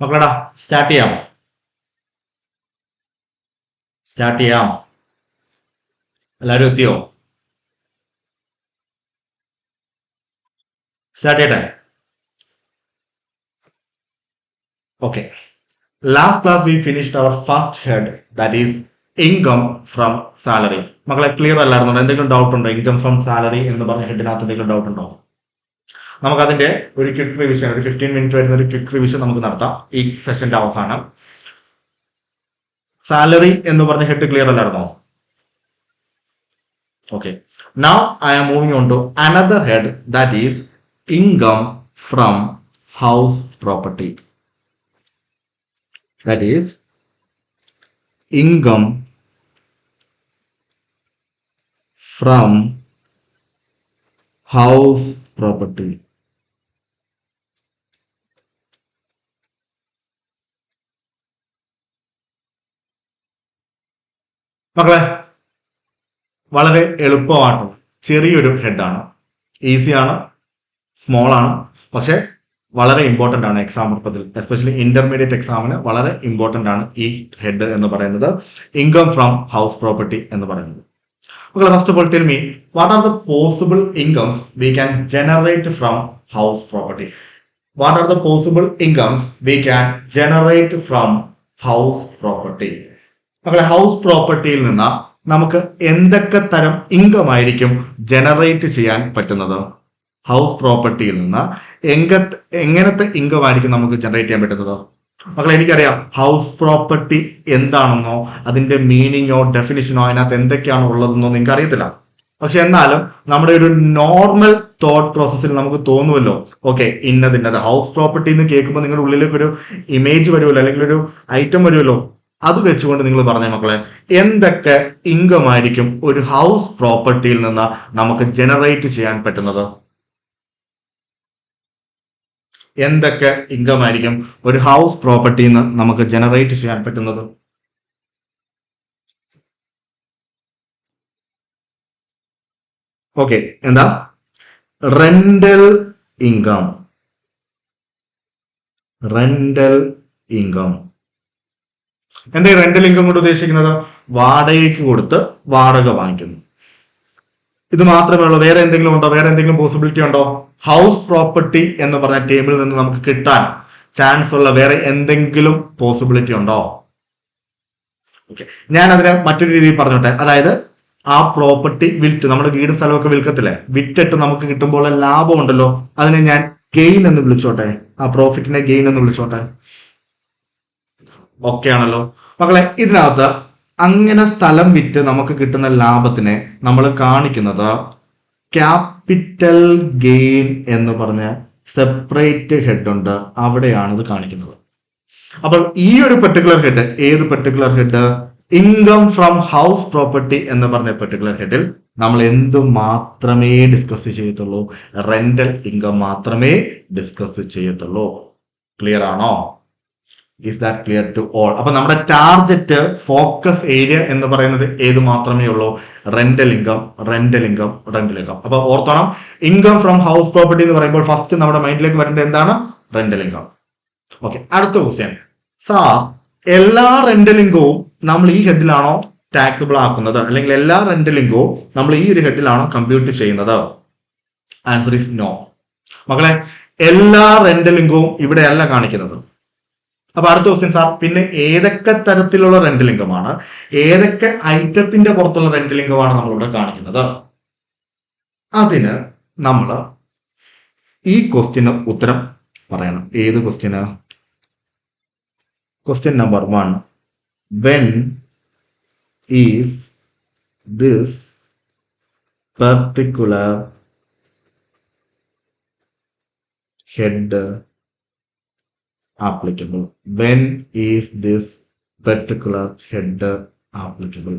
മക്കളടാ start ചെയ്യാം എല്ലാവരും എത്തിയോ? സ്റ്റാർട്ട് ചെയ്യട്ടെ. Okay, last class we finished our first head, that is income from salary. മക്കളെ ക്ലിയർ അല്ലായിരുന്നോ? എന്തെങ്കിലും ഡൗട്ട് ഉണ്ടോ? ഇൻകം ഫ്രം സാലറി എന്ന് പറഞ്ഞ ഹെഡിനകത്ത് എന്തെങ്കിലും ഡൗട്ട് ഉണ്ടോ? നമുക്കതിന്റെ ഒരു ക്വിക്ക് റിവിഷൻ, ഒരു 15 മിനിറ്റ് വരുന്ന ഒരു ക്വിക്ക് റിവിഷൻ നമുക്ക് നടത്താം ഈ സെഷന്റെ അവസാനം. സാലറി എന്ന് പറഞ്ഞ ഹെഡ് ക്ലിയർ അല്ലായിരുന്നോ? Okay, now I am moving on to another head, that is income from house property. That is income from house property. മക്കളെ വളരെ എളുപ്പമായിട്ടുള്ള ചെറിയൊരു ഹെഡാണ്, ഈസിയാണ്, സ്മോൾ ആണ്, പക്ഷെ വളരെ ഇമ്പോർട്ടൻ്റ് ആണ് എക്സാം പർപ്പസിൽ, എസ്പെഷ്യലി ഇന്റർമീഡിയറ്റ് എക്സാമിന് വളരെ ഇമ്പോർട്ടൻ്റ് ആണ് ഈ ഹെഡ് എന്ന് പറയുന്നത്, ഇൻകം ഫ്രം ഹൗസ് പ്രോപ്പർട്ടി എന്ന് പറയുന്നത്. മക്കളെ first of all tell me, what are the possible incomes we can generate from house property? What are the possible incomes we can generate from house property? മക്കളെ house പ്രോപ്പർട്ടിയിൽ നിന്ന് നമുക്ക് എന്തൊക്കെ തരം income ആയിരിക്കും generate ചെയ്യാൻ പറ്റുന്നത്? ഹൗസ് പ്രോപ്പർട്ടിയിൽ നിന്ന് എങ്ങനത്തെ ഇൻകം ആയിരിക്കും നമുക്ക് ജനറേറ്റ് ചെയ്യാൻ പറ്റുന്നത്? മക്കളെ എനിക്കറിയാം ഹൗസ് പ്രോപ്പർട്ടി എന്താണെന്നോ അതിന്റെ മീനിങ്ങോ ഡെഫിനിഷനോ അതിനകത്ത് എന്തൊക്കെയാണ് ഉള്ളതെന്നോ നിങ്ങൾക്ക് അറിയത്തില്ല. പക്ഷെ എന്നാലും നമ്മുടെ ഒരു നോർമൽ തോട്ട് പ്രോസസ്സിൽ നമുക്ക് തോന്നുമല്ലോ, ഓക്കെ ഇന്നത് ഹൗസ് പ്രോപ്പർട്ടി എന്ന് കേൾക്കുമ്പോൾ നിങ്ങളുടെ ഉള്ളിലേക്ക് ഒരു ഇമേജ് വരുമല്ലോ, അല്ലെങ്കിൽ ഒരു ഐറ്റം വരുമല്ലോ. അത് വെച്ചുകൊണ്ട് നിങ്ങൾ പറഞ്ഞ മക്കളെ എന്തൊക്കെ ഇൻകം ആയിരിക്കും ഒരു ഹൗസ് പ്രോപ്പർട്ടിയിൽ നിന്ന് നമുക്ക് ജനറേറ്റ് ചെയ്യാൻ പറ്റുന്നത്? എന്തൊക്കെ ഇൻകം ആയിരിക്കും ഒരു ഹൗസ് പ്രോപ്പർട്ടിയിൽ നിന്ന് നമുക്ക് ജനറേറ്റ് ചെയ്യാൻ പറ്റുന്നത്? ഓക്കെ, എന്താ? Rental income. റെന്റൽ ഇൻകം എന്താ ഈ റെന്റൽ ഇൻകം കൊണ്ട് ഉദ്ദേശിക്കുന്നത്? വാടകയ്ക്ക് കൊടുത്ത് വാടക വാങ്ങിക്കുന്നു. ഇത് മാത്രമേ ഉള്ളൂ? വേറെ എന്തെങ്കിലും ഉണ്ടോ? വേറെ എന്തെങ്കിലും പോസിബിലിറ്റി ഉണ്ടോ? ഹൗസ് പ്രോപ്പർട്ടി എന്ന് പറഞ്ഞ ടേബിളിൽ നിന്ന് നമുക്ക് കിട്ടാൻ ചാൻസ് ഉള്ള വേറെ എന്തെങ്കിലും പോസിബിലിറ്റി ഉണ്ടോ? ഓക്കെ, ഞാൻ അതിനെ മറ്റൊരു രീതിയിൽ പറഞ്ഞോട്ടെ. അതായത് ആ പ്രോപ്പർട്ടി വിറ്റ്, നമ്മുടെ വീടും സ്ഥലമൊക്കെ വിൽക്കത്തില്ലേ, വിറ്റിട്ട് നമുക്ക് കിട്ടുമ്പോൾ ലാഭം ഉണ്ടല്ലോ, അതിനെ ഞാൻ ഗെയിൻ എന്ന് വിളിച്ചോട്ടെ, ആ പ്രോഫിറ്റിനെ ഗെയിൻ എന്ന് വിളിച്ചോട്ടെ. ഓക്കെ ആണല്ലോ മക്കളെ? ഇതിനകത്ത് അങ്ങനെ സ്ഥലം വിറ്റ് നമുക്ക് കിട്ടുന്ന ലാഭത്തിനെ നമ്മൾ കാണിക്കുന്നത് ക്യാപിറ്റൽ ഗെയിൻ എന്ന് പറഞ്ഞ സെപ്പറേറ്റ് ഹെഡ് ഉണ്ട്, അവിടെയാണ് ഇത് കാണിക്കുന്നത്. അപ്പോൾ ഈ ഒരു പെർട്ടിക്കുലർ ഹെഡ്, ഏത് particular head? Income from house property എന്ന് പറഞ്ഞ പെർട്ടിക്കുലർ ഹെഡിൽ നമ്മൾ എന്ത് മാത്രമേ ഡിസ്കസ് ചെയ്യത്തുള്ളൂ? റെന്റൽ ഇൻകം മാത്രമേ ഡിസ്കസ് ചെയ്യത്തുള്ളൂ. ക്ലിയർ ആണോ? Is that clear to all? അപ്പൊ നമ്മുടെ ടാർഗറ്റ് ഫോക്കസ് ഏരിയ എന്ന് പറയുന്നത് ഏത് മാത്രമേ ഉള്ളൂ? Rental income, rental income, rental income. അപ്പൊ ഓർത്തോണം, ഇൻകം ഫ്രം ഹൗസ് പ്രോപ്പർട്ടി എന്ന് പറയുമ്പോൾ ഫസ്റ്റ് നമ്മുടെ മൈൻഡിലേക്ക് വരേണ്ടത് എന്താണ്? Rental income. ഓക്കെ, അടുത്ത ക്വസ്റ്റ്യൻ. സാർ, എല്ലാ റെന്റൽ ഇൻകവും നമ്മൾ ഈ ഹെഡിലാണോ ടാക്സിബിൾ ആക്കുന്നത്, അല്ലെങ്കിൽ എല്ലാ റെന്റൽ ഇൻകവും നമ്മൾ ഈ ഒരു ഹെഡിലാണോ കമ്പ്യൂട്ട് ചെയ്യുന്നത്? Answer is no. മക്കളെ എല്ലാ റെന്റൽ ഇൻകവും ഇവിടെയല്ല കാണിക്കുന്നത്. അപ്പൊ അടുത്ത ക്വസ്റ്റ്യൻ, സാർ പിന്നെ ഏതൊക്കെ തരത്തിലുള്ള റെന്റൽ ഇൻകം ആണ്, ഏതൊക്കെ ഐറ്റത്തിന്റെ പുറത്തുള്ള റെന്റൽ ഇൻകം ആണ് നമ്മളിവിടെ കാണിക്കുന്നത്? അതിന് നമ്മൾ ഈ ക്വസ്റ്റ്യന് ഉത്തരം പറയണം. ഏത് question? Question number 1. When is this particular head applicable? When is this particular head applicable?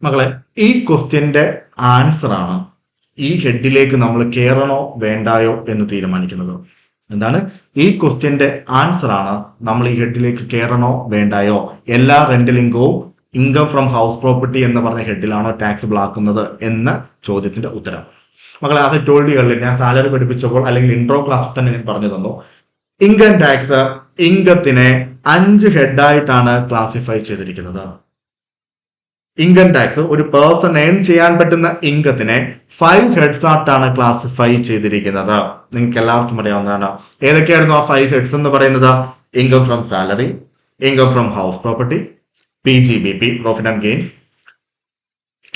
മക്കളെ ഈ ക്വസ്റ്റ്യന്റെ ആൻസർ ആണ് ഈ ഹെഡിലേക്ക് നമ്മൾ കയറണോ വേണ്ടായോ എന്ന് തീരുമാനിക്കുന്നത്. എന്താണ്? ഈ ക്വസ്റ്റ്യന്റെ ആൻസർ ആണ് നമ്മൾ ഈ ഹെഡിലേക്ക് കയറണോ വേണ്ടായോ, എല്ലാ റെന്റൽ ഇൻകവും ഇൻകം ഫ്രം ഹൗസ് പ്രോപ്പർട്ടി എന്ന് പറഞ്ഞ ഹെഡിലാണോ ടാക്സിബിൾ ആക്കുന്നത് എന്ന ചോദ്യത്തിന്റെ ഉത്തരം. മക്കളെ ആസ് ഐ ടോൾഡ് യു, ഞാൻ സാലറി പഠിപ്പിച്ചപ്പോൾ അല്ലെങ്കിൽ ഇൻട്രോ ക്ലാസ്സിൽ തന്നെ ഞാൻ പറഞ്ഞു തന്നു, ഇൻകം ടാക്സ് ഇൻകത്തിനെ 5 ഹെഡായിട്ടാണ് ക്ലാസിഫൈ ചെയ്തിരിക്കുന്നത്. ഇൻകം ടാക്സ് ഒരു പേഴ്സൺ ഏൺ ചെയ്യാൻ പറ്റുന്ന ഇൻകത്തിനെ 5 ഹെഡ്സ് ആയിട്ടാണ് ക്ലാസിഫൈ ചെയ്തിരിക്കുന്നത്. നിങ്ങൾക്ക് എല്ലാവർക്കും അറിയാവുന്നതാണ്. ഏതൊക്കെയായിരുന്നു ആ 5 ഹെഡ്സ് എന്ന് പറയുന്നത്? Income from salary, income from house property, PGBP profit and gains,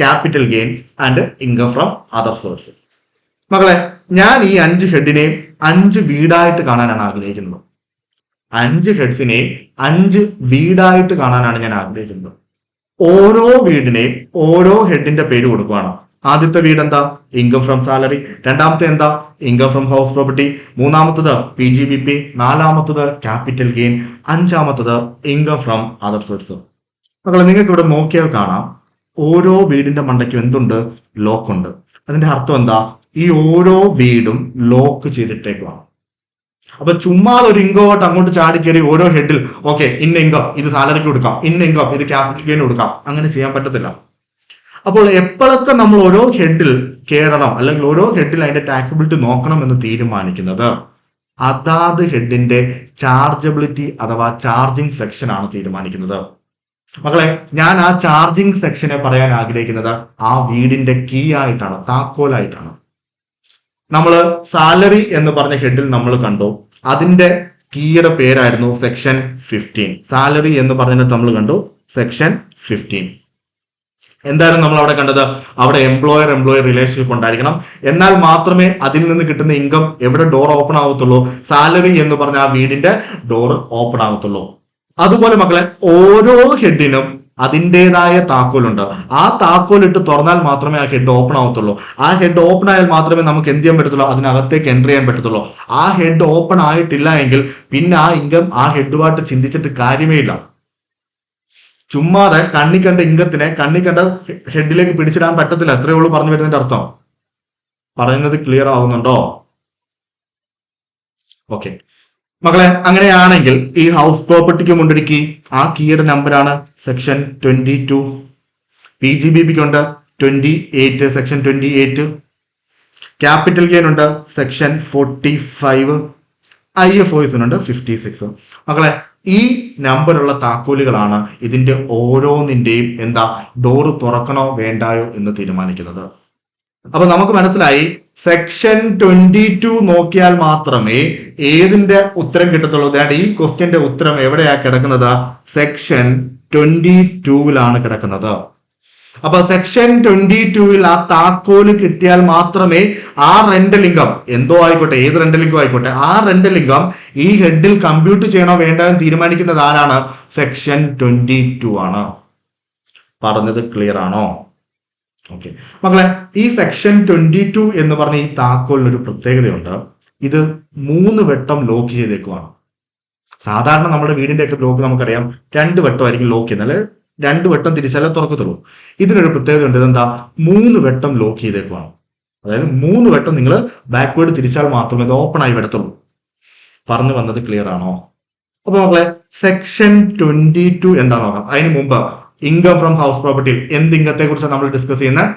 capital gains and income from other source. മക്കളെ, ഞാൻ ഈ 5 ഹെഡിനെയും 5 വീടായിട്ട് കാണാനാണ് ആഗ്രഹിക്കുന്നത്. 5 ഹെഡ്സിനെയും 5 വീടായിട്ട് കാണാനാണ് ഞാൻ ആഗ്രഹിക്കുന്നത്. ഓരോ വീടിനെയും ഓരോ ഹെഡിന്റെ പേര് കൊടുക്കുകയാണ്. ആദ്യത്തെ വീട് എന്താ? Income from salary. രണ്ടാമത്തെ എന്താ? Income from house property. മൂന്നാമത്തത് PGBP. നാലാമത്തത് ക്യാപിറ്റൽ ഗെയിൻ. അഞ്ചാമത്തത് ഇൻകം ഫ്രം അതർ സോഴ്സ്. മക്കളെ, നിങ്ങൾക്ക് ഇവിടെ നോക്കിയാൽ കാണാം, ഓരോ വീടിന്റെ മണ്ടയ്ക്കും എന്തുണ്ട്? ലോക്ക് ഉണ്ട്. അതിന്റെ അർത്ഥം എന്താ? ഈ ഓരോ വീടും ലോക്ക് ചെയ്തിട്ടേക്കുവാണ്. അപ്പൊ ചുമ്മാതെ ഒരു ഇൻകോട്ട് അങ്ങോട്ട് ചാടിക്കേറി ഓരോ ഹെഡിൽ ഓക്കെ ഇന്ന ഇൻകം ഇത് സാലറിക്ക് കൊടുക്കാം, ഇന്ന ഇൻകം ഇത് ക്യാപിറ്റൽ ഗെയിൻ കൊടുക്കാം, അങ്ങനെ ചെയ്യാൻ പറ്റത്തില്ല. അപ്പോൾ എപ്പോഴൊക്കെ നമ്മൾ ഓരോ ഹെഡിൽ കയറണം അല്ലെങ്കിൽ ഓരോ ഹെഡിൽ അതിന്റെ ടാക്സബിലിറ്റി നോക്കണം എന്ന് തീരുമാനിക്കുന്നത് അതാത് ഹെഡിന്റെ ചാർജബിലിറ്റി അഥവാ ചാർജിങ് സെക്ഷൻ ആണ് തീരുമാനിക്കുന്നത്. മക്കളെ, ഞാൻ ആ ചാർജിങ് സെക്ഷനെ പറയാൻ ആഗ്രഹിക്കുന്നത് ആ വീടിന്റെ കീ ആയിട്ടാണ്, താക്കോലായിട്ടാണ്. നമ്മൾ സാലറി എന്ന് പറഞ്ഞ ഹെഡിൽ നമ്മൾ കണ്ടു, അതിന്റെ കീയുടെ പേരായിരുന്നു സെക്ഷൻ 15. സാലറി എന്ന് പറഞ്ഞിട്ട് നമ്മൾ കണ്ടു സെക്ഷൻ 15. എന്തായാലും നമ്മൾ അവിടെ കണ്ടത്, അവിടെ എംപ്ലോയർ റിലേഷൻഷിപ്പ് ഉണ്ടായിരിക്കണം. എന്നാൽ മാത്രമേ അതിൽ നിന്ന് കിട്ടുന്ന ഇൻകം എവിടെ ഡോർ ഓപ്പൺ ആവത്തുള്ളൂ? സാലറി എന്ന് പറഞ്ഞ ആ വീടിന്റെ ഡോർ ഓപ്പൺ ആവത്തുള്ളൂ. അതുപോലെ മക്കളെ, ഓരോ ഹെഡിനും അതിൻ്റെതായ താക്കോലുണ്ട്. ആ താക്കോൽ ഇട്ട് തുറന്നാൽ മാത്രമേ ആ ഹെഡ് ഓപ്പൺ ആവത്തുള്ളൂ. ആ ഹെഡ് ഓപ്പൺ ആയാൽ മാത്രമേ നമുക്ക് എന്ത് ചെയ്യാൻ പറ്റത്തുള്ളൂ? അതിനകത്തേക്ക് എൻ്റർ ചെയ്യാൻ പറ്റത്തുള്ളൂ. ആ ഹെഡ് ഓപ്പൺ ആയിട്ടില്ല എങ്കിൽ പിന്നെ ആ ഇൻകം ആ ഹെഡുമായിട്ട് ചിന്തിച്ചിട്ട് കാര്യമേ ഇല്ല. ചുമ്മാതെ കണ്ണി കണ്ട ഇൻകത്തിനെ കണ്ണി കണ്ട ഹെഡിലേക്ക് പിടിച്ചിടാൻ പറ്റത്തില്ല. എത്രയേ ഉള്ളൂ പറഞ്ഞു വരുന്നതിന്റെ അർത്ഥം. പറയുന്നത് ക്ലിയർ ആവുന്നുണ്ടോ? ഓക്കെ മക്കളെ, അങ്ങനെയാണെങ്കിൽ ഈ ഹൗസ് പ്രോപ്പർട്ടിക്ക് കൊണ്ടിരിക്കി ആ കീയുടെ നമ്പറാണ് സെക്ഷൻ 22. PGBPക്ക് ഉണ്ട് 28, സെക്ഷൻ 28. ക്യാപിറ്റൽ ഗെയിൻ ഉണ്ട് സെക്ഷൻ 45. IFOസിനുണ്ട് 56. മക്കളെ, ഈ നമ്പറുള്ള താക്കോലുകളാണ് ഇതിന്റെ ഓരോന്നിന്റെയും എന്താ ഡോറ് തുറക്കണോ വേണ്ടായോ എന്ന് തീരുമാനിക്കുന്നത്. അപ്പൊ നമുക്ക് മനസ്സിലായി, സെക്ഷൻ 22 നോക്കിയാൽ മാത്രമേ ഏതിന്റെ ഉത്തരം കിട്ടത്തുള്ളൂ. അതായത് ഈ ക്വസ്റ്റ്യന്റെ ഉത്തരം എവിടെയാ കിടക്കുന്നത്? സെക്ഷൻ 22ലാണ് കിടക്കുന്നത്. അപ്പൊ സെക്ഷൻ 22ൽ ആ താക്കോല് കിട്ടിയാൽ മാത്രമേ ആ റെന്റൽ ഇൻകം എന്തോ ആയിക്കോട്ടെ, ഏത് റെന്റൽ ഇൻകം ആയിക്കോട്ടെ, ആ റെന്റൽ ഇൻകം ഈ ഹെഡിൽ കമ്പ്യൂട്ട് ചെയ്യണോ വേണ്ടോ എന്ന് തീരുമാനിക്കുന്നത് ആരാണ്? സെക്ഷൻ 22 ആണ്. പറഞ്ഞത് ക്ലിയർ ആണോ? ഓക്കെ മക്കളെ, ഈ സെക്ഷൻ 22 എന്ന് പറഞ്ഞ ഈ താക്കോലിനൊരു പ്രത്യേകതയുണ്ട്. ഇത് 3 വട്ടം ലോക്ക് ചെയ്തേക്കുവാണ്. സാധാരണ നമ്മുടെ വീടിന്റെ ഒക്കെ ലോക്ക് നമുക്കറിയാം 2 വട്ടമായിരിക്കും ലോക്ക് ചെയ്യുന്നത്, അല്ലെ 2 വട്ടം തിരിച്ചാലേ തുറക്കത്തുള്ളൂ. ഇതിനൊരു പ്രത്യേകത ഉണ്ട്. ഇതെന്താ? 3 വട്ടം ലോക്ക് ചെയ്തേക്കുവാണ്. അതായത് 3 വട്ടം നിങ്ങൾ ബാക്ക്വേർഡ് തിരിച്ചാൽ മാത്രമേ ഇത് ഓപ്പൺ ആയി വരത്തുള്ളൂ. പറഞ്ഞു വന്നത് ക്ലിയർ ആണോ? അപ്പൊ മക്കളെ, സെക്ഷൻ 22 എന്താ നോക്കാം. അതിന് മുമ്പ് ഇൻകം ഫ്രം ഹൗസ് പ്രോപ്പർട്ടിയിൽ എന്ത് ഇൻകത്തെ കുറിച്ചാണ് നമ്മൾ ഡിസ്കസ് ചെയ്യുന്നത്?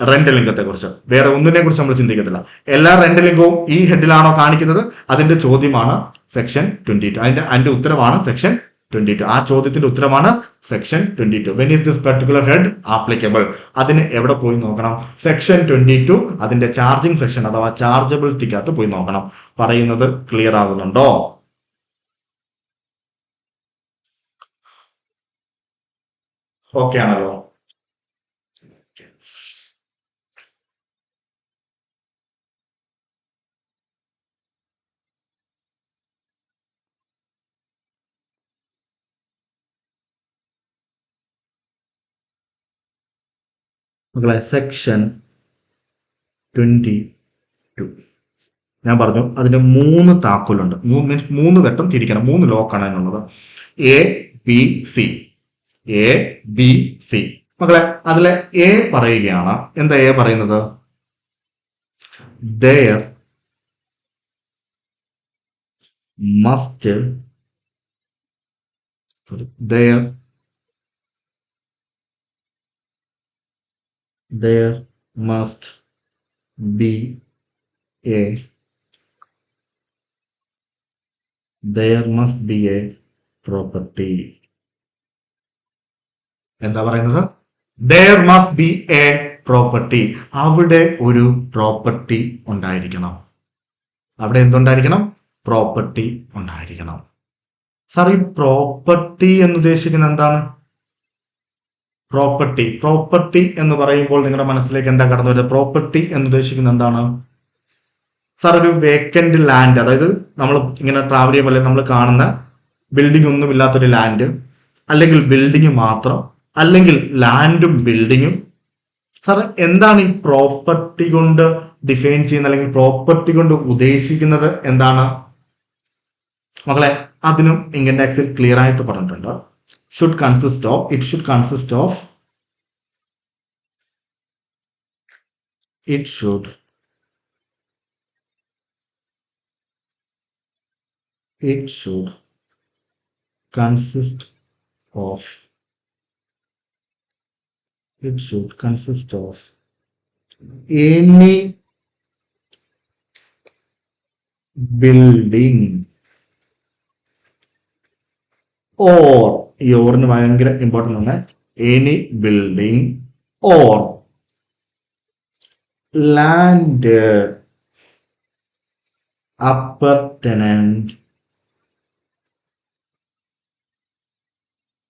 റെന്റൽ ഇൻകത്തെ കുറിച്ച്. വേറെ ഒന്നിനെ കുറിച്ച് നമ്മൾ ചിന്തിക്കത്തില്ല. എല്ലാ റെന്റൽ ഇൻകവും ഈ ഹെഡിലാണോ കാണിക്കുന്നത്? അതിന്റെ ചോദ്യമാണ് സെക്ഷൻ 22. അതിന്റെ ഉത്തരവാണ് സെക്ഷൻ 22. ആ ചോദ്യത്തിന്റെ ഉത്തരമാണ് section 22. When is this particular head applicable? അതിന് എവിടെ പോയി നോക്കണം? സെക്ഷൻ 22 അതിന്റെ ചാർജിങ് സെക്ഷൻ അഥവാ ചാർജബിലിറ്റിക്കകത്ത് പോയി നോക്കണം. പറയുന്നത് ക്ലിയർ ആകുന്നുണ്ടോ? ഓക്കെ ആണല്ലോ? മക്കളെ, സെക്ഷൻ 22 ഞാൻ പറഞ്ഞു അതിന്റെ 3 താക്കോലുണ്ട്. മീൻസ് 3 വട്ടം തിരിക്കണം. 3 ലോക്കാണ് അതിനുള്ളത്. ABC. മക്കളെ, അതിലെ എ പറയുകയാണ്. എന്താ എ പറയുന്നത്? there must be a there must be a property. എന്താ പറയുന്നത്? there must be a property. അവിടെ ഒരു പ്രോപ്പർട്ടി ഉണ്ടായിരിക്കണം. അവിടെ എന്തുണ്ടായിരിക്കണം? പ്രോപ്പർട്ടി ഉണ്ടായിരിക്കണം. സാർ, ഈ പ്രോപ്പർട്ടി എന്ന് ഉദ്ദേശിക്കുന്നത് എന്താണ്? പ്രോപ്പർട്ടി എന്ന് പറയുമ്പോൾ നിങ്ങളുടെ മനസ്സിലേക്ക് എന്താ കടന്നു വരുന്നത്? പ്രോപ്പർട്ടി എന്ന് ഉദ്ദേശിക്കുന്നത് എന്താണ്? സാർ, ഒരു വേക്കന്റ് ലാൻഡ്, അതായത് നമ്മൾ ഇങ്ങനെ ട്രാവൽ ചെയ്യുമ്പോൾ നമ്മൾ കാണുന്ന ബിൽഡിംഗ് ഒന്നും ഇല്ലാത്തൊരു ലാൻഡ്, അല്ലെങ്കിൽ ബിൽഡിംഗ് മാത്രം, അല്ലെങ്കിൽ ലാൻഡും ബിൽഡിങ്ങും. സാർ, എന്താണ് ഈ പ്രോപ്പർട്ടി കൊണ്ട് ഡിഫൈൻ ചെയ്യുന്നത്, അല്ലെങ്കിൽ പ്രോപ്പർട്ടി കൊണ്ട് ഉദ്ദേശിക്കുന്നത് എന്താണ്? മക്കളെ, അതിനും ഇൻകം ടാക്സിൽ ക്ലിയർ ആയിട്ട് പറഞ്ഞിട്ടുണ്ട്. it should consist of it should consist of any building or, ഈ ഓറിന് ഭയങ്കര ഇമ്പോർട്ടൻ്റ് ആണ്, any building or land appurtenant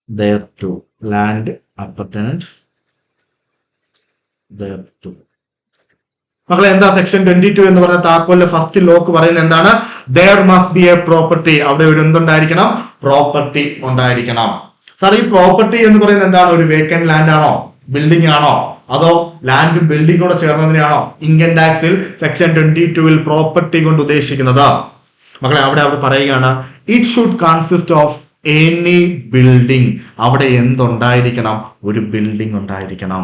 thereto. Land appurtenant thereto. മക്കളെ, എന്താ സെക്ഷൻ 22 എന്ന് പറഞ്ഞ താക്കോലിലെ ഫസ്റ്റ് ലോക്ക് പറയുന്നത് എന്താണ്? there must be a property. അവിടെ ഒരു എന്തുണ്ടായിരിക്കണം? പ്രോപ്പർട്ടി ഉണ്ടായിരിക്കണം. സാർ, ഈ പ്രോപ്പർട്ടി എന്ന് പറയുന്നത് എന്താണ്? ഒരു വേക്കന്റ് ലാൻഡ് ആണോ, ബിൽഡിംഗ് ആണോ, അതോ ലാൻഡും ബിൽഡിംഗ് കൂടെ ചേർന്നതിനെയാണോ ഇൻകം ടാക്സിൽ സെക്ഷൻ 22 പ്രോപ്പർട്ടി കൊണ്ട് ഉദ്ദേശിക്കുന്നത്? മക്കളെ, അവിടെ പറയുകയാണ് it should consist of any building. അവിടെ എന്തുണ്ടായിരിക്കണം? ഒരു ബിൽഡിംഗ് ഉണ്ടായിരിക്കണം.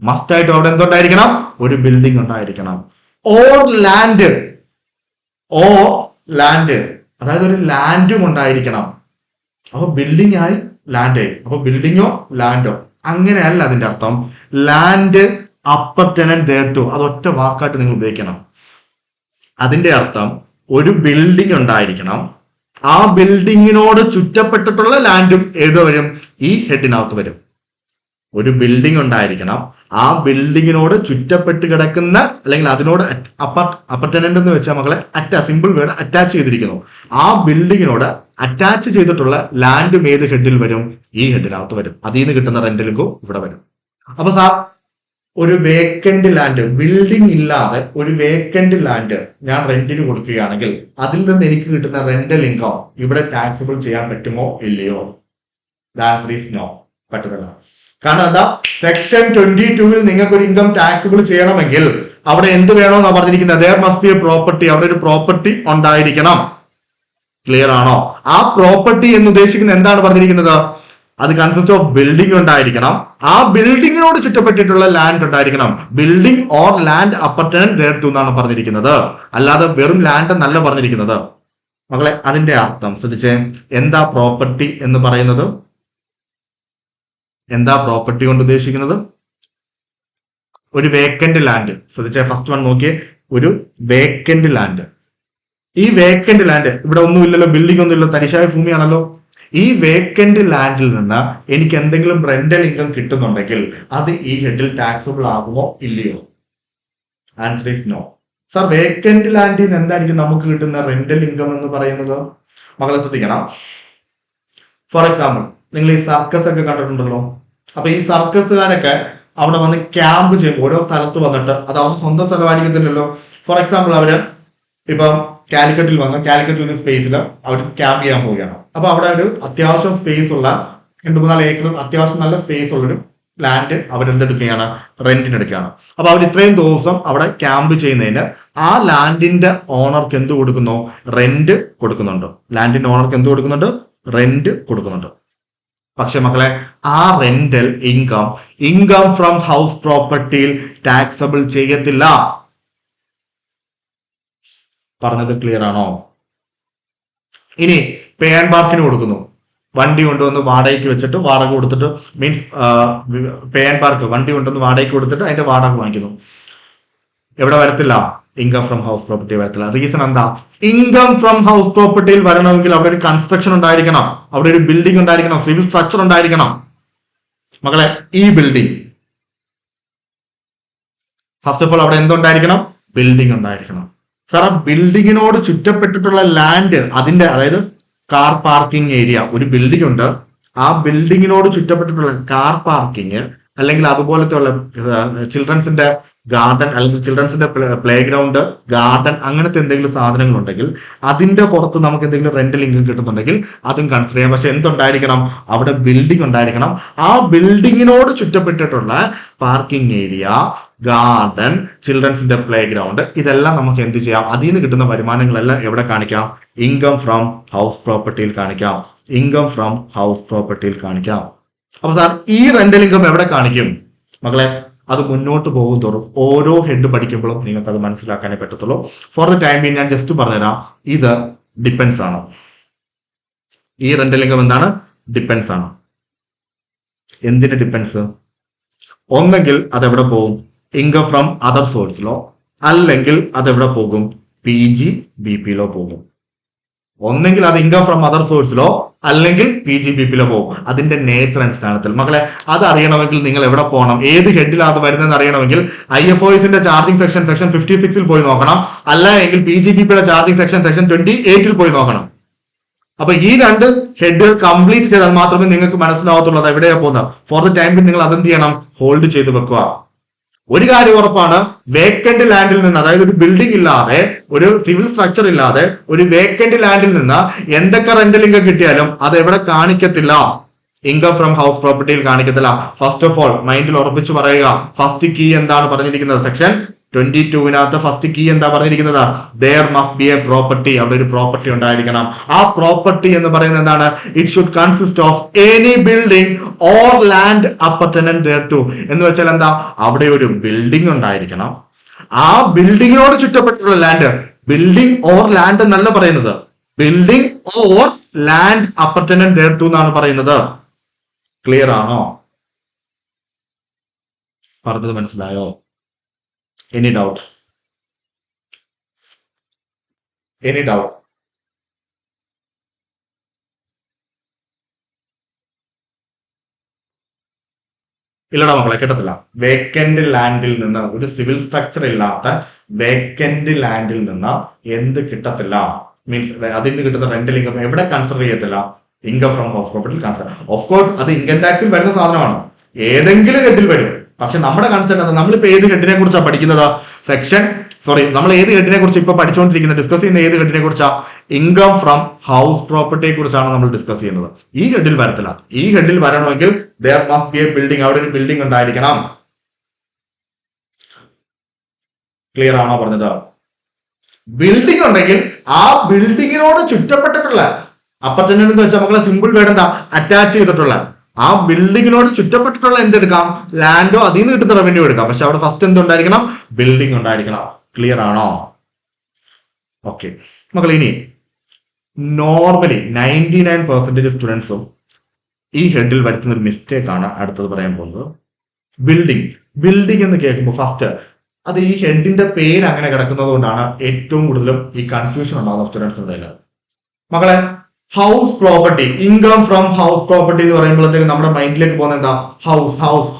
മസ്റ്റ് ആയിട്ട് അവിടെ എന്തുണ്ടായിരിക്കണം? ഒരു ബിൽഡിംഗ് ഉണ്ടായിരിക്കണം. ഓർ ലാൻഡ്, അതായത് ഒരു ലാൻഡും ഉണ്ടായിരിക്കണം. അപ്പൊ ബിൽഡിംഗ് ആയി ലാൻഡ് ആയി. അപ്പൊ ബിൽഡിങ്ങോ ലാൻഡോ അങ്ങനെയല്ല അതിന്റെ അർത്ഥം. ലാൻഡ് അപ്പർട്ടനന്റ് thereto, അത് ഒറ്റ വാക്കായിട്ട് നിങ്ങൾ ഉപയോഗിക്കണം. അതിന്റെ അർത്ഥം ഒരു ബിൽഡിംഗ് ഉണ്ടായിരിക്കണം, ആ ബിൽഡിങ്ങിനോട് ചുറ്റപ്പെട്ടിട്ടുള്ള ലാൻഡും ഏത് വരും? ഈ ഹെഡിനകത്ത് വരും. ഒരു ബിൽഡിംഗ് ഉണ്ടായിരിക്കണം, ആ ബിൽഡിങ്ങിനോട് ചുറ്റപ്പെട്ട് കിടക്കുന്ന, അല്ലെങ്കിൽ അതിനോട് അപ്പർട്ടനന്റ് എന്ന് വെച്ചാൽ മക്കളെ സിമ്പിൾ വേർഡ് അറ്റാച്ച് ചെയ്തിരിക്കുന്നു. ആ ബിൽഡിങ്ങിനോട് അറ്റാച്ച് ചെയ്തിട്ടുള്ള ലാൻഡും ഏത് ഹെഡിൽ വരും? ഈ ഹെഡിനകത്ത് വരും. അതിൽ നിന്ന് കിട്ടുന്ന റെന്റൽ ഇൻകം ഇവിടെ വരും. അപ്പൊ സാർ, ഒരു വേക്കന്റ് ലാൻഡ്, ബിൽഡിംഗ് ഇല്ലാതെ ഒരു വേക്കന്റ് ലാൻഡ് ഞാൻ റെന്റിന് കൊടുക്കുകയാണെങ്കിൽ അതിൽ നിന്ന് എനിക്ക് കിട്ടുന്ന റെന്റൽ ഇൻകം ഇവിടെ ടാക്സിബിൾ ചെയ്യാൻ പറ്റുമോ ഇല്ലയോ? ദ ആൻസർ ഈസ് നോ, പറ്റത്തില്ല. കാരണം എന്താ? സെക്ഷൻ 22 നിങ്ങൾക്ക് ഒരു ഇൻകം ടാക്സിബിൾ ചെയ്യണമെങ്കിൽ അവിടെ എന്ത് വേണമെന്നാ പറഞ്ഞിരിക്കുന്നത്? there must be a property. അവിടെ ഒരു പ്രോപ്പർട്ടി ഉണ്ടായിരിക്കണം. ക്ലിയർ ആണോ? ആ പ്രോപ്പർട്ടി എന്ന് ഉദ്ദേശിക്കുന്നത് എന്താണ് പറഞ്ഞിരിക്കുന്നത്? അത് കൺസിസ്റ്റ് ഓഫ് ബിൽഡിംഗ് ഉണ്ടായിരിക്കണം, ആ ബിൽഡിങ്ങിനോട് ചുറ്റപ്പെട്ടിട്ടുള്ള ലാൻഡ് ഉണ്ടായിരിക്കണം. Building or land appurtenant thereto എന്നാണ് പറഞ്ഞിരിക്കുന്നത്, അല്ലാതെ വെറും ലാൻഡ് എന്നല്ല പറഞ്ഞിരിക്കുന്നത്. മക്കളെ, അതിന്റെ അർത്ഥം ശ്രദ്ധിച്ചേ. എന്താ പ്രോപ്പർട്ടി എന്ന് പറയുന്നത്? എന്താ പ്രോപ്പർട്ടി കൊണ്ട് ഉദ്ദേശിക്കുന്നത്? ഒരു വേക്കന്റ് ലാൻഡ്. ശ്രദ്ധിച്ചേ, ഫസ്റ്റ് വൺ നോക്കിയേ, ഒരു വേക്കന്റ് ലാൻഡ്. ഈ വേക്കന്റ് ലാൻഡ് ഇവിടെ ഒന്നുമില്ലല്ലോ, ബിൽഡിംഗ് ഒന്നുമില്ലല്ലോ, തരിശായ ഭൂമിയാണല്ലോ. ഈ വേക്കന്റ് ലാൻഡിൽ നിന്ന് എനിക്ക് എന്തെങ്കിലും റെന്റൽ ഇൻകം കിട്ടുന്നുണ്ടെങ്കിൽ അത് ഈ ഹെഡിൽ ടാക്സബിൾ ആകുമോ ഇല്ലയോ? Answer is no. Sir, vacant ലാൻഡിൽ നിന്ന് എന്തായിരിക്കും നമുക്ക് കിട്ടുന്ന റെന്റൽ ഇൻകം എന്ന് പറയുന്നത്? മക്കളെ ശ്രദ്ധിക്കണം. ഫോർ എക്സാമ്പിൾ, നിങ്ങൾ ഈ സർക്കസ് ഒക്കെ കണ്ടിട്ടുണ്ടല്ലോ. അപ്പൊ ഈ സർക്കസുകാരൊക്കെ അവിടെ വന്ന് ക്യാമ്പ് ചെയ്യും. ഓരോ സ്ഥലത്ത് വന്നിട്ട്, അത് അവരുടെ സ്വന്തം സ്ഥലമായിരിക്കത്തില്ലല്ലോ. ഫോർ എക്സാമ്പിൾ, അവര് ഇപ്പം കാലിക്കറ്റിൽ വന്ന് കാലിക്കറ്റിൽ ഒരു സ്പേസിൽ അവർ ക്യാമ്പ് ചെയ്യാൻ പോവുകയാണ്. അപ്പൊ അവിടെ ഒരു അത്യാവശ്യം സ്പേസ് ഉള്ള 2-3 ഏക്കർ അത്യാവശ്യം നല്ല സ്പേസ് ഉള്ളൊരു ലാൻഡ് അവരെന്തെടുക്കുകയാണ്? റെന്റിന് എടുക്കുകയാണ്. അപ്പൊ അവർ ഇത്രയും ദിവസം അവിടെ ക്യാമ്പ് ചെയ്യുന്നതിന് ആ ലാൻഡിന്റെ ഓണർക്ക് എന്ത് കൊടുക്കുന്നു? റെന്റ് കൊടുക്കുന്നുണ്ട്. ലാൻഡിന്റെ ഓണർക്ക് എന്ത് കൊടുക്കുന്നുണ്ട്? റെന്റ് കൊടുക്കുന്നുണ്ട്. പക്ഷെ മക്കളെ, ആ റെന്റൽ ഇൻകം ഫ്രം ഹൗസ് പ്രോപ്പർട്ടിയിൽ ടാക്സബിൾ ചെയ്യത്തില്ല. പറഞ്ഞത് ക്ലിയർ ആണോ? ഇനി പേ ആൻഡ് പാർക്കിന് കൊടുക്കുന്നു. വണ്ടി കൊണ്ടുവന്ന് വാടകയ്ക്ക് വെച്ചിട്ട് വാടക കൊടുത്തിട്ട്, മീൻസ് പേ ആൻഡ് പാർക്ക്, വണ്ടി കൊണ്ടുവന്ന് വാടകയ്ക്ക് കൊടുത്തിട്ട് അതിന്റെ വാടക വാങ്ങിക്കുന്നു. എവിടെ വരത്തില്ല? ഇൻകം ഫ്രം ഹൗസ് പ്രോപ്പർട്ടി വരത്തില്ല. റീസൺ എന്താ? ഇൻകം ഫ്രം ഹൗസ് പ്രോപ്പർട്ടിയിൽ വരണമെങ്കിൽ അവിടെ ഒരു കൺസ്ട്രക്ഷൻ ഉണ്ടായിരിക്കണം, അവിടെ ഒരു ബിൽഡിംഗ് ഉണ്ടായിരിക്കണം, സിവിൽ സ്ട്രക്ചർ ഉണ്ടായിരിക്കണം. മക്കളെ, ഈ ബിൽഡിംഗ് ഫസ്റ്റ് ഓഫ് ഓൾ അവിടെ എന്തുണ്ടായിരിക്കണം? ബിൽഡിംഗ് ഉണ്ടായിരിക്കണം. സാർ, ആ ബിൽഡിങ്ങിനോട് ചുറ്റപ്പെട്ടിട്ടുള്ള ലാൻഡ്, അതിന്റെ അതായത് കാർ പാർക്കിംഗ് ഏരിയ, ഒരു ബിൽഡിംഗ് ഉണ്ട്, ആ ബിൽഡിങ്ങിനോട് ചുറ്റപ്പെട്ടിട്ടുള്ള കാർ പാർക്കിംഗ് അല്ലെങ്കിൽ അതുപോലത്തെ ഉള്ള ചിൽഡ്രൻസിന്റെ ഗാർഡൻ അല്ലെങ്കിൽ ചിൽഡ്രൻസിന്റെ പ്ലേ ഗ്രൗണ്ട്, ഗാർഡൻ, അങ്ങനത്തെ എന്തെങ്കിലും സാധനങ്ങൾ ഉണ്ടെങ്കിൽ അതിന്റെ പുറത്ത് നമുക്ക് എന്തെങ്കിലും റെന്റൽ ഇൻകം കിട്ടുന്നുണ്ടെങ്കിൽ അതും കൺസിഡർ ചെയ്യാം. പക്ഷെ എന്തുണ്ടായിരിക്കണം? അവിടെ ബിൽഡിംഗ് ഉണ്ടായിരിക്കണം. ആ ബിൽഡിങ്ങിനോട് ചുറ്റപ്പെട്ടിട്ടുള്ള പാർക്കിംഗ് ഏരിയ, ഗാർഡൻ, ചിൽഡ്രൻസിന്റെ പ്ലേ ഗ്രൗണ്ട്, ഇതെല്ലാം നമുക്ക് എന്ത് ചെയ്യാം? അതിൽ നിന്ന് കിട്ടുന്ന വരുമാനങ്ങളെല്ലാം എവിടെ കാണിക്കാം? ഇൻകം ഫ്രം ഹൗസ് പ്രോപ്പർട്ടിയിൽ കാണിക്കാം. ഇൻകം ഫ്രം ഹൗസ് പ്രോപ്പർട്ടിയിൽ കാണിക്കാം. അപ്പൊ സാർ, ഈ റെന്റൽ ഇൻകം എവിടെ കാണിക്കും? മക്കളെ, അത് മുന്നോട്ട് പോകും തോറും ഓരോ ഹെഡ് പഠിക്കുമ്പോഴും നിങ്ങൾക്ക് അത് മനസ്സിലാക്കാനേ പറ്റത്തുള്ളൂ. ഫോർ ദ ടൈം ബീങ് ഞാൻ ജസ്റ്റ് പറഞ്ഞുതരാം. ഇത് ഡിപ്പെൻസ് ആണ്. ഈ റെന്റൽ ഇൻകം എന്താണ്? ഡിപ്പെൻസ് ആണ്. എന്തിന്റെ ഡിപ്പെൻസ്? ഒന്നെങ്കിൽ അതെവിടെ പോകും? ഇൻകം ഫ്രം അതർ സോഴ്സിലോ, അല്ലെങ്കിൽ അതെവിടെ പോകും? PGBP-ലോ പോകും. ഒന്നെങ്കിൽ അത് ഇൻകം ഫ്രം അതർ സോഴ്സിലോ അല്ലെങ്കിൽ PGBP-ലോ പോകും. അതിന്റെ നേച്ചർ അടിസ്ഥാനത്തിൽ. മക്കളെ, അത് അറിയണമെങ്കിൽ നിങ്ങൾ എവിടെ പോകണം? ഏത് ഹെഡിലാണ് അത് വരുന്നതെന്ന് അറിയണമെങ്കിൽ IFOSന്റെ ചാർജിംഗ് സെക്ഷൻ 56-ൽ പോയി നോക്കണം, അല്ല എങ്കിൽ PGBP-യുടെ ചാർജിംഗ് സെക്ഷൻ 28-ൽ പോയി നോക്കണം. അപ്പൊ ഈ രണ്ട് ഹെഡുകൾ കംപ്ലീറ്റ് ചെയ്താൽ മാത്രമേ നിങ്ങൾക്ക് മനസ്സിലാവത്തുള്ളൂ അത് എവിടെയാ പോകുന്നത്. ഫോർ ദ ടൈം നിങ്ങൾ അതെന്ത് ചെയ്യണം? ഹോൾഡ് ചെയ്ത് വെക്കുക. ഒരു കാര്യം ഉറപ്പാണ്, വേക്കന്റ് ലാൻഡിൽ നിന്ന്, അതായത് ഒരു ബിൽഡിംഗ് ഇല്ലാതെ, ഒരു സിവിൽ സ്ട്രക്ചർ ഇല്ലാതെ, ഒരു വേക്കന്റ് ലാൻഡിൽ നിന്ന് എന്തൊക്കെ റെന്റൽ ഇൻകം കിട്ടിയാലും അത് എവിടെ കാണിക്കത്തില്ല? ഇൻകം ഫ്രം ഹൗസ് പ്രോപ്പർട്ടിയിൽ കാണിക്കത്തില്ല. ഫസ്റ്റ് ഓഫ് ഓൾ മൈൻഡിൽ ഉറപ്പിച്ച് പറയുക. ഫസ്റ്റ് കീ എന്താണ് പറഞ്ഞിരിക്കുന്നത്? സെക്ഷൻ 22-നകത്ത് ഫസ്റ്റ് കീ എന്താ പറഞ്ഞിരിക്കുന്നത്? there must be a property. അവിടെ ഒരു പ്രോപ്പർട്ടി ഉണ്ടായിരിക്കണം. ആ പ്രോപ്പർട്ടി എന്ന് പറയുന്നത് എന്താണ്? it should consist of any building or land appurtenant thereto. എന്ന് വെച്ചാൽ എന്താ? അവിടെ ഒരു ബിൽഡിംഗ് ഉണ്ടായിരിക്കണം. ആ ബിൽഡിങ്ങിനോട് ചുറ്റപ്പെട്ടുള്ള ലാൻഡ്, ബിൽഡിംഗ് ഓർ ലാൻഡ് എന്നല്ല പറയുന്നത്, building or land appurtenant thereto എന്നാണ് പറയുന്നത്. ക്ലിയർ ആണോ? പറഞ്ഞത് മനസ്സിലായോ? Any doubt? Any doubt? ഇല്ലടാ മക്കളെ, കിട്ടത്തില്ല. വേക്കന്റ് ലാൻഡിൽ നിന്ന്, ഒരു സിവിൽ സ്ട്രക്ചർ ഇല്ലാത്ത വേക്കന്റ് ലാൻഡിൽ നിന്ന് എന്ത് കിട്ടത്തില്ല? മീൻസ് അതിൽ നിന്ന് കിട്ടുന്ന റെന്റൽ ഇൻകം എവിടെ കൺസിഡർ ചെയ്യത്തില്ല? ഇൻകം ഫ്രം ഹൗസ് പ്രോപ്പർട്ടിയിൽ കൺസിഡർ. ഓഫ് കോഴ്സ് അത് ഇൻകം ടാക്സിൽ വരുന്ന സാധനമാണ്, ഏതെങ്കിലും ഹെഡിൽ വരും. പക്ഷെ നമ്മുടെ കൺസെപ്റ്റ്, നമ്മളിപ്പോ ഏത് ഹെഡിനെ കുറിച്ചാണ് പഠിക്കുന്നത്? നമ്മൾ ഏത് ഹെഡിനെ കുറിച്ച് ഇപ്പൊ പഠിച്ചുകൊണ്ടിരിക്കുന്നത്, ഡിസ്കസ് ചെയ്യുന്ന ഏത് ഹെഡിനെ കുറിച്ചാ? ഇൻകം ഫ്രം ഹൗസ് പ്രോപ്പർട്ടിയെ കുറിച്ചാണ് നമ്മൾ ഡിസ്കസ് ചെയ്യുന്നത്. ഈ ഹെഡിൽ വരത്തില്ല. ഈ ഹെഡിൽ വരണമെങ്കിൽ there must be a building. അവിടെ ഒരു ബിൽഡിംഗ് ഉണ്ടായിരിക്കണം. ക്ലിയർ ആണോ പറഞ്ഞത്? ബിൽഡിംഗ് ഉണ്ടെങ്കിൽ ആ ബിൽഡിങ്ങിനോട് ചുറ്റപ്പെട്ടിട്ടുള്ള, അപ്പർട്ടനന്റ് എന്ന് വെച്ചാൽ മക്കളെ സിമ്പിൾ വേർഡ് എന്താ? അറ്റാച്ച് ചെയ്തിട്ടുള്ള, ആ ബിൽഡിങ്ങിനോട് ചുറ്റപ്പെട്ടിട്ടുള്ള എന്തെടുക്കാം? ലാൻഡോ, അതിൽ നിന്ന് കിട്ടുന്ന റവന്യൂ എടുക്കാം. പക്ഷെ അവിടെ ഫസ്റ്റ് എന്തുണ്ടായിരിക്കണം? ബിൽഡിംഗ് ഉണ്ടായിരിക്കണം. ക്ലിയർ ആണോ? ഓക്കെ മക്കൾ, ഇനി നോർമലി 99% സ്റ്റുഡൻസും ഈ ഹെഡിൽ വരുത്തുന്ന ഒരു മിസ്റ്റേക്ക് ആണ് അടുത്തത് പറയാൻ പോകുന്നത്. ബിൽഡിംഗ് എന്ന് കേൾക്കുമ്പോൾ ഫസ്റ്റ് അത് ഈ ഹെഡിന്റെ പേര് അങ്ങനെ കിടക്കുന്നത് കൊണ്ടാണ് ഏറ്റവും കൂടുതലും ഈ കൺഫ്യൂഷൻ ഉണ്ടാകുന്ന സ്റ്റുഡൻസിന്റെ ഇടയിൽ. മക്കളെ, house property, income from house property എന്ന് പറയുമ്പോഴത്തേക്ക് നമ്മുടെ മൈൻഡിലേക്ക് പോകുന്ന എന്താ? ഹൗസ്,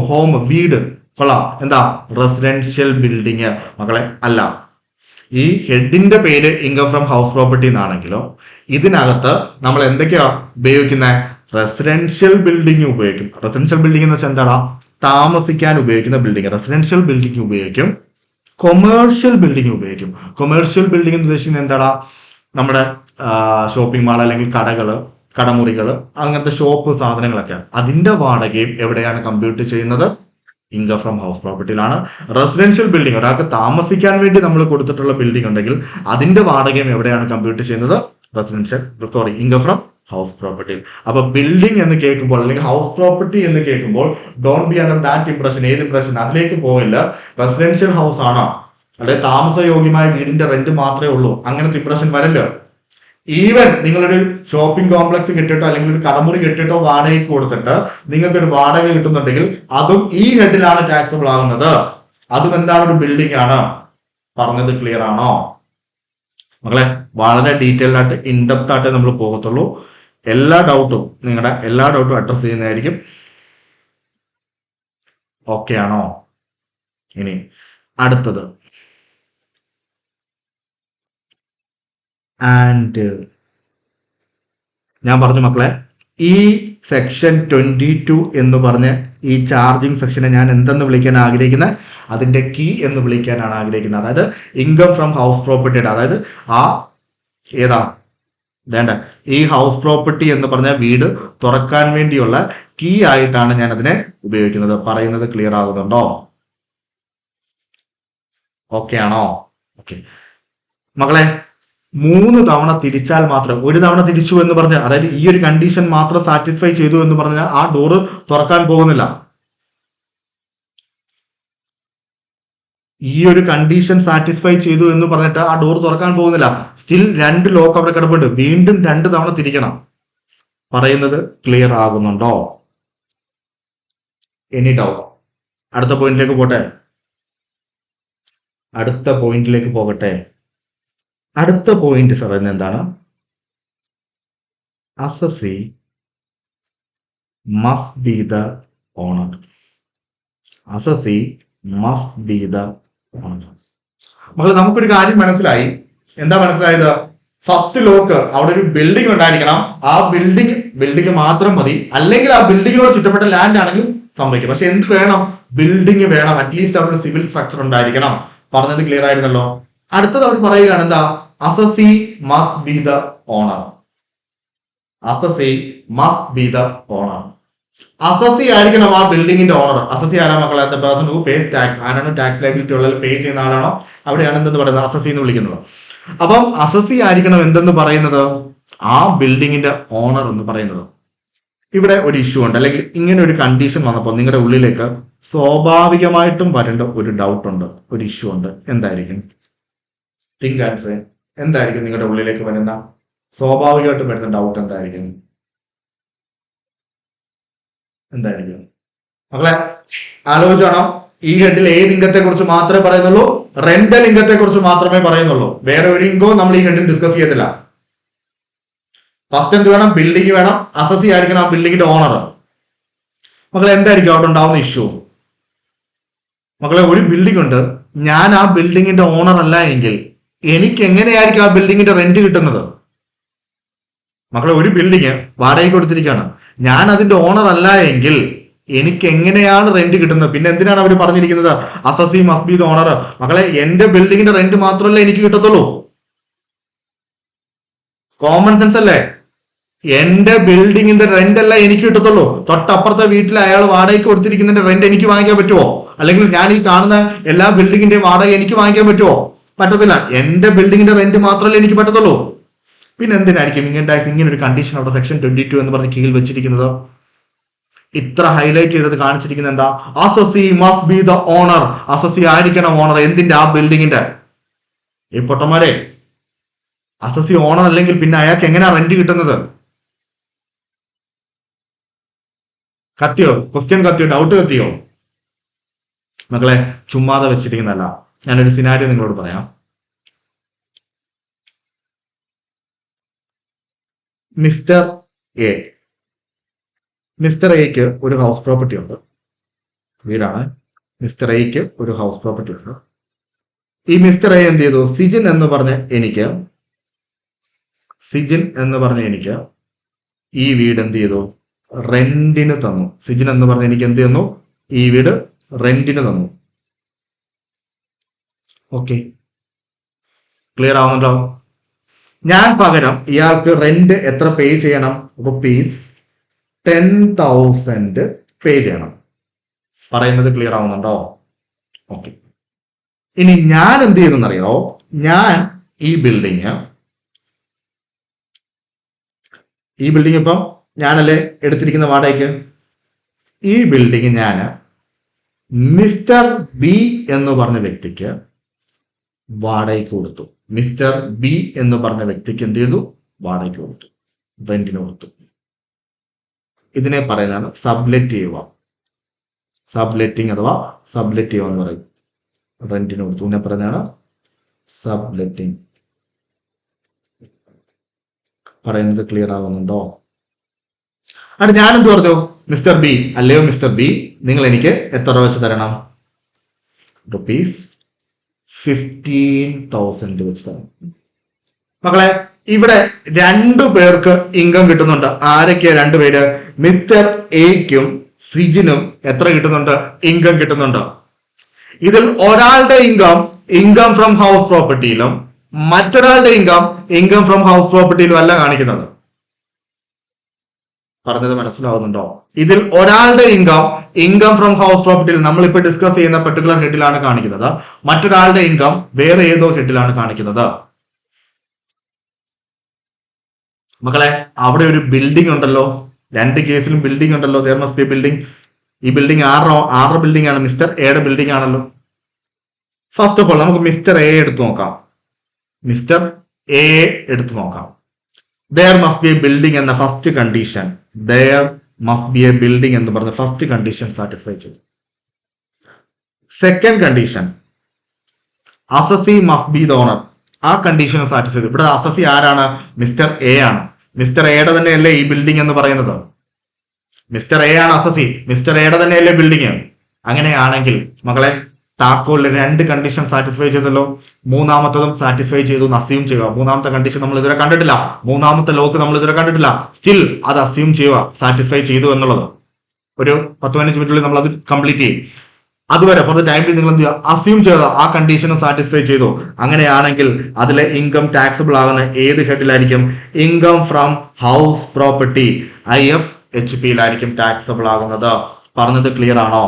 ഹോം, വീട്. കൊള്ളാം. എന്താ? Residential building. മക്കളെ, അല്ല. ഈ ഹെഡിന്റെ പേര് ഇൻകം ഫ്രം ഹൗസ് പ്രോപ്പർട്ടി എന്നാണെങ്കിലോ ഇതിനകത്ത് നമ്മൾ എന്തൊക്കെയാ ഉപയോഗിക്കുന്നത്? റെസിഡൻഷ്യൽ ബിൽഡിംഗ് ഉപയോഗിക്കും. റെസിഡൻഷ്യൽ ബിൽഡിംഗ് എന്ന് വെച്ചാൽ എന്താടാ? താമസിക്കാൻ ഉപയോഗിക്കുന്ന ബിൽഡിംഗ്. റെസിഡൻഷ്യൽ ബിൽഡിംഗ് ഉപയോഗിക്കും. കൊമേഴ്ഷ്യൽ ബിൽഡിംഗ് ഉപയോഗിക്കും. കൊമേഴ്ഷ്യൽ ബിൽഡിംഗ് എന്ന് ഉദ്ദേശിക്കുന്നത് എന്താടാ? നമ്മുടെ ഷോപ്പിംഗ് മാൾ അല്ലെങ്കിൽ കടമുറികൾ, അങ്ങനത്തെ ഷോപ്പ് സാധനങ്ങളൊക്കെ, അതിന്റെ വാടകയും എവിടെയാണ് കമ്പ്യൂട്ട് ചെയ്യുന്നത്? ഇൻകം ഫ്രം ഹൗസ് പ്രോപ്പർട്ടിയിലാണ്. റെസിഡൻഷ്യൽ ബിൽഡിംഗ്, ഒരാൾക്ക് താമസിക്കാൻ വേണ്ടി നമ്മൾ കൊടുത്തിട്ടുള്ള ബിൽഡിംഗ് ഉണ്ടെങ്കിൽ അതിന്റെ വാടകയും എവിടെയാണ് കമ്പ്യൂട്ട് ചെയ്യുന്നത്? ഇൻകം ഫ്രം ഹൗസ് പ്രോപ്പർട്ടിയിൽ. അപ്പൊ ബിൽഡിംഗ് എന്ന് കേൾക്കുമ്പോൾ അല്ലെങ്കിൽ ഹൗസ് പ്രോപ്പർട്ടി എന്ന് കേൾക്കുമ്പോൾ don't be under that impression. ഏത് ഇംപ്രഷൻ? അതിലേക്ക് പോകില്ല. റെസിഡൻഷ്യൽ ഹൗസ് ആണോ, അല്ലെങ്കിൽ താമസയോഗ്യമായ വീടിന്റെ റെന്റ് മാത്രമേ ഉള്ളൂ, അങ്ങനത്തെ ഇംപ്രഷൻ വരല്ലോ. ഈവൻ നിങ്ങളൊരു ഷോപ്പിംഗ് കോംപ്ലക്സ് കെട്ടിട്ടോ അല്ലെങ്കിൽ ഒരു കടമുറി കെട്ടിട്ടോ വാടകയ്ക്ക് കൊടുത്തിട്ട് നിങ്ങൾക്ക് ഒരു വാടക കിട്ടുന്നുണ്ടെങ്കിൽ അതും ഈ ഹെഡിലാണ് ടാക്സബിൾ ആകുന്നത്. അതും എന്താണ്? ഒരു ബിൽഡിംഗ് ആണ്. പറഞ്ഞത് ക്ലിയർ ആണോ മക്കളെ? വളരെ ഡീറ്റെയിൽഡ് ആയിട്ട് ഇൻഡെപ്ത് ആയിട്ട് നമ്മൾ പോകത്തുള്ളൂ. നിങ്ങളുടെ എല്ലാ ഡൗട്ടും അഡ്രസ് ചെയ്യുന്നതായിരിക്കും. ഓക്കെ ആണോ? ഇനി അടുത്തത് ആൻഡ് ഞാൻ പറഞ്ഞു മക്കളെ, ഈ സെക്ഷൻ 22 എന്ന് പറഞ്ഞ് ഈ ചാർജിങ് സെക്ഷനെ ഞാൻ എന്തെന്ന് വിളിക്കാൻ ആഗ്രഹിക്കുന്നത്, അതിന്റെ കീ എന്ന് വിളിക്കാനാണ് ആഗ്രഹിക്കുന്നത്. അതായത് ഇൻകം ഫ്രം ഹൗസ് പ്രോപ്പർട്ടിയുടെ, അതായത് ഏതാ വേണ്ട ഈ ഹൗസ് പ്രോപ്പർട്ടി എന്ന് പറഞ്ഞ വീട് തുറക്കാൻ വേണ്ടിയുള്ള കീ ആയിട്ടാണ് ഞാൻ അതിനെ ഉപയോഗിക്കുന്നത്. പറയുന്നത് ക്ലിയർ ആകുന്നുണ്ടോ? ഓക്കെ ആണോ? ഓക്കെ മക്കളെ, 3 തവണ തിരിച്ചാൽ മാത്രം, ഒരു തവണ തിരിച്ചു എന്ന് പറഞ്ഞ്, അതായത് ഈ ഒരു കണ്ടീഷൻ മാത്രം സാറ്റിസ്ഫൈ ചെയ്തു എന്ന് പറഞ്ഞാൽ ആ ഡോറ് തുറക്കാൻ പോകുന്നില്ല. ഈ ഒരു കണ്ടീഷൻ സാറ്റിസ്ഫൈ ചെയ്തു എന്ന് പറഞ്ഞിട്ട് ആ ഡോർ തുറക്കാൻ പോകുന്നില്ല. സ്റ്റിൽ 2 ലോക്ക് അവിടെ കിടപ്പുണ്ട്. വീണ്ടും 2 തവണ തിരിക്കണം. പറയുന്നത് ക്ലിയർ ആകുന്നുണ്ടോ? Any doubt? അടുത്ത പോയിന്റിലേക്ക് പോട്ടെ. അടുത്ത പോയിന്റ് പറയുന്നത് എന്താണ്? Assessee must be the owner. Assessee must be the owner. മക്കളെ, നമുക്കൊരു കാര്യം മനസ്സിലായി. എന്താ മനസ്സിലായത്? ഫസ്റ്റ് ലോക്ക്, അവിടെ ഒരു ബിൽഡിംഗ് ഉണ്ടായിരിക്കണം. ആ ബിൽഡിംഗ് മാത്രം മതി. അല്ലെങ്കിൽ ആ ബിൽഡിങ്ങിനോട് ചുറ്റപ്പെട്ട ലാൻഡ് ആണെങ്കിൽ സംഭവിക്കും. പക്ഷെ എന്ത് വേണം? ബിൽഡിംഗ് വേണം. അറ്റ്ലീസ്റ്റ് അവിടെ സിവിൽ സ്ട്രക്ചർ ഉണ്ടായിരിക്കണം. പറഞ്ഞത് ക്ലിയർ ആയിരുന്നല്ലോ. അടുത്തത് അവർ പറയുകയാണ് എന്താ? Assessee must be the owner. Assessee must be the owner. Assessee ആയിരിക്കണം ആ ബിൽഡിങ്ങിന്റെ ഓണർ. അസസി ആരാ മക്കളെ? The person who pays tax. ആരാണ് ടാക്സ് ലയബിലിറ്റി ഉള്ള പേ ചെയ്യുന്ന ആളാണോ അവിടെയാണ് എന്തെന്ന് പറയുന്നത്? അസസി എന്ന് വിളിക്കുന്നത്. അപ്പം അസസി ആയിരിക്കണം എന്തെന്ന് പറയുന്നത്? ആ ബിൽഡിങ്ങിന്റെ ഓണർ എന്ന് പറയുന്നത്. ഇവിടെ ഒരു ഇഷ്യൂ ഉണ്ട്, അല്ലെങ്കിൽ ഇങ്ങനെ ഒരു കണ്ടീഷൻ വന്നപ്പോൾ നിങ്ങളുടെ ഉള്ളിലേക്ക് സ്വാഭാവികമായിട്ടും വരേണ്ട ഒരു ഡൗട്ട് ഉണ്ട്, ഒരു ഇഷ്യൂ ഉണ്ട്. എന്തായിരിക്കും? Think and say. എന്തായിരിക്കും നിങ്ങളുടെ ഉള്ളിലേക്ക് വരുന്ന സ്വാഭാവികമായിട്ടും വരുന്ന ഡൗട്ട്? എന്തായിരിക്കും മക്കളെ? ആലോചിച്ചോണം. ഈ ഹെഡിൽ ഏത് ഇംഗത്തെ കുറിച്ച് മാത്രമേ പറയുന്നുള്ളൂ? റെന്റൽ ഇംഗത്തെ കുറിച്ച് മാത്രമേ പറയുന്നുള്ളൂ. വേറെ ഒരു ഇംഗവും നമ്മൾ ഈ ഹെഡിൽ ഡിസ്കസ് ചെയ്യത്തില്ല. ഫസ്റ്റ് എന്ത് വേണം? ബിൽഡിംഗ് വേണം. അസസി ആയിരിക്കണം ആ ബിൽഡിങ്ങിന്റെ ഓണർ. മക്കളെ, എന്തായിരിക്കും അവിടെ ഉണ്ടാവുന്ന ഇഷ്യൂ? മക്കളെ, ഒരു ബിൽഡിംഗ് ഉണ്ട്, ഞാൻ ആ ബിൽഡിങ്ങിന്റെ ഓണർ അല്ല എങ്കിൽ എനിക്ക് എങ്ങനെയായിരിക്കും ആ ബിൽഡിങ്ങിന്റെ റെന്റ് കിട്ടുന്നത്? മക്കളെ, ഒരു ബിൽഡിങ് വാടകയ്ക്ക് കൊടുത്തിരിക്കുകയാണ്, ഞാൻ അതിന്റെ ഓണർ അല്ല എങ്കിൽ എനിക്ക് എങ്ങനെയാണ് റെന്റ് കിട്ടുന്നത്? പിന്നെ എന്തിനാണ് അവർ പറഞ്ഞിരിക്കുന്നത് assessee must be the owner? മക്കളെ, എന്റെ ബിൽഡിങ്ങിന്റെ റെന്റ് മാത്രമല്ലേ എനിക്ക് കിട്ടത്തുള്ളൂ. കോമൺ സെൻസ് അല്ലേ? എന്റെ ബിൽഡിങ്ങിന്റെ റെന്റ് അല്ല എനിക്ക് കിട്ടത്തുള്ളൂ. തൊട്ടപ്പുറത്തെ വീട്ടിൽ അയാൾ വാടകയ്ക്ക് കൊടുത്തിരിക്കുന്നതിന്റെ റെന്റ് എനിക്ക് വാങ്ങിക്കാൻ പറ്റുമോ? അല്ലെങ്കിൽ ഞാൻ ഈ കാണുന്ന എല്ലാ ബിൽഡിങ്ങിന്റെയും വാടക എനിക്ക് വാങ്ങിക്കാൻ പറ്റുമോ? പറ്റത്തില്ല. എന്റെ ബിൽഡിങ്ങിന്റെ റെന്റ് മാത്രമല്ലേ എനിക്ക് പറ്റത്തുള്ളൂ. പിന്നെ എന്തിനായിരിക്കും ഇൻകം ടാക്സ് ഇങ്ങനെ ഒരു കണ്ടീഷൻ അവിടെ സെക്ഷൻ 22 എന്ന് പറഞ്ഞ് കീഴിൽ വെച്ചിരിക്കുന്നത്? ഇത്ര ഹൈലൈറ്റ് ചെയ്തത് കാണിച്ചിരിക്കുന്നത് എന്താ? Assessee must be the owner. Assessee ആയിരിക്കണം ഓണർ. എന്തിന്റെ? ആ ബിൽഡിങ്ങിന്റെ. ഈ പൊട്ടന്മാരെ, അസസി ഓണർ അല്ലെങ്കിൽ പിന്നെ അയാൾക്ക് എങ്ങനെയാ റെന്റ് കിട്ടുന്നത്? കത്തിയോ? ക്വസ്റ്റ്യൻ കത്തിയോ? ഡൗട്ട് കത്തിയോ? മക്കളെ, ചുമ്മാതെ വെച്ചിരിക്കുന്നതല്ല. ഞാനൊരു സിനാരിയോ നിങ്ങളോട് പറയാം. മിസ്റ്റർ എക്ക് ഒരു ഹൗസ് പ്രോപ്പർട്ടി ഉണ്ട്. വീടാണ്. മിസ്റ്റർ എക്ക് ഒരു ഹൗസ് പ്രോപ്പർട്ടി ഉണ്ട്. ഈ മിസ്റ്റർ എ എന്ത് ചെയ്തു? സിജിൻ എന്ന് പറഞ്ഞ എനിക്ക് ഈ വീട് എന്ത് ചെയ്തു? റെന്റിന് തന്നു. സിജിൻ എന്ന് പറഞ്ഞ എനിക്ക് എന്ത് തന്നു? ഈ വീട് റെന്റിന് തന്നു. ഓക്കെ, ക്ലിയർ ആവുന്നുണ്ടോ? ഞാൻ പകരം ഇയാൾക്ക് റെന്റ് എത്ര പേ ചെയ്യണം? ₹10,000 പേ ചെയ്യണം. പറയുന്നത് ക്ലിയർ ആവുന്നുണ്ടോ? ഓക്കെ. ഇനി ഞാൻ എന്ത് ചെയ്തെന്നറിയോ? ഞാൻ ഈ ബിൽഡിങ് ഇപ്പം ഞാനല്ലേ എടുത്തിരിക്കുന്ന വാടകയ്ക്ക്. ഈ ബിൽഡിങ് ഞാൻ മിസ്റ്റർ ബി എന്ന് പറഞ്ഞ വ്യക്തിക്ക് വാടകയ്ക്ക് കൊടുത്തു. മിസ്റ്റർ ബി എന്ന് പറഞ്ഞ വ്യക്തിക്ക് എന്ത് ചെയ്തു? വാടകയ്ക്ക് കൊടുത്തു, റെന്റിന് കൊടുത്തു. ഇതിനെ പറയുന്നതാണ് സബ്ലെറ്റ് ചെയ്യുക. സബ്ലെറ്റിംഗ് അഥവാ സബ്ലെറ്റ് ചെയ്യുക എന്ന് പറയും. റെന്റിന് കൊടുത്തു. ഇതിനെ പറയുന്നതാണ് സബ്ലെറ്റിംഗ്. പറയുന്നത് ക്ലിയർ ആവുന്നുണ്ടോ? അത് ഞാൻ എന്ത് പറഞ്ഞു? മിസ്റ്റർ ബി, അല്ലയോ മിസ്റ്റർ ബി, നിങ്ങൾ എനിക്ക് എത്ര രൂപ വെച്ച് തരണം? ₹15,000 വെച്ച് തരണം. മക്കളെ, ഇവിടെ രണ്ടു പേർക്ക് ഇൻകം കിട്ടുന്നുണ്ട്. ആരൊക്കെയാ രണ്ടുപേര്? മിസ്റ്റർ എക്കും സിജിനും എത്ര കിട്ടുന്നുണ്ട്? ഇൻകം കിട്ടുന്നുണ്ട്. ഇതിൽ ഒരാളുടെ ഇൻകം ഫ്രം ഹൗസ് പ്രോപ്പർട്ടിയിലും മറ്റൊരാളുടെ ഇൻകം ഫ്രം ഹൗസ് പ്രോപ്പർട്ടിയിലും അല്ല കാണിക്കുന്നത്. പറഞ്ഞത് മനസ്സിലാവുന്നുണ്ടോ? ഇതിൽ ഒരാളുടെ ഇൻകം ഫ്രം ഹൗസ് പ്രോപ്പർട്ടിയിൽ നമ്മളിപ്പോൾ ഡിസ്കസ് ചെയ്യുന്ന പെർട്ടിക്കുലർ ഹെഡിലാണ് കാണിക്കുന്നത്. മറ്റൊരാളുടെ ഇൻകം വേറെ ഏതോ ഹെഡിലാണ് കാണിക്കുന്നത്. മക്കളെ, അവിടെ ഒരു ബിൽഡിംഗ് ഉണ്ടല്ലോ. രണ്ട് കേസിലും ബിൽഡിംഗ് ഉണ്ടല്ലോ. There must be building. ഈ ബിൽഡിംഗ് ആരുടെ ബിൽഡിംഗ് ആണ്? മിസ്റ്റർ എയുടെ ബിൽഡിംഗ് ആണല്ലോ. ഫസ്റ്റ് ഓഫ് ഓൾ നമുക്ക് മിസ്റ്റർ എ എടുത്തു നോക്കാം. മിസ്റ്റർ എ എടുത്തു നോക്കാം. There must be a building എന്ന first condition, there must be a building എന്ന് പറഞ്ഞ ഫസ്റ്റ് കണ്ടീഷൻ സാറ്റിസ്ഫൈ ചെയ്തു. Second condition, assessee must be the owner. ആ കണ്ടീഷൻ സാറ്റിസ്ഫൈ ചെയ്തു. ഇവിടെ അസസി ആരാണ്? മിസ്റ്റർ എ ആണ്. മിസ്റ്റർ എയുടെ തന്നെയല്ലേ ഈ ബിൽഡിംഗ് എന്ന് പറയുന്നത്? മിസ്റ്റർ എ ആണ് അസസി, മിസ്റ്റർ എയുടെ തന്നെയല്ലേ ബിൽഡിംഗ്? അങ്ങനെയാണെങ്കിൽ മക്കളെ, താക്കോലിൽ രണ്ട് കണ്ടീഷൻ സാറ്റിസ്ഫൈ ചെയ്തല്ലോ. മൂന്നാമത്തതും സാറ്റിസ്ഫൈ ചെയ്തു എന്ന് അസ്യൂം ചെയ്യുക. മൂന്നാമത്തെ കണ്ടീഷൻ നമ്മൾ ഇതുവരെ കണ്ടിട്ടില്ല. മൂന്നാമത്തെ ലോക്ക് നമ്മൾ ഇതുവരെ കണ്ടിട്ടില്ല. സ്റ്റിൽ അത് അസ്യൂം ചെയ്യുക സാറ്റിസ്ഫൈ ചെയ്തു എന്നുള്ളത്. ഒരു 10-15 മിനിറ്റിൽ നമ്മൾ അത് കംപ്ലീറ്റ് ചെയ്യും. അതുവരെ ഫോർ ദ ടൈം നിങ്ങൾ എന്ത് ചെയ്യുക? അസ്യൂം ചെയ്ത ആ കണ്ടീഷനും സാറ്റിസ്ഫൈ ചെയ്തു. അങ്ങനെയാണെങ്കിൽ അതിലെ ഇൻകം ടാക്സബിൾ ആകുന്ന ഏത് ഹെഡിലായിരിക്കും? ഇൻകം ഫ്രം ഹൗസ് പ്രോപ്പർട്ടി, IFHPയിലായിരിക്കും ടാക്സബിൾ ആകുന്നത്. പറഞ്ഞത് ക്ലിയർ ആണോ?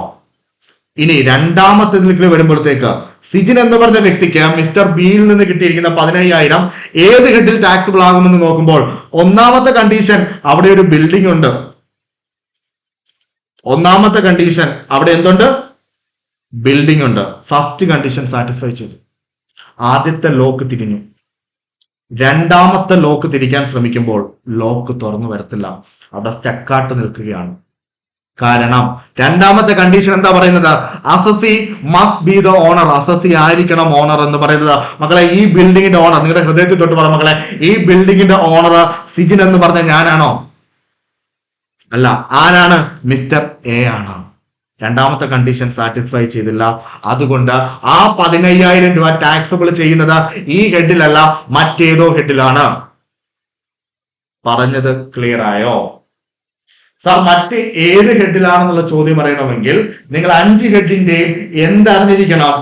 ഇനി രണ്ടാമത്തേതിലേക്ക് വരുമ്പോഴത്തേക്ക്, സിജിൻ എന്ന് പറഞ്ഞ വ്യക്തിക്ക് മിസ്റ്റർ ബിയിൽ നിന്ന് കിട്ടിയിരിക്കുന്ന 15,000 ഏത് ഹെഡിൽ ടാക്സബിൾ ആകുമെന്ന് നോക്കുമ്പോൾ ഒന്നാമത്തെ കണ്ടീഷൻ, അവിടെ ഒരു ബിൽഡിംഗ് ഉണ്ട്. ഒന്നാമത്തെ കണ്ടീഷൻ അവിടെ എന്തുണ്ട്? ബിൽഡിംഗ് ഉണ്ട്. ഫസ്റ്റ് കണ്ടീഷൻ സാറ്റിസ്ഫൈ ചെയ്തു. ആദ്യത്തെ ലോക്ക് തിരിഞ്ഞു. രണ്ടാമത്തെ ലോക്ക് തിരിക്കാൻ ശ്രമിക്കുമ്പോൾ ലോക്ക് തുറന്നു വരത്തില്ല. അവിടെ സ്റ്റക്കാട്ട് നിൽക്കുകയാണ്. കാരണം രണ്ടാമത്തെ കണ്ടീഷൻ എന്താ പറയുന്നത്? Assessee must be the owner. Assessee ആയിരിക്കണം ഓണർ എന്ന് പറയുന്നത്. മക്കളെ, ഈ ബിൽഡിങ്ങിന്റെ ഓണർ, നിങ്ങളുടെ ഹൃദയത്തിൽ തൊട്ട് പറ മക്കളെ, ഈ ബിൽഡിങ്ങിന്റെ ഓണർ സിജിൻ എന്ന് പറഞ്ഞ ഞാനാണോ? അല്ല. ആരാണ്? മിസ്റ്റർ എ ആണ്. രണ്ടാമത്തെ കണ്ടീഷൻ സാറ്റിസ്ഫൈ ചെയ്തില്ല. അതുകൊണ്ട് ആ 15,000 രൂപ ടാക്സബിൾ ചെയ്യുന്നത് ഈ ഹെഡിലല്ല, മറ്റേതോ ഹെഡിലാണ്. പറഞ്ഞത് ക്ലിയർ ആയോ? സാർ, മറ്റ് ഏത് ഹെഡിലാണെന്നുള്ള ചോദ്യം അറിയണമെങ്കിൽ നിങ്ങൾ 5 ഹെഡിന്റെയും എന്തറിഞ്ഞിരിക്കണം?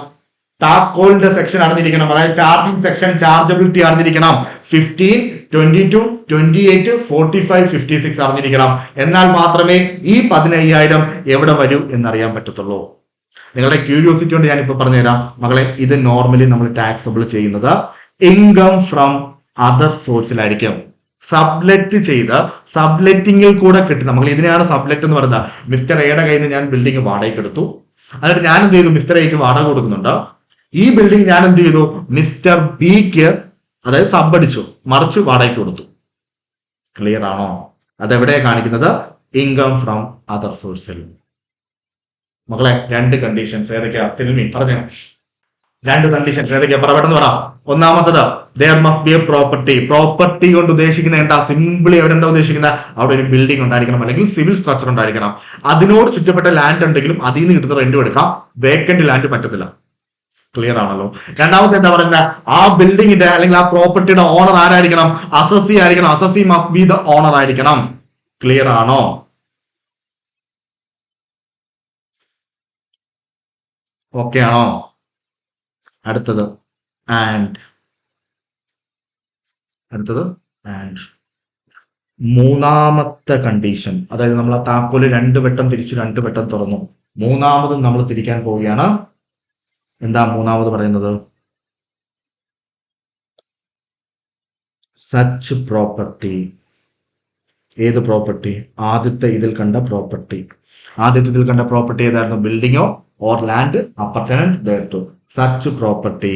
താക്കോലിന്റെ സെക്ഷൻ അറിഞ്ഞിരിക്കണം. അതായത് ചാർജിങ് സെക്ഷൻ, ചാർജബിലിറ്റി അറിഞ്ഞിരിക്കണം. 15, 22, 28, 45, 56 അറിഞ്ഞിരിക്കണം. എന്നാൽ മാത്രമേ ഈ 15,000 എവിടെ വരൂ എന്നറിയാൻ പറ്റത്തുള്ളൂ. നിങ്ങളുടെ ക്യൂരിയോസിറ്റി കൊണ്ട് ഞാൻ ഇപ്പൊ പറഞ്ഞുതരാം മക്കളെ. ഇത് നോർമലി നമ്മൾ ടാക്സബിൾ ചെയ്യുന്നത് ഇൻകം ഫ്രം അതർ സോഴ്സിലായിരിക്കും. സബ്ലെറ്റ് ചെയ്ത് സബ്ലെറ്റിംഗിൽ കൂടെ കിട്ടി. നമ്മൾ ഇതിനെയാണ് സബ്ലെറ്റ് എന്ന് പറയുന്നത്. മിസ്റ്റർ എയുടെ കയ്യിൽ നിന്ന് ഞാൻ ബിൽഡിംഗ് വാടകയ്ക്ക് എടുത്തു. എന്നിട്ട് ഞാൻ എന്ത് ചെയ്തു? മിസ്റ്റർ എക്ക് വാടക കൊടുക്കുന്നുണ്ട്. ഈ ബിൽഡിംഗ് ഞാൻ എന്ത് ചെയ്തു? മിസ്റ്റർ ബിക്ക്, അതായത് സബ് അടിച്ചു, മറിച്ച് വാടകയ്ക്ക് കൊടുത്തു. ക്ലിയർ ആണോ? അതെവിടെയാണ് കാണിക്കുന്നത്? ഇൻകം ഫ്രം അതർ സോഴ്സിൽ. മക്കളെ, രണ്ട് കണ്ടീഷൻസ് ഏതൊക്കെയാ? തിരുമി പറഞ്ഞു. രണ്ട് കണ്ടീഷൻസ് ഏതൊക്കെയാ? പെട്ടെന്ന് പറ. ഒന്നാമത്തത്, there must be a property. Property കൊണ്ട് ഉദ്ദേശിക്കുന്നത് എന്താ? സിംപിളി അവിടെ എന്താ ഉദ്ദേശിക്കുന്നത്? അവിടെ ഒരു ബിൽഡിംഗ് ഉണ്ടായിരിക്കണം, അല്ലെങ്കിൽ സിവിൽ സ്ട്രക്ചർ ഉണ്ടായിരിക്കണം. അതിനോട് ചുറ്റപ്പെട്ട ലാൻഡ് ഉണ്ടെങ്കിലും അതിൽ നിന്ന് കിട്ടുന്ന റെന്റ് എടുക്കാം. വേക്കന്റ് ലാൻഡ് പറ്റത്തില്ല. ക്ലിയർ ആണല്ലോ? രണ്ടാമത്തെ എന്താ പറയുന്നത്? ആ ബിൽഡിങ്ങിന്റെ അല്ലെങ്കിൽ ആ പ്രോപ്പർട്ടിയുടെ ഓണർ ആരായിരിക്കണം? അസസി ആയിരിക്കണം. Assessee must be the owner ആയിരിക്കണം. ക്ലിയർ ആണോ? ഓക്കെ ആണോ? അടുത്തത് ആൻഡ് മൂന്നാമത്തെ കണ്ടീഷൻ, അതായത് നമ്മൾ ആ താക്കോല് 2 വട്ടം തിരിച്ചു, 2 വട്ടം തുറന്നു. മൂന്നാമതും നമ്മൾ തിരിക്കാൻ പോവുകയാണ്. എന്താ മൂന്നാമത് പറയുന്നത്? Such property. ഏത് പ്രോപ്പർട്ടി? ആദ്യത്തെ ഇതിൽ കണ്ട പ്രോപ്പർട്ടി. ആദ്യത്തെ ഇതിൽ കണ്ട പ്രോപ്പർട്ടി ഏതായിരുന്നു? ബിൽഡിങ്ങോ ഓർ ലാൻഡ് അപ്പർട്ടനന്റ് thereto. സച്ച് പ്രോപ്പർട്ടി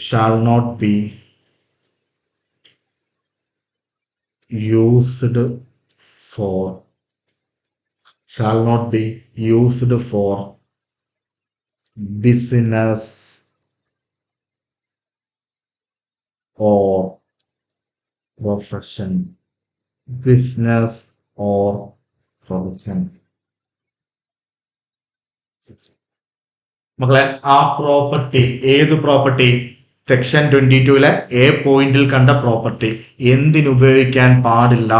shall not be used for shall not be used for business or profession. Business or profession. മക്കളെ, ആ പ്രോപ്പർട്ടി ഏത് പ്രോപ്പർട്ടി? സെക്ഷൻ 22 എ പോയിന്റിൽ കണ്ട പ്രോപ്പർട്ടി എന്തിനുപയോഗിക്കാൻ പാടില്ല?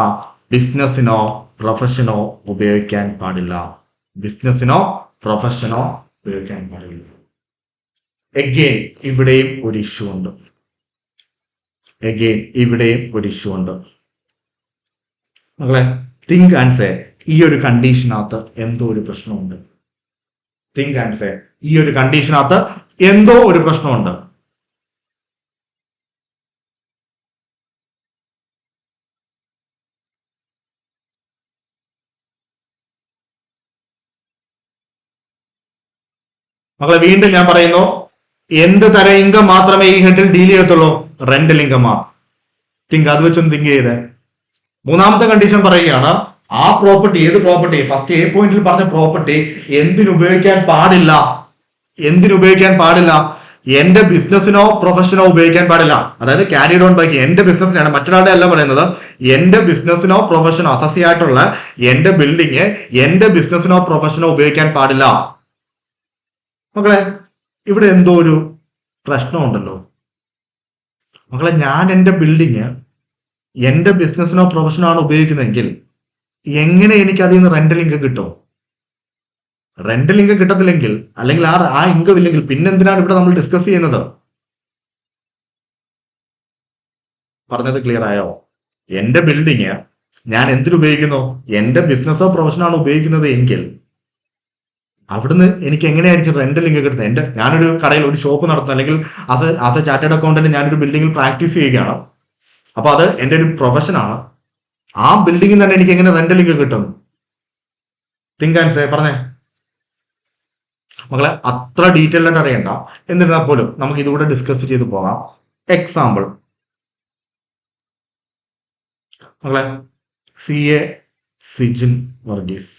ബിസിനസിനോ പ്രൊഫഷനോ ഉപയോഗിക്കാൻ പാടില്ല. ബിസിനസിനോ പ്രൊഫഷനോ ഉപയോഗിക്കാൻ പാടില്ല. എഗെയിൻ ഇവിടെയും ഒരു ഇഷ്യൂ ഉണ്ട്. മക്കളെ, തിങ്ക് ആൻഡ് സേ, ഈ ഒരു കണ്ടീഷനകത്ത് എന്തോ ഒരു പ്രശ്നമുണ്ട്. തിങ്ക് ആൻഡ് സേ, ഈ ഒരു കണ്ടീഷനകത്ത് എന്തോ ഒരു പ്രശ്നമുണ്ട്. മക്കളെ, വീണ്ടും ഞാൻ പറയുന്നു, എന്ത് തരം ഇൻകം മാത്രമേ ഈ ഹെഡിൽ ഡീൽ ചെയ്യത്തുള്ളൂ? Rental income. അത് വെച്ചൊന്ന് തിങ്ക് ചെയ്തേ. മൂന്നാമത്തെ കണ്ടീഷൻ പറയുകയാണ്, ആ പ്രോപ്പർട്ടി, ഏത് പ്രോപ്പർട്ടി? ഫസ്റ്റ് എ പോയിന്റിൽ പറഞ്ഞ പ്രോപ്പർട്ടി എന്തിനുപയോഗിക്കാൻ പാടില്ല? എന്റെ ബിസിനസിനോ പ്രൊഫഷനോ ഉപയോഗിക്കാൻ പാടില്ല. അതായത് ക്യാരിഡ് ഓൺ ബൈ എന്റെ ബിസിനസിനാണ്, മറ്റൊരാളുടെ അല്ല പറയുന്നത്. എന്റെ ബിസിനസിനോ പ്രൊഫഷനോ അസസ്യായിട്ടുള്ള എന്റെ ബിൽഡിങ് എന്റെ ബിസിനസിനോ പ്രൊഫഷനോ ഉപയോഗിക്കാൻ പാടില്ല. മക്കളെ, ഇവിടെ എന്തോ ഒരു പ്രശ്നമുണ്ടല്ലോ. മക്കളെ, ഞാൻ എന്റെ ബിൽഡിങ് എന്റെ ബിസിനസിനോ പ്രൊഫഷനോ ആണ് ഉപയോഗിക്കുന്നതെങ്കിൽ എങ്ങനെ എനിക്ക് അതിൽ നിന്ന് റെന്റൽ ഇൻകം കിട്ടും? റെന്റൽ ഇൻകം കിട്ടത്തില്ലെങ്കിൽ, അല്ലെങ്കിൽ ആ ഇൻകം ഇല്ലെങ്കിൽ പിന്നെന്തിനാണ് ഇവിടെ നമ്മൾ ഡിസ്കസ് ചെയ്യുന്നത്? പറഞ്ഞത് ക്ലിയർ ആയോ? എന്റെ ബിൽഡിങ് ഞാൻ എന്തിനുപയോഗിക്കുന്നു? എന്റെ ബിസിനസ്സോ പ്രൊഫഷനോ ആണ് ഉപയോഗിക്കുന്നത് എങ്കിൽ അവിടുന്ന് എനിക്ക് എങ്ങനെയായിരിക്കും റെന്റൽ ഇൻകം കിട്ടുന്നത്? ഞാനൊരു കടയിൽ ഒരു ഷോപ്പ് നടത്തുന്നു, അല്ലെങ്കിൽ ആസ് എ ചാർട്ടേഡ് അക്കൗണ്ടന്റ് ഞാനൊരു ബിൽഡിങ്ങിൽ പ്രാക്ടീസ് ചെയ്യുകയാണ്. അപ്പൊ അത് എന്റെ ഒരു പ്രൊഫഷനാണ്. ആ ബിൽഡിങ്ങിൽ തന്നെ എനിക്ക് എങ്ങനെ റെന്റൽ ഇൻകം കിട്ടും? തിങ്ക് ആൻഡ് സേ, പറഞ്ഞേ. മക്കളെ, അത്ര ഡീറ്റെയിൽ ആയിട്ട് അറിയണ്ട. എന്നിരുന്നാൽ പോലും നമുക്ക് ഇതുകൂടെ ഡിസ്കസ് ചെയ്ത് പോകാം. എക്സാമ്പിൾ, മക്കളെ, CA സിജിൻ വർഗീസ്.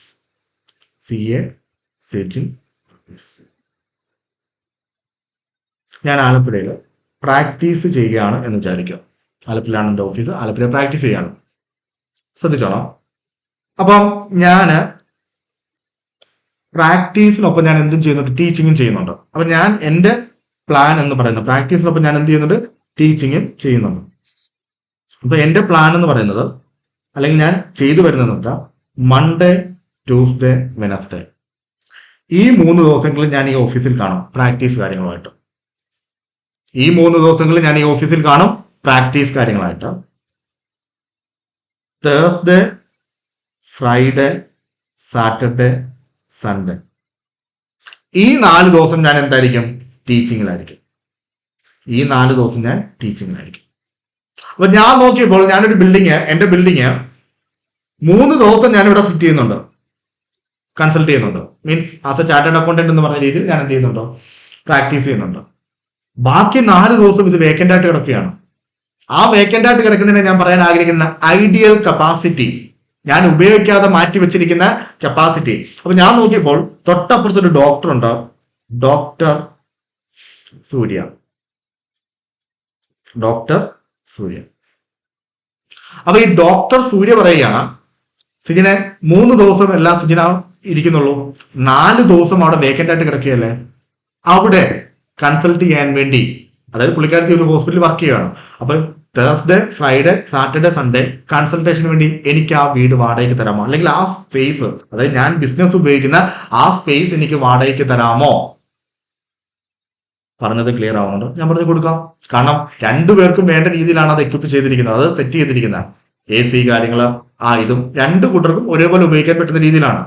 ഞാൻ ആലപ്പുഴയിൽ പ്രാക്ടീസ് ചെയ്യുകയാണ് എന്ന് വിചാരിക്കുക. ആലപ്പുഴയിലാണ് എൻ്റെ ഓഫീസ്. ആലപ്പുഴ പ്രാക്ടീസ് ചെയ്യാണ്. ശ്രദ്ധിച്ചോളാം. അപ്പം ഞാന് പ്രാക്ടീസിനൊപ്പം ഞാൻ എന്തും ചെയ്യുന്നുണ്ട്? ടീച്ചിങ്ങും ചെയ്യുന്നുണ്ട്. അപ്പൊ ഞാൻ എൻ്റെ പ്ലാൻ എന്ന് പറയുന്നത്, പ്രാക്ടീസിനൊപ്പം ഞാൻ എന്ത് ചെയ്യുന്നുണ്ട്? ടീച്ചിങ്ങും ചെയ്യുന്നുണ്ട്. അപ്പൊ എൻ്റെ പ്ലാൻ എന്ന് പറയുന്നത്, അല്ലെങ്കിൽ ഞാൻ ചെയ്തു വരുന്നതെന്ന് വെച്ചാൽ, മൺഡേ, ട്യൂസ്ഡേ, വെനസ്ഡേ ഈ 3 ദിവസങ്ങളിൽ ഞാൻ ഈ ഓഫീസിൽ കാണും പ്രാക്ടീസ് കാര്യങ്ങളുമായിട്ട്. തേഴ്സ്ഡേ, ഫ്രൈഡേ, സാറ്റർഡേ, സൺഡേ ഈ 4 ദിവസം ഞാൻ എന്തായിരിക്കും? ടീച്ചിങ്ങിലായിരിക്കും. അപ്പൊ ഞാൻ നോക്കിയപ്പോൾ ഞാനൊരു എന്റെ ബിൽഡിങ് 3 ദിവസം ഞാൻ ഇവിടെ സിറ്റ് ചെയ്യുന്നുണ്ട്, കൺസൾട്ട് ചെയ്യുന്നുണ്ട്. Means as A chartered accountant എന്ന് പറഞ്ഞ രീതിയിൽ ഞാൻ എന്ത് ചെയ്യുന്നുണ്ടോ? പ്രാക്ടീസ് ചെയ്യുന്നുണ്ട്. ബാക്കി 4 ദിവസം ഇത് വേക്കന്റ് ആയിട്ട് കിടക്കുകയാണ്. ആ വേക്കന്റ് ആയിട്ട് കിടക്കുന്നതിനെ ഞാൻ പറയാൻ ആഗ്രഹിക്കുന്ന ഐഡിയൽ കപ്പാസിറ്റി, ഞാൻ ഉപയോഗിക്കാതെ മാറ്റി വെച്ചിരിക്കുന്ന കപ്പാസിറ്റി. അപ്പൊ ഞാൻ നോക്കിയപ്പോൾ തൊട്ടപ്പുറത്തൊരു ഡോക്ടർ ഉണ്ട്, ഡോക്ടർ സൂര്യ. അപ്പൊ ഈ ഡോക്ടർ സൂര്യ പറയുകയാണ്, സിജിനെ 3 ദിവസം എല്ലാം സിജിന ഇരിക്കുന്നുള്ളൂ, 4 ദിവസം അവിടെ വേക്കന്റ് ആയിട്ട് കിടക്കുകയല്ലേ, അവിടെ കൺസൾട്ട് ചെയ്യാൻ വേണ്ടി, അതായത് പുള്ളിക്കാരത്തി ഒരു ഹോസ്പിറ്റലിൽ വർക്ക് ചെയ്യുകയാണ്. അപ്പൊ തേഴ്സ്ഡേ, ഫ്രൈഡേ, സാറ്റർഡേ, സൺഡേ കൺസൾട്ടേഷന് വേണ്ടി എനിക്ക് ആ വീട് വാടകയ്ക്ക് തരാമോ? അല്ലെങ്കിൽ ആ സ്പേസ്, അതായത് ഞാൻ ബിസിനസ് ഉപയോഗിക്കുന്ന ആ സ്പേസ് എനിക്ക് വാടകയ്ക്ക് തരാമോ? പറഞ്ഞത് ക്ലിയർ ആവുന്നുണ്ടോ? ഞാൻ പറഞ്ഞു കൊടുക്കാം. കാരണം 2 പേർക്കും വേണ്ട രീതിയിലാണ് അത് എക്വിപ്പ് ചെയ്തിരിക്കുന്നത്, അത് സെറ്റ് ചെയ്തിരിക്കുന്നത്. AC കാര്യങ്ങള് ഇതും 2 കൂട്ടർക്കും ഒരേപോലെ ഉപയോഗിക്കാൻ പറ്റുന്ന രീതിയിലാണ്.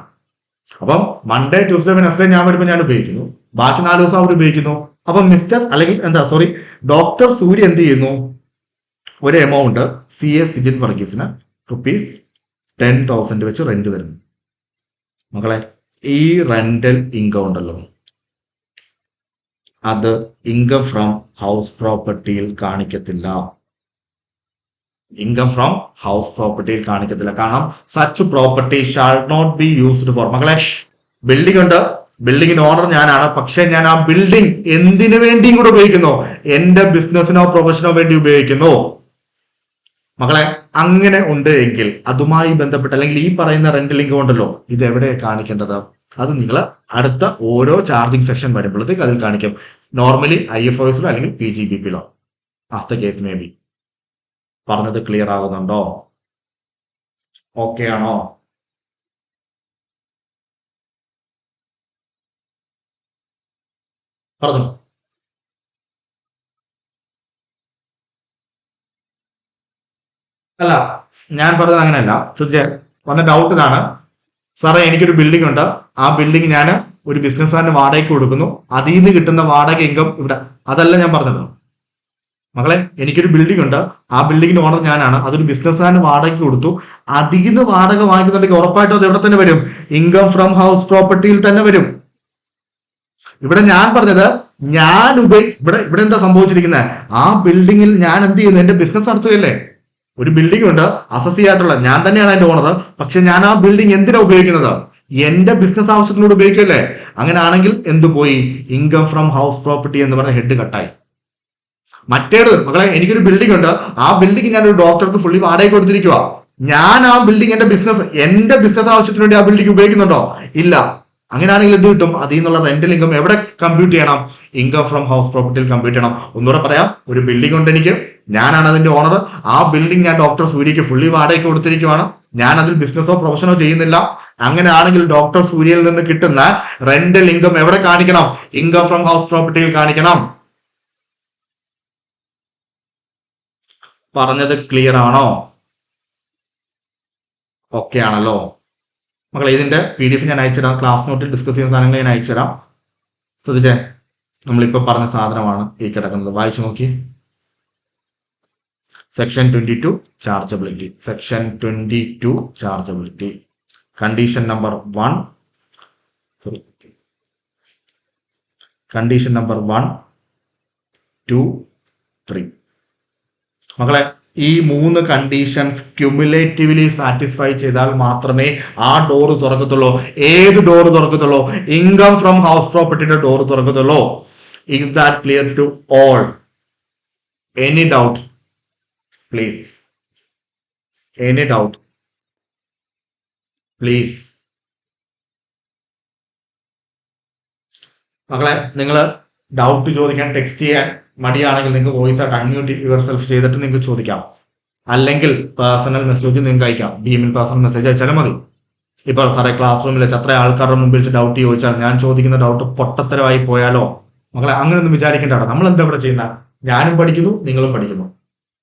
അപ്പം മൺഡേ, ട്യൂസ്ഡേ, വെനസ്ഡേ ഞാൻ വരുമ്പോൾ ഞാൻ ഉപയോഗിക്കുന്നു, ബാക്കി 4 ദിവസം അവർ ഉപയോഗിക്കുന്നു. അപ്പം ഡോക്ടർ സൂര്യ എന്ത് ചെയ്യുന്നു? ഒരു എമൗണ്ട് CA സിജിൻ വർഗീസിന് ₹10,000 വെച്ച് റെന്റ് തരുന്നു. മക്കളെ, ഈ റെന്റൽ ഇൻകം ഉണ്ടല്ലോ, അത് ഇൻകം ഫ്രം ഹൗസ് പ്രോപ്പർട്ടിയിൽ കാണിക്കത്തില്ല. ഇൻകം ഫ്രം ഹൗസ് പ്രോപ്പർട്ടിയിൽ കാണിക്കത്തില്ല. കാരണം such property shall not be used for. മക്കളെ, ബിൽഡിംഗ് ഉണ്ട്, ബിൽഡിംഗിന് ഓണർ ഞാനാണ്, പക്ഷെ ഞാൻ ആ ബിൽഡിംഗ് എന്തിനു വേണ്ടിയും കൂടെ ഉപയോഗിക്കുന്നു, എന്റെ ബിസിനസിനോ പ്രൊഫഷനോ വേണ്ടി ഉപയോഗിക്കുന്നു. മക്കളെ, അങ്ങനെ ഉണ്ട് എങ്കിൽ അതുമായി ബന്ധപ്പെട്ട് അല്ലെങ്കിൽ ഈ പറയുന്ന റെന്റൽ ഇൻകം ഉണ്ടല്ലോ, ഇത് എവിടെയാണ് കാണിക്കേണ്ടത്? അത് നിങ്ങൾ അടുത്ത ഓരോ ചാർജിങ് സെക്ഷൻ വരുമ്പോഴത്തേക്ക് അതിൽ കാണിക്കും. നോർമലി IFRSലോ അല്ലെങ്കിൽ PGBPലോ, as the case may be. പറഞ്ഞത് ക്ലിയർ ആകുന്നുണ്ടോ? ഓക്കെ ആണോ? പറഞ്ഞു. അല്ല, ഞാൻ പറഞ്ഞത് അങ്ങനെയല്ല. തീർച്ചയായും വന്ന ഡൗട്ട് ഇതാണ്, സാറേ എനിക്കൊരു ബിൽഡിംഗ് ഉണ്ട്, ആ ബിൽഡിംഗ് ഞാൻ ഒരു ബിസിനസ്സുകാരന് വാടകയ്ക്ക് കൊടുക്കുന്നു, അതിൽ നിന്ന് കിട്ടുന്ന വാടക ഇൻകം ഇവിടെ. അതല്ല ഞാൻ പറഞ്ഞത്. മക്കളെ, എനിക്കൊരു ബിൽഡിംഗ് ഉണ്ട്, ആ ബിൽഡിംഗിന് ഓണർ ഞാനാണ്, അതൊരു ബിസിനസ്സുകാരന് വാടകയ്ക്ക് കൊടുത്തു, അതിൽ നിന്ന് വാടക വാങ്ങിക്കുന്നുണ്ടെങ്കിൽ ഉറപ്പായിട്ടും അത് എവിടെ തന്നെ വരും? ഇൻകം ഫ്രം ഹൗസ് പ്രോപ്പർട്ടിയിൽ തന്നെ വരും. ഇവിടെ ഞാൻ പറഞ്ഞത് ഇവിടെ ഇവിടെ എന്താ സംഭവിച്ചിരിക്കുന്നത്? ആ ബിൽഡിങ്ങിൽ ഞാൻ എന്ത് ചെയ്യുന്നു? എന്റെ ബിസിനസ് നടത്തുകയല്ലേ. ഒരു ബിൽഡിംഗ് ഉണ്ട്, അസസി ആയിട്ടുള്ള ഞാൻ തന്നെയാണ് അതിന്റെ ഓണർ, പക്ഷെ ഞാൻ ആ ബിൽഡിംഗ് എന്തിനാ ഉപയോഗിക്കുന്നത്? എന്റെ ബിസിനസ് ആവശ്യത്തിനോട് ഉപയോഗിക്കല്ലേ. അങ്ങനെ ആണെങ്കിൽ എന്തു പോയി? ഇൻകം ഫ്രം ഹൗസ് പ്രോപ്പർട്ടി എന്ന് പറഞ്ഞ ഹെഡ് കട്ടായി. മറ്റേത് മക്കളെ, എനിക്കൊരു ബിൽഡിംഗ് ഉണ്ട്, ആ ബിൽഡിംഗ് ഞാൻ ഒരു ഡോക്ടർക്ക് ഫുള്ളി വാടകയ്ക്ക് കൊടുത്തിരിക്കുക, ഞാൻ ആ ബിൽഡിംഗ് എന്റെ ബിസിനസ് ആവശ്യത്തിന് വേണ്ടി ആ ബിൽഡിംഗ് ഉപയോഗിക്കുന്നുണ്ടോ? ഇല്ല. അങ്ങനെയാണെങ്കിൽ എന്ത് കിട്ടും? അതിൽ നിന്നുള്ള റെന്റൽ ഇൻകം എവിടെ കമ്പ്യൂട്ട് ചെയ്യണം? ഇൻകം ഫ്രം ഹൗസ് പ്രോപ്പർട്ടിയിൽ കമ്പ്യൂട്ട് ചെയ്യണം. ഒന്നുകൂടെ പറയാം, ഒരു ബിൽഡിംഗ് ഉണ്ട് എനിക്ക്, ഞാനാണ് അതിന്റെ ഓണർ, ആ ബിൽഡിംഗ് ഞാൻ ഡോക്ടർ സൂര്യക്ക് ഫുള്ളി വാടകയ്ക്ക് കൊടുത്തിരിക്കുവാണ്, ഞാൻ അതിൽ ബിസിനസ്സോ പ്രൊഫഷനോ ചെയ്യുന്നില്ല. അങ്ങനെയാണെങ്കിൽ ഡോക്ടർ സൂര്യയിൽ നിന്ന് കിട്ടുന്ന റെന്റൽ ഇൻകം എവിടെ കാണിക്കണം? ഇൻകം ഫ്രം ഹൗസ് പ്രോപ്പർട്ടിയിൽ കാണിക്കണം. പറഞ്ഞത് ക്ലിയർ ആണോ? ഓക്കെ ആണല്ലോ മക്കളെ? ഇതിന്റെ PDF ഞാൻ അയച്ചുതരാം, ക്ലാസ് നോട്ടിൽ ഡിസ്കസ് ചെയ്യുന്ന സാധനങ്ങൾ ഞാൻ അയച്ചുതരാം. ശ്രദ്ധിച്ചേ, നമ്മളിപ്പോ പറഞ്ഞ സാധനമാണ് ഈ കിടക്കുന്നത്. വായിച്ചു നോക്കി. Section 22 chargeability. Section 22 chargeability. Condition number 1, condition number 1, 2, 3. മക്കളെ, ഈ 3 കണ്ടീഷൻസ് ക്യുമുലേറ്റീവ്ലി സാറ്റിസ്ഫൈ ചെയ്താൽ മാത്രമേ ആ ഡോറ് തുറക്കത്തുള്ളൂ. ഏത് ഡോറ് തുറക്കത്തുള്ളൂ? ഇൻകം ഫ്രം ഹൗസ് പ്രോപ്പർട്ടിയുടെ ഡോറ് തുറക്കത്തുള്ളൂ. Is that clear to all? Any doubt please? Any doubt please? മക്കളെ, നിങ്ങൾ ഡൗട്ട് ചോദിക്കാൻ ടെക്സ്റ്റ് ചെയ്യാൻ മടിയാണെങ്കിൽ നിങ്ങൾക്ക് വോയിസ് ആയിട്ട് അൺമ്യൂട്ട് യുവർ സെൽഫ് ചെയ്തിട്ട് നിങ്ങൾക്ക് ചോദിക്കാം. അല്ലെങ്കിൽ പേഴ്സണൽ മെസ്സേജ് നിങ്ങൾക്ക് അയക്കാം. DMൽ പേഴ്സണൽ മെസ്സേജ് അയച്ചാലും മതി. ഇപ്പൊ സാറേ ക്ലാസ് റൂമിൽ വെച്ച് അത്ര ആൾക്കാരുടെ മുമ്പിൽ വെച്ച് ഡൗട്ട് ചോദിച്ചാൽ ഞാൻ ചോദിക്കുന്ന ഡൗട്ട് പൊട്ടത്തരമായി പോയാലോ? മക്കളെ, അങ്ങനെയൊന്നും വിചാരിക്കേണ്ട. നമ്മൾ എന്താ ഇവിടെ ചെയ്യുന്ന? ഞാനും പഠിക്കുന്നു, നിങ്ങളും പഠിക്കുന്നു.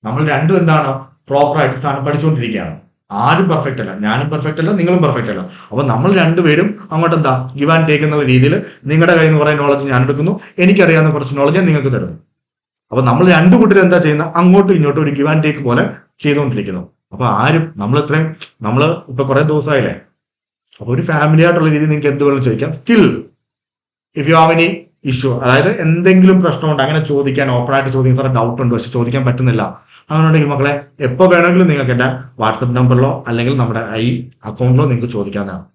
നമ്മൾ രണ്ടും എന്താണ്? പ്രോപ്പറായിട്ട് സാധനം പഠിച്ചുകൊണ്ടിരിക്കുകയാണ്. ആരും പെർഫെക്റ്റ് അല്ല, ഞാനും പെർഫെക്റ്റ് അല്ല, നിങ്ങളും പെർഫെക്റ്റ് അല്ല. അപ്പൊ നമ്മൾ രണ്ടുപേരും അങ്ങോട്ട് എന്താ ഗിവ് ആൻഡ് ടേക്ക് എന്നുള്ള രീതിയിൽ നിങ്ങളുടെ കയ്യിൽ നിന്ന് കുറെ നോളജ് ഞാൻ എടുക്കുന്നു, എനിക്കറിയാവുന്ന കുറച്ച് നോളജ് ഞാൻ നിങ്ങൾക്ക് തരുന്നു. അപ്പൊ നമ്മൾ രണ്ടു കൂട്ടരും എന്താ ചെയ്യുന്ന? അങ്ങോട്ടും ഇങ്ങോട്ടും ഒരു ഗിവ് ആൻഡ് ടേക്ക് പോലെ ചെയ്തുകൊണ്ടിരിക്കുന്നു. അപ്പൊ ആരും നമ്മൾ ഇപ്പൊ കുറെ ദിവസമായില്ലേ, അപ്പൊ ഒരു ഫാമിലി ആയിട്ടുള്ള രീതിയിൽ നിങ്ങൾക്ക് എന്ത് വേണമെങ്കിലും ചോദിക്കാം. Still if you have any issue, അതായത് എന്തെങ്കിലും പ്രശ്നമുണ്ട്, അങ്ങനെ ചോദിക്കാൻ ഓപ്പൺ ആയിട്ട് ചോദിക്കാൻ സാറേ ഡൗട്ട് ഉണ്ട് പക്ഷെ ചോദിക്കാൻ പറ്റുന്നില്ല, അങ്ങനെ ഉണ്ടെങ്കിൽ മക്കളെ എപ്പോൾ വേണമെങ്കിലും നിങ്ങൾക്ക് എന്റെ വാട്സപ്പ് നമ്പറിലോ അല്ലെങ്കിൽ നമ്മുടെ ഈ അക്കൗണ്ടിലോ നിങ്ങൾക്ക് ചോദിക്കാവുന്നതാണ്.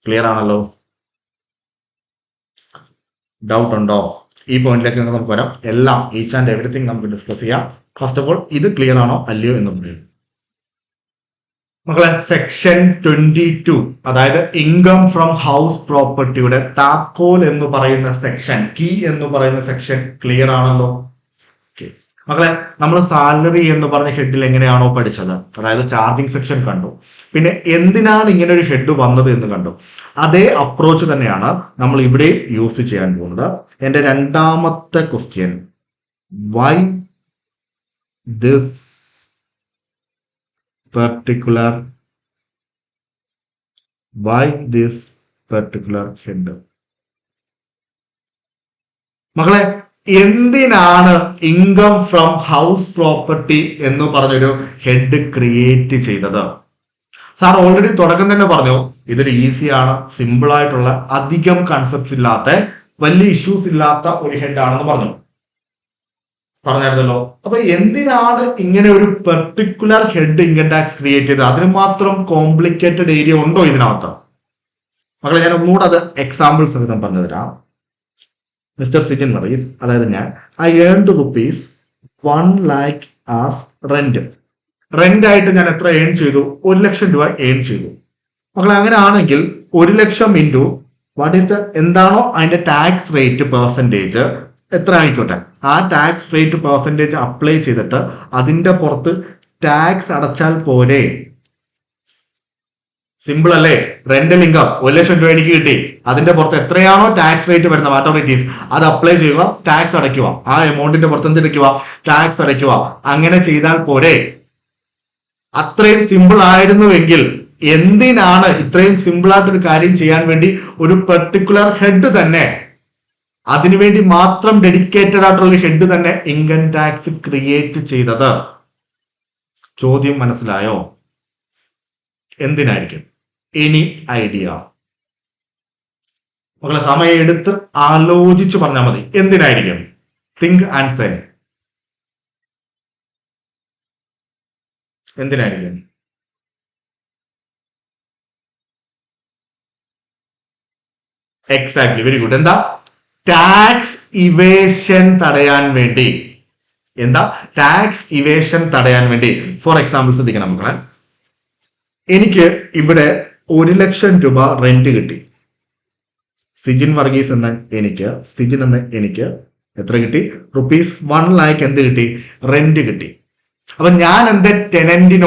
ക്ലിയർ ആണല്ലോ? ഡൗട്ട് ഉണ്ടോ? ഈ പോയിന്റിലേക്ക് നമുക്ക് വരാം. എല്ലാം ഈച്ച് ആൻഡ് എവറിത്തിങ് നമുക്ക് ഡിസ്കസ് ചെയ്യാം. ഫസ്റ്റ് ഓഫ് ഓൾ ഇത് ക്ലിയർ ആണോ അല്ലയോ എന്ന് പറയും മക്കളെ. സെക്ഷൻ 22, അതായത് ഇൻകം ഫ്രം ഹൗസ് പ്രോപ്പർട്ടിയുടെ താക്കോൽ എന്ന് പറയുന്ന സെക്ഷൻ, കീ എന്ന് പറയുന്ന സെക്ഷൻ ക്ലിയർ ആണല്ലോ? മക്കളെ, നമ്മൾ സാലറി എന്ന് പറഞ്ഞ ഹെഡിൽ എങ്ങനെയാണോ പഠിച്ചത്, അതായത് ചാർജിങ് സെക്ഷൻ കണ്ടു, പിന്നെ എന്തിനാണ് ഇങ്ങനെ ഒരു ഹെഡ് വന്നത് എന്ന് കണ്ടു. അതേ അപ്രോച്ച് തന്നെയാണ് നമ്മൾ ഇവിടെ യൂസ് ചെയ്യാൻ പോകുന്നത്. എന്റെ രണ്ടാമത്തെ question, why this particular head? മക്കളെ, എന്തിനാണ് ഇൻകം ഫ്രം ഹൗസ് പ്രോപ്പർട്ടി എന്ന് പറഞ്ഞൊരു ഹെഡ് ക്രിയേറ്റ് ചെയ്തത്? സാർ ഓൾറെഡി തുടക്കം തന്നെ പറഞ്ഞു, ഇതൊരു ഈസിയാണ്, സിമ്പിൾ ആയിട്ടുള്ള, അധികം കൺസെപ്റ്റ്സ് ഇല്ലാത്ത, വലിയ ഇഷ്യൂസ് ഇല്ലാത്ത ഒരു ഹെഡ് ആണെന്ന് പറഞ്ഞു. പറഞ്ഞായിരുന്നല്ലോ. അപ്പൊ എന്തിനാണ് ഇങ്ങനെ ഒരു particular head income tax create ചെയ്തത്? അതിന് മാത്രം കോംപ്ലിക്കേറ്റഡ് ഏരിയ ഉണ്ടോ ഇതിനകത്ത്? മക്കളെ ഞാൻ ഒന്നുകൂടെ അത് എക്സാമ്പിൾ സഹിതം പറഞ്ഞു തരാം. മിസ്റ്റർ സിജിൻ വർഗീസ്, അതായത് ഞാൻ I earned ₹1 lakh as rent ആയിട്ട് ഞാൻ എത്ര ഏൺ ചെയ്തു? 1 ലക്ഷം രൂപ ഏൺ ചെയ്തു. മക്കളെ അങ്ങനെ ആണെങ്കിൽ 1 ലക്ഷം ഇൻറ്റു വാട്ട് ഈസ് എന്താണോ അതിന്റെ ടാക്സ് റേറ്റ് പെർസെൻറ്റേജ് എത്ര ആയിക്കോട്ടെ, ആ ടാക്സ് റേറ്റ് പെർസെൻറ്റേജ് അപ്ലൈ ചെയ്തിട്ട് അതിന്റെ പുറത്ത് ടാക്സ് അടച്ചാൽ പോരെ? സിമ്പിൾ അല്ലേ? റെന്റൽ ഇൻകം 1 ലക്ഷം രൂപ എനിക്ക് കിട്ടി, അതിന്റെ പുറത്ത് എത്രയാണോ ടാക്സ് റേറ്റ് വരുന്ന വാട്ടർ ഇറ്റ് അത് അപ്ലൈ ചെയ്യുക, ടാക്സ് അടയ്ക്കുക, ആ എമൗണ്ടിന്റെ പുറത്ത് എന്തെടുക്കുക? ടാക്സ് അടയ്ക്കുക. അങ്ങനെ ചെയ്താൽ പോരെ? അത്രയും സിമ്പിൾ ആയിരുന്നുവെങ്കിൽ എന്തിനാണ് ഇത്രയും സിമ്പിൾ ആയിട്ടൊരു കാര്യം ചെയ്യാൻ വേണ്ടി ഒരു പെർട്ടിക്കുലർ ഹെഡ് തന്നെ, അതിനുവേണ്ടി മാത്രം ഡെഡിക്കേറ്റഡ് ആയിട്ടുള്ള ഹെഡ് തന്നെ ഇൻകം ടാക്സ് ക്രിയേറ്റ് ചെയ്തത്? ചോദ്യം മനസ്സിലായോ? എന്തിനായിരിക്കും? Any idea? മക്കളെ സമയം എടുത്ത് ആലോചിച്ച് പറഞ്ഞാൽ മതി. എന്തിനായിരിക്കും? Think and say. എന്തിനായിരിക്കും? Exactly, very good. എന്താ? ടാക്സ് ഇവേഷൻ തടയാൻ വേണ്ടി. എന്താ? ടാക്സ് ഇവേഷൻ തടയാൻ വേണ്ടി. ഫോർ എക്സാമ്പിൾ ശ്രദ്ധിക്കണം മക്കളെ. എനിക്ക് ഇവിടെ 1 ലക്ഷം രൂപ റെന്റ് കിട്ടി. സിജിൻ എന്ന എനിക്ക് എത്ര കിട്ടി? ₹1 lakh എന്ത് കിട്ടി? റെന്റ് കിട്ടി. അപ്പൊ ഞാൻ എന്റെ ടെനന്റ്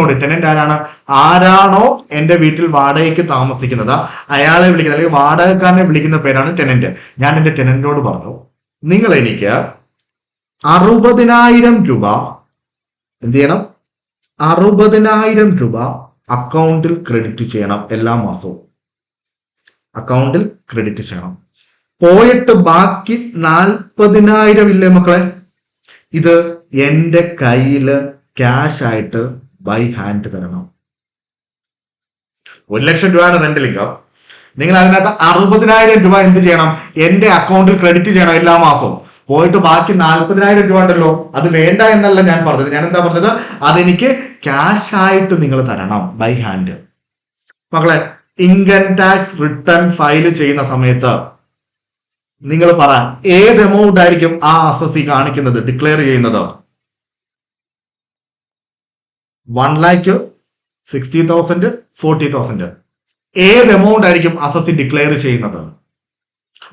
ആരാണോ എന്റെ വീട്ടിൽ വാടകയ്ക്ക് താമസിക്കുന്നത് അയാളെ വിളിക്കുന്ന അല്ലെങ്കിൽ വാടകക്കാരനെ വിളിക്കുന്ന പേരാണ് ടെനന്റ്. ഞാൻ എന്റെ ടെനന്റിനോട് പറഞ്ഞു, നിങ്ങൾ എനിക്ക് 60,000 രൂപ എന്ത് ചെയ്യണം? 60,000 രൂപ അക്കൗണ്ടിൽ ക്രെഡിറ്റ് ചെയ്യണം. എല്ലാ മാസവും അക്കൗണ്ടിൽ ക്രെഡിറ്റ് ചെയ്യണം. പോയിട്ട് ബാക്കി 40,000 ഇല്ലേ മക്കളെ, ഇത് എന്റെ കയ്യില് ക്യാഷ് ആയിട്ട് ബൈ ഹാൻഡ് തരണം. 1 ലക്ഷം രൂപയാണ് റെന്റൽ ഇൻകം. നിങ്ങൾ അതിനകത്ത് 60,000 രൂപ എന്ത് ചെയ്യണം? എന്റെ അക്കൗണ്ടിൽ ക്രെഡിറ്റ് ചെയ്യണം എല്ലാ മാസവും. പോയിട്ട് ബാക്കി 40,000 രൂപ ഉണ്ടല്ലോ, അത് വേണ്ട എന്നല്ല ഞാൻ പറഞ്ഞത്. ഞാൻ എന്താ പറഞ്ഞത്? അതെനിക്ക് ക്യാഷ് ആയിട്ട് നിങ്ങൾ തരണം ബൈ ഹാൻഡ്. മക്കളെ ഇൻകം ടാക്സ് റിട്ടേൺ ഫയൽ ചെയ്യുന്ന സമയത്ത് നിങ്ങൾ പറ, ഏത് എമൗണ്ട് ആയിരിക്കും ആ അസസി കാണിക്കുന്നത്, ഡിക്ലെയർ ചെയ്യുന്നത്? 1 lakh, 60,000, 40,000? ഏത് എമൗണ്ട് ആയിരിക്കും അസസി ഡിക്ലെയർ ചെയ്യുന്നത്?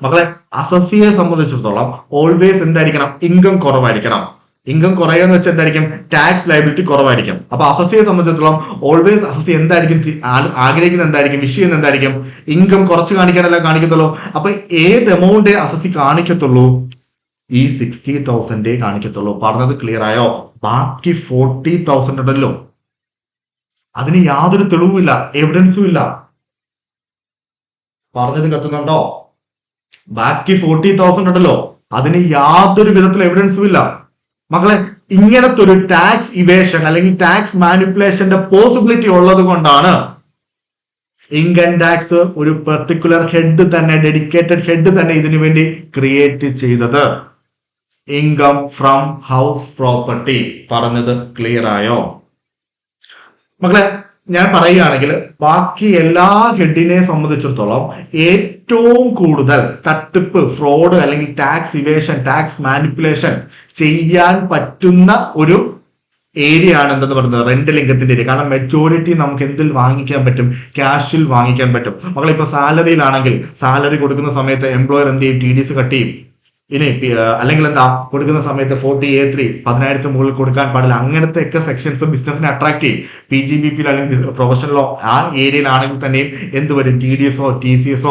മക്കളെ അസസിയെ സംബന്ധിച്ചിടത്തോളം ഓൾവേസ് എന്തായിരിക്കണം? ഇൻകം കുറവായിരിക്കണം. ഇൻകം കുറയുകയെന്ന് വെച്ചാൽ എന്തായിരിക്കും? ടാക്സ് ലയബിലിറ്റി കുറവായിരിക്കും. അപ്പൊ അസസിയെ സംബന്ധിച്ചിടത്തോളം ഓൾവേസ് അസസി എന്തായിരിക്കും ആഗ്രഹിക്കുന്നത്? എന്തായിരിക്കും വിഷയം? എന്തായിരിക്കും? ഇൻകം കുറച്ച് കാണിക്കാനല്ല കാണിക്കത്തുള്ളൂ. അപ്പൊ ഏത് എമൗണ്ട് അസസി കാണിക്കത്തുള്ളൂ? ഈ 60,000 കാണിക്കത്തുള്ളൂ. പറഞ്ഞത് ക്ലിയർ ആയോ? ബാക്കി 40,000 ഉണ്ടല്ലോ, അതിന് യാതൊരു തെളിവുമില്ല, എവിഡൻസും ഇല്ല. പറഞ്ഞത് കത്തുന്നുണ്ടോ? ബാക്കി 40,000 ഉണ്ടല്ലോ, അതിന് യാതൊരു വിധത്തിൽ എവിഡൻസും ഇല്ല. മക്കളെ ഇങ്ങനത്തെ ഒരു ടാക്സ് ഇവേഷൻ അല്ലെങ്കിൽ ടാക്സ് മാനിപ്പുലേഷന്റെ പോസിബിലിറ്റി ഉള്ളത് കൊണ്ടാണ് ഇൻകം ടാക്സ് ഒരു പെർട്ടിക്കുലർ ഹെഡ് തന്നെ, ഡെഡിക്കേറ്റഡ് ഹെഡ് തന്നെ ഇതിനു വേണ്ടി ക്രിയേറ്റ് ചെയ്തത്. Income from house property. പറഞ്ഞത് ക്ലിയർ ആയോ മക്കളെ? ഞാൻ പറയുകയാണെങ്കിൽ ബാക്കി എല്ലാ ഹെഡിനെ സംബന്ധിച്ചിടത്തോളം ഏറ്റവും കൂടുതൽ തട്ടിപ്പ്, ഫ്രോഡ് അല്ലെങ്കിൽ ടാക്സ് ഇവേഷൻ, ടാക്സ് മാനിപ്പുലേഷൻ ചെയ്യാൻ പറ്റുന്ന ഒരു ഏരിയ ആണ് എന്തെന്ന് പറയുന്നത്? റെന്റൽ ഇൻകത്തിന്റെ ഏരിയ. കാരണം മെജോറിറ്റി നമുക്ക് എന്തിൽ വാങ്ങിക്കാൻ പറ്റും? ക്യാഷിൽ വാങ്ങിക്കാൻ പറ്റും. മക്കളിപ്പോ സാലറിയിലാണെങ്കിൽ സാലറി കൊടുക്കുന്ന സമയത്ത് എംപ്ലോയർ എന്ത് ചെയ്യും? TDS കട്ട് ചെയ്യും. ഇനി അല്ലെങ്കിൽ എന്താ കൊടുക്കുന്ന സമയത്ത് 40A3 10,000 മുകളിൽ കൊടുക്കാൻ പാടില്ല. അങ്ങനത്തെ ഒക്കെ സെക്ഷൻസ് ബിസിനസിനെ അട്രാക്ട് ചെയ്യും. PGBP അല്ലെങ്കിൽ പ്രൊഫഷണലോ ആ ഏരിയയിലാണെങ്കിൽ തന്നെയും എന്ത് വരും? TDS, TCS,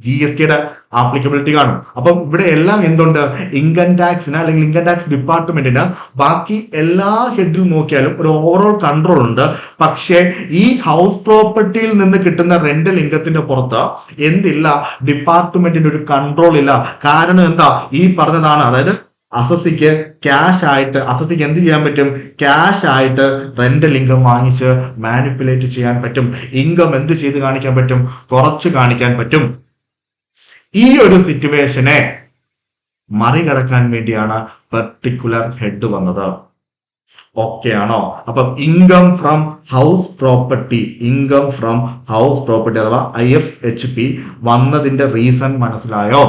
GSTയുടെ ആപ്ലിക്കബിലിറ്റി കാണും. അപ്പം ഇവിടെ എല്ലാം എന്തുണ്ട്? ഇൻകം ടാക്സിന് അല്ലെങ്കിൽ ഇൻകം ടാക്സ് ഡിപ്പാർട്ട്മെന്റിന് ബാക്കി എല്ലാ ഹെഡിൽ നോക്കിയാലും ഒരു ഓവറോൾ കൺട്രോൾ ഉണ്ട്. പക്ഷേ ഈ ഹൗസ് പ്രോപ്പർട്ടിയിൽ നിന്ന് കിട്ടുന്ന റെന്റൽ ഇൻകത്തിന്റെ പുറത്ത് എന്തില്ല? ഡിപ്പാർട്ട്മെന്റിന്റെ ഒരു കൺട്രോൾ ഇല്ല. കാരണം എന്താ? ഈ പറഞ്ഞതാണ്. അതായത് അസസിക്ക് ക്യാഷ് ആയിട്ട് അസസിക്ക് എന്ത് ചെയ്യാൻ പറ്റും? ക്യാഷ് ആയിട്ട് റെന്റൽ ഇൻകം വാങ്ങിച്ച് മാനിപ്പുലേറ്റ് ചെയ്യാൻ പറ്റും. ഇൻകം എന്ത് ചെയ്ത് കാണിക്കാൻ പറ്റും? കുറച്ച് കാണിക്കാൻ പറ്റും. ഈ ഒരു സിറ്റുവേഷനെ മറികടക്കാൻ വേണ്ടിയാണ് പെർട്ടിക്കുലർ ഹെഡ് വന്നത്. ഓക്കെ ആണോ? അപ്പം ഇൻകം ഫ്രം ഹൗസ് പ്രോപ്പർട്ടി അഥവാ IFHP വന്നതിന്റെ റീസൺ മനസ്സിലായോ?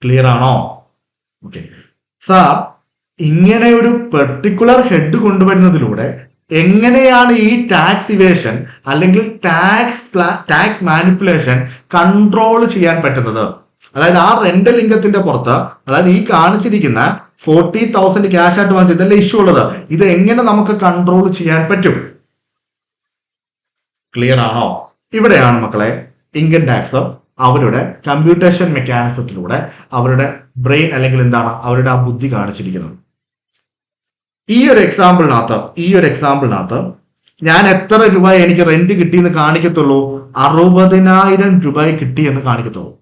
ക്ലിയർ ആണോ? ഓക്കെ സാർ, ഇങ്ങനെ ഒരു പെർട്ടിക്കുലർ ഹെഡ് കൊണ്ടുവരുന്നതിലൂടെ എങ്ങനെയാണ് ഈ ടാക്സ് ഇവേഷൻ അല്ലെങ്കിൽ ടാക്സ് മാനിപ്പുലേഷൻ കൺട്രോൾ ചെയ്യാൻ പറ്റുന്നത്? അതായത് ആ റെന്റൽ ഇൻകത്തിന്റെ പുറത്ത്, അതായത് ഈ കാണിച്ചിരിക്കുന്ന 40,000 ക്യാഷ് ആയിട്ട് വാങ്ങിച്ചത് ഇതല്ലേ ഇഷ്യൂ ഉള്ളത്, ഇത് എങ്ങനെ നമുക്ക് കൺട്രോൾ ചെയ്യാൻ പറ്റും? ക്ലിയർ ആണോ? ഇവിടെയാണ് മക്കളെ ഇൻകം ടാക്സ് അവരുടെ കമ്പ്യൂട്ടേഷൻ മെക്കാനിസത്തിലൂടെ അവരുടെ ബ്രെയിൻ അല്ലെങ്കിൽ എന്താണ് അവരുടെ ആ ബുദ്ധി കാണിച്ചിരിക്കുന്നത്. ഈ ഒരു എക്സാമ്പിളിനകത്ത് ഞാൻ എത്ര രൂപ എനിക്ക് റെന്റ് കിട്ടിയെന്ന് കാണിക്കത്തുള്ളൂ? 60,000 രൂപ കിട്ടിയെന്ന് കാണിക്കത്തുള്ളൂ.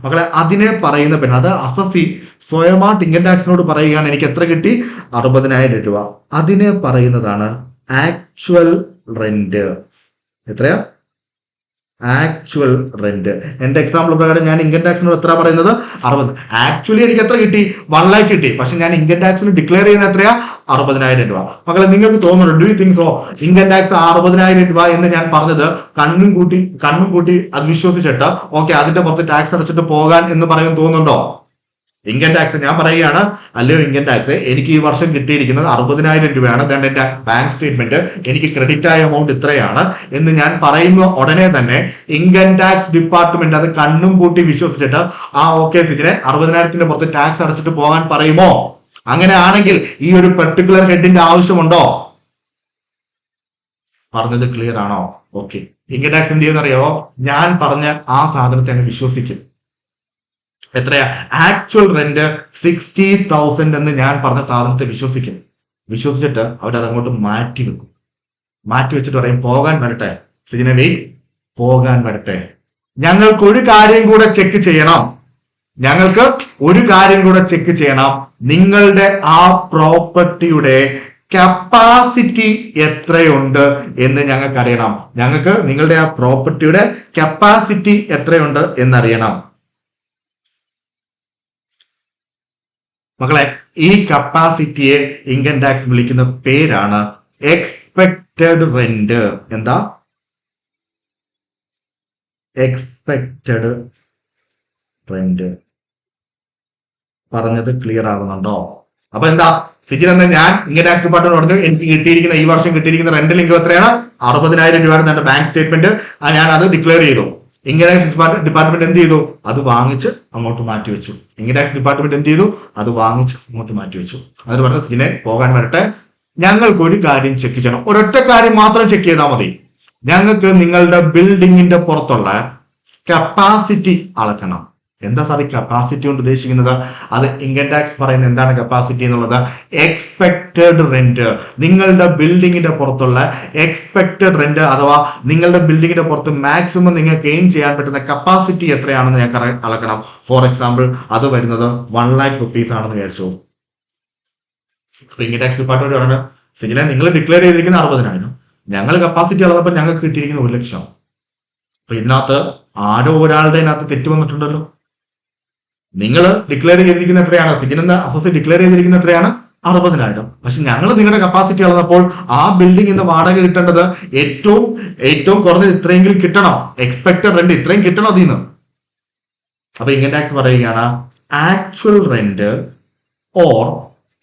മക്കളെ, അതിനെ പറയുന്ന പിന്നെ അത് അസസി സ്വയമായിട്ട് ഇൻകം ടാക്സിനോട് പറയുകയാണ് എനിക്ക് എത്ര കിട്ടി? 60,000 രൂപ. അതിനെ പറയുന്നതാണ് ആക്ച്വൽ റെന്റ്. എത്രയാ? Actual rent. എന്റെ എക്സാമ്പിൾ പ്രകാരം ഞാൻ ഇൻകം ടാക്സിനോട് എത്ര പറയുന്നത്? 60. ആക്ച്വലി എനിക്ക് എത്ര കിട്ടി? 1 lakh കിട്ടി. പക്ഷെ ഞാൻ ഇൻകം ടാക്സിന് ഡിക്ലെയർ ചെയ്യുന്ന എത്രയാ? 60,000 രൂപ. മക്കളെ, നിങ്ങൾക്ക് തോന്നുന്നുണ്ടോ? Do you think so? Income tax 60,000 രൂപ എന്ന് ഞാൻ പറഞ്ഞത് കണ്ണും കൂട്ടി അത് വിശ്വസിച്ചിട്ട് ഓക്കെ അതിന്റെ പുറത്ത് ടാക്സ് അടച്ചിട്ട് പോകാൻ എന്ന് പറയാൻ തോന്നുന്നുണ്ടോ? ഇൻകം ടാക്സ് ഞാൻ പറയുകയാണ്, അല്ലയോ ഇൻകം ടാക്സ്, എനിക്ക് ഈ വർഷം കിട്ടിയിരിക്കുന്നത് 60,000 രൂപയാണ്. അതാണ് എന്റെ ബാങ്ക് സ്റ്റേറ്റ്മെന്റ്, എനിക്ക് ക്രെഡിറ്റ് ആയ എമൗണ്ട് ഇത്രയാണ് എന്ന് ഞാൻ പറയുന്ന ഉടനെ തന്നെ ഇൻകം ടാക്സ് ഡിപ്പാർട്ട്മെന്റ് അത് കണ്ണും പൂട്ടി വിശ്വസിച്ചിട്ട് ഓക്കെ സിജിനെ 60,000 പുറത്ത് ടാക്സ് അടച്ചിട്ട് പോകാൻ പറയുമോ? അങ്ങനെ ആണെങ്കിൽ ഈ ഒരു പെർട്ടിക്കുലർ ഹെഡിന്റെ ആവശ്യമുണ്ടോ? പറഞ്ഞത് ക്ലിയർ ആണോ? ഓക്കെ. ഇൻകം ടാക്സ് എന്ത് ചെയ്യുന്നറിയോ? ഞാൻ പറഞ്ഞ ആ സാധനത്തെ അങ്ങ് വിശ്വസിക്കും. എത്രയാ? ആക്ച്വൽ റെന്റ് 60,000 എന്ന് ഞാൻ പറഞ്ഞ സാധനത്തെ വിശ്വസിച്ചിട്ട് അവരത് അങ്ങോട്ട് മാറ്റി വെച്ചിട്ട് പറയും പോകാൻ വരട്ടെ സിജിനെ, പോകാൻ വരട്ടെ. ഞങ്ങൾക്ക് ഒരു കാര്യം കൂടെ ചെക്ക് ചെയ്യണം. നിങ്ങളുടെ ആ പ്രോപ്പർട്ടിയുടെ കപ്പാസിറ്റി എത്രയുണ്ട് എന്ന് ഞങ്ങൾക്ക് അറിയണം. ഞങ്ങൾക്ക് നിങ്ങളുടെ ആ പ്രോപ്പർട്ടിയുടെ കപ്പാസിറ്റി എത്രയുണ്ട് എന്നറിയണം. മക്കളെ, ഈ കപ്പാസിറ്റിയെ ഇൻകം ടാക്സ് വിളിക്കുന്ന പേരാണ് എക്സ്പെക്റ്റഡ് റെന്റ്. എന്താ? Expected rent. പറഞ്ഞത് ക്ലിയർ ആകുന്നുണ്ടോ? അപ്പൊ എന്താ സിജിൻ എന്താ ഞാൻ ഇൻകം ടാക്സ് ഡിപ്പാർട്ട്മെന്റ് പറഞ്ഞു എനിക്ക് ഈ വർഷം കിട്ടിയിരിക്കുന്ന റെന്റൽ ഇൻകം എത്രയാണ്? 60,000 രൂപയാണ് എന്റെ ബാങ്ക് സ്റ്റേറ്റ്മെന്റ്. ഞാൻ അത് ഡിക്ലെയർ ചെയ്തു. ഇൻകം ടാക്സ് ഡിപ്പാർട്ട്മെന്റ് എന്ത് ചെയ്തു? അത് വാങ്ങിച്ച് അങ്ങോട്ട് മാറ്റി വെച്ചു. ഇൻകം ടാക്സ് ഡിപ്പാർട്ട്മെന്റ് എന്ത് ചെയ്തു? അത് വാങ്ങിച്ച് അങ്ങോട്ട് മാറ്റി വെച്ചു. അതിന് പറഞ്ഞ സിജിനെ പോകാൻ വരട്ടെ, ഞങ്ങൾക്ക് ഒരു കാര്യം ചെക്ക് ചെയ്യണം. ഒരൊറ്റ കാര്യം മാത്രം ചെക്ക് ചെയ്താൽ മതി. ഞങ്ങൾക്ക് നിങ്ങളുടെ ബിൽഡിങ്ങിന്റെ പുറത്തുള്ള കപ്പാസിറ്റി അളക്കണം. എന്താ സാർ ഈ കപ്പാസിറ്റി കൊണ്ട് ഉദ്ദേശിക്കുന്നത്? അത് ഇൻകം ടാക്സ് പറയുന്നത് എന്താണ് കപ്പാസിറ്റി എന്നുള്ളത്? Expected rent. നിങ്ങളുടെ ബിൽഡിങ്ങിന്റെ പുറത്തുള്ള എക്സ്പെക്റ്റഡ് റെന്റ് അഥവാ നിങ്ങളുടെ ബിൽഡിങ്ങിന്റെ പുറത്ത് മാക്സിമം നിങ്ങൾക്ക് എയിം ചെയ്യാൻ പറ്റുന്ന കപ്പാസിറ്റി എത്രയാണെന്ന് ഞങ്ങൾക്ക് അളക്കണം. ഫോർ എക്സാമ്പിൾ അത് വരുന്നത് 1 lakh rupees ആണെന്ന് വിചാരിച്ചു. അപ്പൊ ഇൻകം ടാക്സ് ഡിപ്പാർട്ട്മെന്റ് പറയുന്നത് സിജിനെ നിങ്ങൾ ഡിക്ലെയർ ചെയ്തിരിക്കുന്ന 60,000, ഞങ്ങൾ കപ്പാസിറ്റി അളന്നപ്പോൾ ഞങ്ങൾക്ക് കിട്ടിയിരിക്കുന്ന 1 ലക്ഷം. അപ്പൊ ഇതിനകത്ത് ആരോ ഒരാളുടെ അതിനകത്ത് തെറ്റ് വന്നിട്ടുണ്ടല്ലോ. നിങ്ങൾ ഡിക്ലെയർ ചെയ്തിരിക്കുന്ന എത്രയാണ്? സിജിൻ എന്ന അസോസിയേറ്റ് ഡിക്ലെയർ ചെയ്തിരിക്കുന്ന എത്രയാണ്? 60,000. പക്ഷെ ഞങ്ങൾ നിങ്ങളുടെ കപ്പാസിറ്റി അളന്നപ്പോൾ ആ ബിൽഡിംഗ് ഇന്ന് വാടക കിട്ടേണ്ടത് ഏറ്റവും കുറഞ്ഞത് ഇത്രയെങ്കിലും കിട്ടണം. എക്സ്പെക്റ്റഡ് റെന്റ് ഇത്രയും കിട്ടണം അതിന്ന്. അപ്പൊ ഇൻകം ടാക്സ് പറയുകയാണ് actual rent or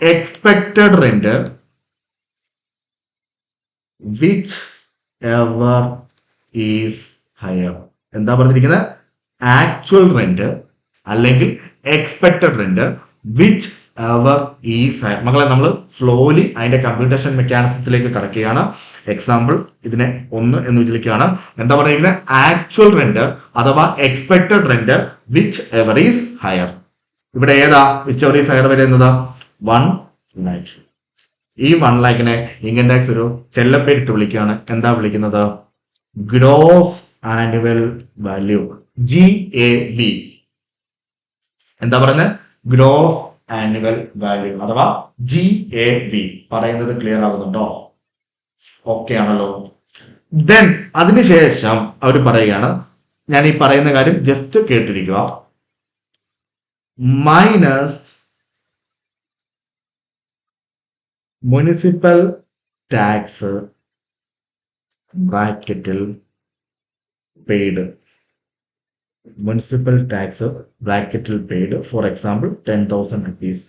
expected rent whichever is higher. എന്താ പറഞ്ഞിരിക്കുന്നത്? ആക്ച്വൽ റെന്റ് അല്ലെങ്കിൽ expected rent whichever is higher. മക്കളെ, നമ്മൾ സ്ലോലി അതിന്റെ കമ്പ്യൂട്ടേഷൻ മെക്കാനിസത്തിലേക്ക് കടക്കുകയാണ്. എക്സാമ്പിൾ ഇതിനെ 1 എന്ന് വിചാരിക്കുകയാണ്. എന്താ പറയുന്നത്? ആക്ച്വൽ റെന്റ് അഥവാ expected rent whichever is higher. ഇവിടെ ഏതാ വിച്ച് എവർ ഈസ് ഹയർ വരുന്നത്? 1 lakh. ഈ 1 lakhനെ ഇൻകം ടാക്സ് ഒരു ചെല്ലപ്പേരിട്ട് വിളിക്കുകയാണ്. എന്താ വിളിക്കുന്നത്? Gross annual value, GAV. എന്താ പറയുന്നത്? ഗ്രോസ് ആനുവൽ വാല്യൂ അഥവാ GAV. പറയുന്നത് ക്ലിയർ ആകുന്നുണ്ടോ? ഓക്കെ ആണല്ലോ. ദെൻ അതിനുശേഷം അവർ പറയുകയാണ്, ഞാൻ ഈ പറയുന്ന കാര്യം ജസ്റ്റ് കേട്ടിരിക്കുക. മൈനസ് മുനിസിപ്പൽ ടാക്സ് ബ്രാക്കറ്റിൽ പെയ്ഡ്. മുനിസിപ്പൽ ടാക്സ് ബ്രാക്കറ്റിൽ പെയ്ഡ് ഫോർ എക്സാമ്പിൾ 10,000 rupees.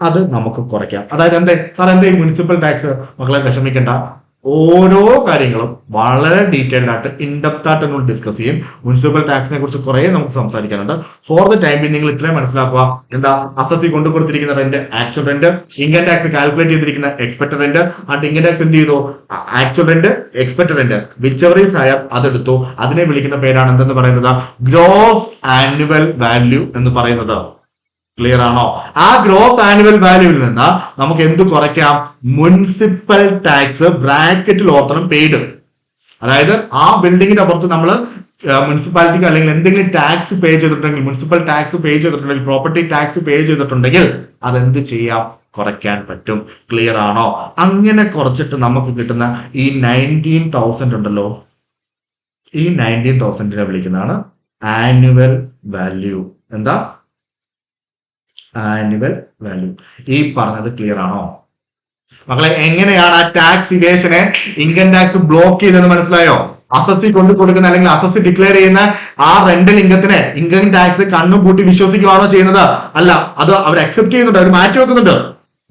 അത് നമുക്ക് കുറയ്ക്കാം. അതായത് എന്തേ മുനിസിപ്പൽ ടാക്സ്? മക്കളെ വിഷമിക്കണ്ട, ഓരോ കാര്യങ്ങളും വളരെ ഡീറ്റെയിൽഡ് ആയിട്ട് ഇൻഡെപ്ത് ആയിട്ട് നമ്മൾ ഡിസ്കസ് ചെയ്യും. മുനിസിപ്പൽ ടാക്സിനെ കുറിച്ച് കുറെ നമുക്ക് സംസാരിക്കാനുണ്ട്. ഫോർ ദ ടൈം നിങ്ങൾ ഇത്രയും മനസ്സിലാക്കുക. എന്താ അസസി കൊണ്ടു കൊടുത്തിരിക്കുന്ന rent actual rent, income tax calculate ചെയ്തിരിക്കുന്ന expected rent, and income tax എന്ത് ചെയ്തു? Actual rent, expected rent, whichever is higher അതെടുത്തു. അതിനെ വിളിക്കുന്ന പേരാണ് എന്തെന്ന് പറയുന്നത്? ഗ്രോസ് ആനുവൽ വാല്യൂ എന്ന് പറയുന്നത്. ക്ലിയർ ആണോ? ആ ഗ്രോസ് ആനുവൽ വാല്യൂവിൽ നിന്ന് നമുക്ക് എന്ത് കുറയ്ക്കാം? മുനിസിപ്പൽ ടാക്സ് ബ്രാക്കറ്റിൽ ഓർത്തണം പെയ്ഡ്. അതായത് ആ ബിൽഡിങ്ങിന്റെ അപ്പുറത്ത് നമ്മൾ മുനിസിപ്പാലിറ്റിക്ക് അല്ലെങ്കിൽ എന്തെങ്കിലും ടാക്സ് പേ ചെയ്തിട്ടുണ്ടെങ്കിൽ, മുനിസിപ്പൽ ടാക്സ് പേ ചെയ്തിട്ടുണ്ടെങ്കിൽ, പ്രോപ്പർട്ടി ടാക്സ് പേ ചെയ്തിട്ടുണ്ടെങ്കിൽ അതെന്ത് ചെയ്യാം? കുറയ്ക്കാൻ പറ്റും. ക്ലിയർ ആണോ? അങ്ങനെ കുറച്ചിട്ട് നമുക്ക് കിട്ടുന്ന ഈ 19,000 ഉണ്ടല്ലോ, ഈ 19,000 വിളിക്കുന്നതാണ് ആനുവൽ വാല്യൂ. എന്താ? Annual value. ഈ പറഞ്ഞത് ക്ലിയർ ആണോ മക്കളെ? എങ്ങനെയാണ് ആ ടാക്സ് ഇവേഷനെ ഇൻകം ടാക്സ് ബ്ലോക്ക് ചെയ്തെന്ന് മനസ്സിലായോ? അസസി കൊണ്ടു കൊടുക്കുന്ന അല്ലെങ്കിൽ അസസി ഡിക്ലെയർ ചെയ്യുന്ന ആ റെന്റൽ ഇൻകം ടാക്സ് കണ്ണും കൂട്ടി വിശ്വസിക്കുകയാണോ ചെയ്യുന്നത്? അല്ല, അത് അവർ അക്സെപ്റ്റ് ചെയ്യുന്നുണ്ട്, അവർ മാറ്റി വെക്കുന്നുണ്ട്.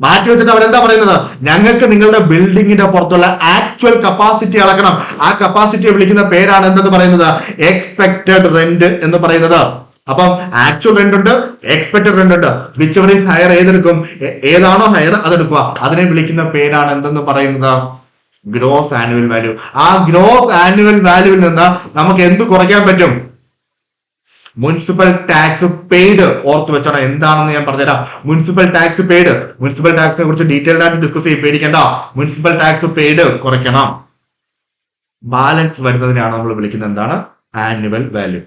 മാറ്റി വെച്ചിട്ട് അവരെന്താ പറയുന്നത്? ഞങ്ങൾക്ക് നിങ്ങളുടെ ബിൽഡിങ്ങിന്റെ പുറത്തുള്ള ആക്ച്വൽ കപ്പാസിറ്റി അളക്കണം. ആ കപ്പാസിറ്റിയെ വിളിക്കുന്ന പേരാണ് എന്തെന്ന് പറയുന്നത്? എക്സ്പെക്ടഡ് റെന്റ് എന്ന് പറയുന്നത്. അപ്പം ആക്ച്വൽ റെന്റ് ഉണ്ട്, എക്സ്പെക്ടഡ് റെന്റ് ഉണ്ട്. വിച്ച് എവർ ഈസ് ഹയർ ഏതെടുക്കും? ഏതാണോ ഹയർ അതെടുക്കുക. അതിനെ വിളിക്കുന്ന പേരാണ് എന്തെന്ന് പറയുന്നത്? Gross annual value. ആ ഗ്രോസ് ആനുവൽ വാല്യൂവിൽ നിന്ന് നമുക്ക് എന്ത് കുറയ്ക്കാൻ പറ്റും? Municipal tax paid. ഓർത്ത് വെച്ചോണം, എന്താണെന്ന് ഞാൻ പറഞ്ഞുതരാം. മുനിസിപ്പൽ ടാക്സ് പെയ്ഡ്, മുനിസിപ്പൽ ടാക്സിനെ കുറിച്ച് ഡീറ്റെയിൽഡ് ആയിട്ട് ഡിസ്കസ് ചെയ്യും, പേടിക്കണ്ട. മുനിസിപ്പൽ ടാക്സ് പെയ്ഡ് കുറയ്ക്കണം. ബാലൻസ് വരുന്നതിനാണ് നമ്മൾ വിളിക്കുന്നത് എന്താണ്? Annual value.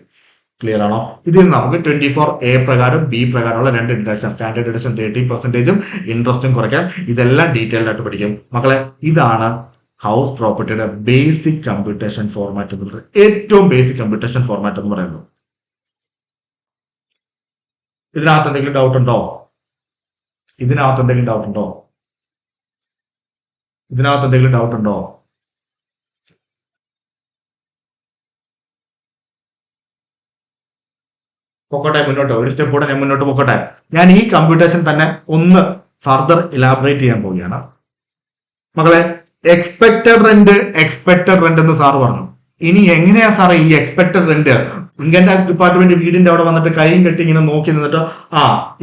ക്ലിയർ ആണോ? ഇതിൽ നമുക്ക് 24A പ്രകാരം ബി പ്രകാരമുള്ള 2 ഡിഡക്ഷൻ, സ്റ്റാൻഡേർഡ് ഡിഡക്ഷൻ 30%, ഇൻട്രസ്റ്റും കുറയ്ക്കാം. ഇതെല്ലാം ഡീറ്റെയിൽഡ് ആയിട്ട് പഠിക്കും മക്കളെ. ഇതാണ് ഹൗസ് പ്രോപ്പർട്ടിയുടെ ബേസിക് കമ്പ്യൂട്ടേഷൻ ഫോർമാറ്റ് എന്ന് പറയുന്നത്. ഏറ്റവും ബേസിക് കമ്പ്യൂട്ടേഷൻ ഫോർമാറ്റ് എന്ന് പറയുന്നത്. ഇതിനകത്ത് എന്തെങ്കിലും ഡൗട്ട് ഉണ്ടോ? ഇതിനകത്ത് എന്തെങ്കിലും ഡൗട്ട് ഉണ്ടോ? പൊക്കോട്ടെ, മുന്നോട്ട് ഒരു സ്റ്റെപ്പ് കൂടെ ഞാൻ മുന്നോട്ട് പൊക്കോട്ടെ. ഞാൻ ഈ കമ്പ്യൂട്ടേഷൻ തന്നെ ഒന്ന് ഫർദർ ഇലാബറേറ്റ് ചെയ്യാൻ പോവുകയാണ് മക്കളെ. എക്സ്പെക്ടഡ് റെന്റ് എന്ന് സാറ് പറഞ്ഞു. ഇനി എങ്ങനെയാ സാറേ ഈ expected rent? Income tax department വീടിന്റെ അവിടെ വന്നിട്ട് കൈയും കെട്ടി ഇങ്ങനെ നോക്കി നിന്നിട്ട്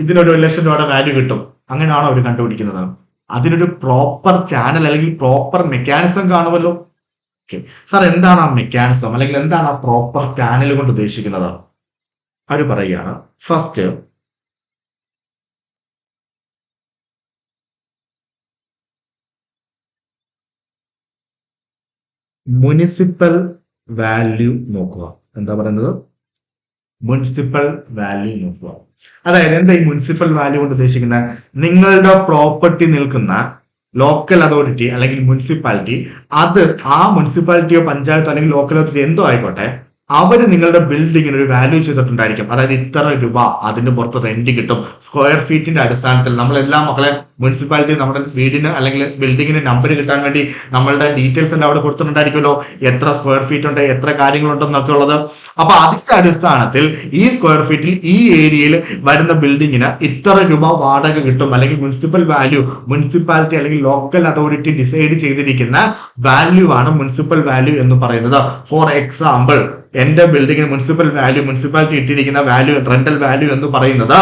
ഇതിനൊരു 1,00,000 രൂപയുടെ വാല്യൂ കിട്ടും, അങ്ങനെയാണോ അവർ കണ്ടുപിടിക്കുന്നത്? അതിനൊരു പ്രോപ്പർ ചാനൽ അല്ലെങ്കിൽ പ്രോപ്പർ മെക്കാനിസം കാണുമല്ലോ. ഓക്കെ സാർ, എന്താണ് ആ മെക്കാനിസം അല്ലെങ്കിൽ എന്താണ് ആ പ്രോപ്പർ ചാനൽ കൊണ്ട് ഉദ്ദേശിക്കുന്നത്? അവർ പറയുകയാണ്, ഫസ്റ്റ് മുനിസിപ്പൽ വാല്യൂ നോക്കുക. എന്താ പറയുന്നത്? മുനിസിപ്പൽ വാല്യൂ നോക്കുക. അതായത് എന്താ ഈ മുനിസിപ്പൽ വാല്യൂ കൊണ്ട് ഉദ്ദേശിക്കുന്നത്? നിങ്ങളുടെ പ്രോപ്പർട്ടി നിൽക്കുന്ന ലോക്കൽ അതോറിറ്റി അല്ലെങ്കിൽ മുനിസിപ്പാലിറ്റി, അത് ആ മുനിസിപ്പാലിറ്റിയോ പഞ്ചായത്തോ അല്ലെങ്കിൽ ലോക്കൽ അതോറിറ്റി എന്തോ ആയിക്കോട്ടെ, അവര് നിങ്ങളുടെ ബിൽഡിങ്ങിന് ഒരു വാല്യൂ ചെയ്തിട്ടുണ്ടായിരിക്കും. അതായത് ഇത്ര രൂപ അതിന്റെ പുറത്ത് റെന്റ് കിട്ടും. സ്ക്വയർ ഫീറ്റിന്റെ അടിസ്ഥാനത്തിൽ നമ്മളെല്ലാം മക്കളെ മുനിസിപ്പാലിറ്റി നമ്മുടെ വീടിന് അല്ലെങ്കിൽ ബിൽഡിങ്ങിന് നമ്പർ കിട്ടാൻ വേണ്ടി നമ്മളുടെ ഡീറ്റെയിൽസ് എല്ലാം അവിടെ കൊടുത്തിട്ടുണ്ടായിരിക്കുമല്ലോ. എത്ര സ്ക്വയർ ഫീറ്റ് ഉണ്ട്, എത്ര കാര്യങ്ങളുണ്ടെന്നൊക്കെ ഉള്ളത്. അപ്പൊ അതിന്റെ അടിസ്ഥാനത്തിൽ ഈ സ്ക്വയർ ഫീറ്റിൽ ഈ ഏരിയയിൽ വരുന്ന ബിൽഡിങ്ങിന് ഇത്ര രൂപ വാടക കിട്ടും, അല്ലെങ്കിൽ മുനിസിപ്പൽ വാല്യൂ, മുനിസിപ്പാലിറ്റി അല്ലെങ്കിൽ ലോക്കൽ അതോറിറ്റി ഡിസൈഡ് ചെയ്തിരിക്കുന്ന വാല്യൂ ആണ് മുനിസിപ്പൽ വാല്യൂ എന്ന് പറയുന്നത്. ഫോർ എക്സാമ്പിൾ, എന്റെ ബിൽഡിങ്ങിന് മുനിസിപ്പൽ വാല്യൂ, മുനിസിപ്പാലിറ്റി ഇട്ടിരിക്കുന്ന വാല്യൂ, റെന്റൽ വാല്യൂ എന്ന് പറയുന്നത്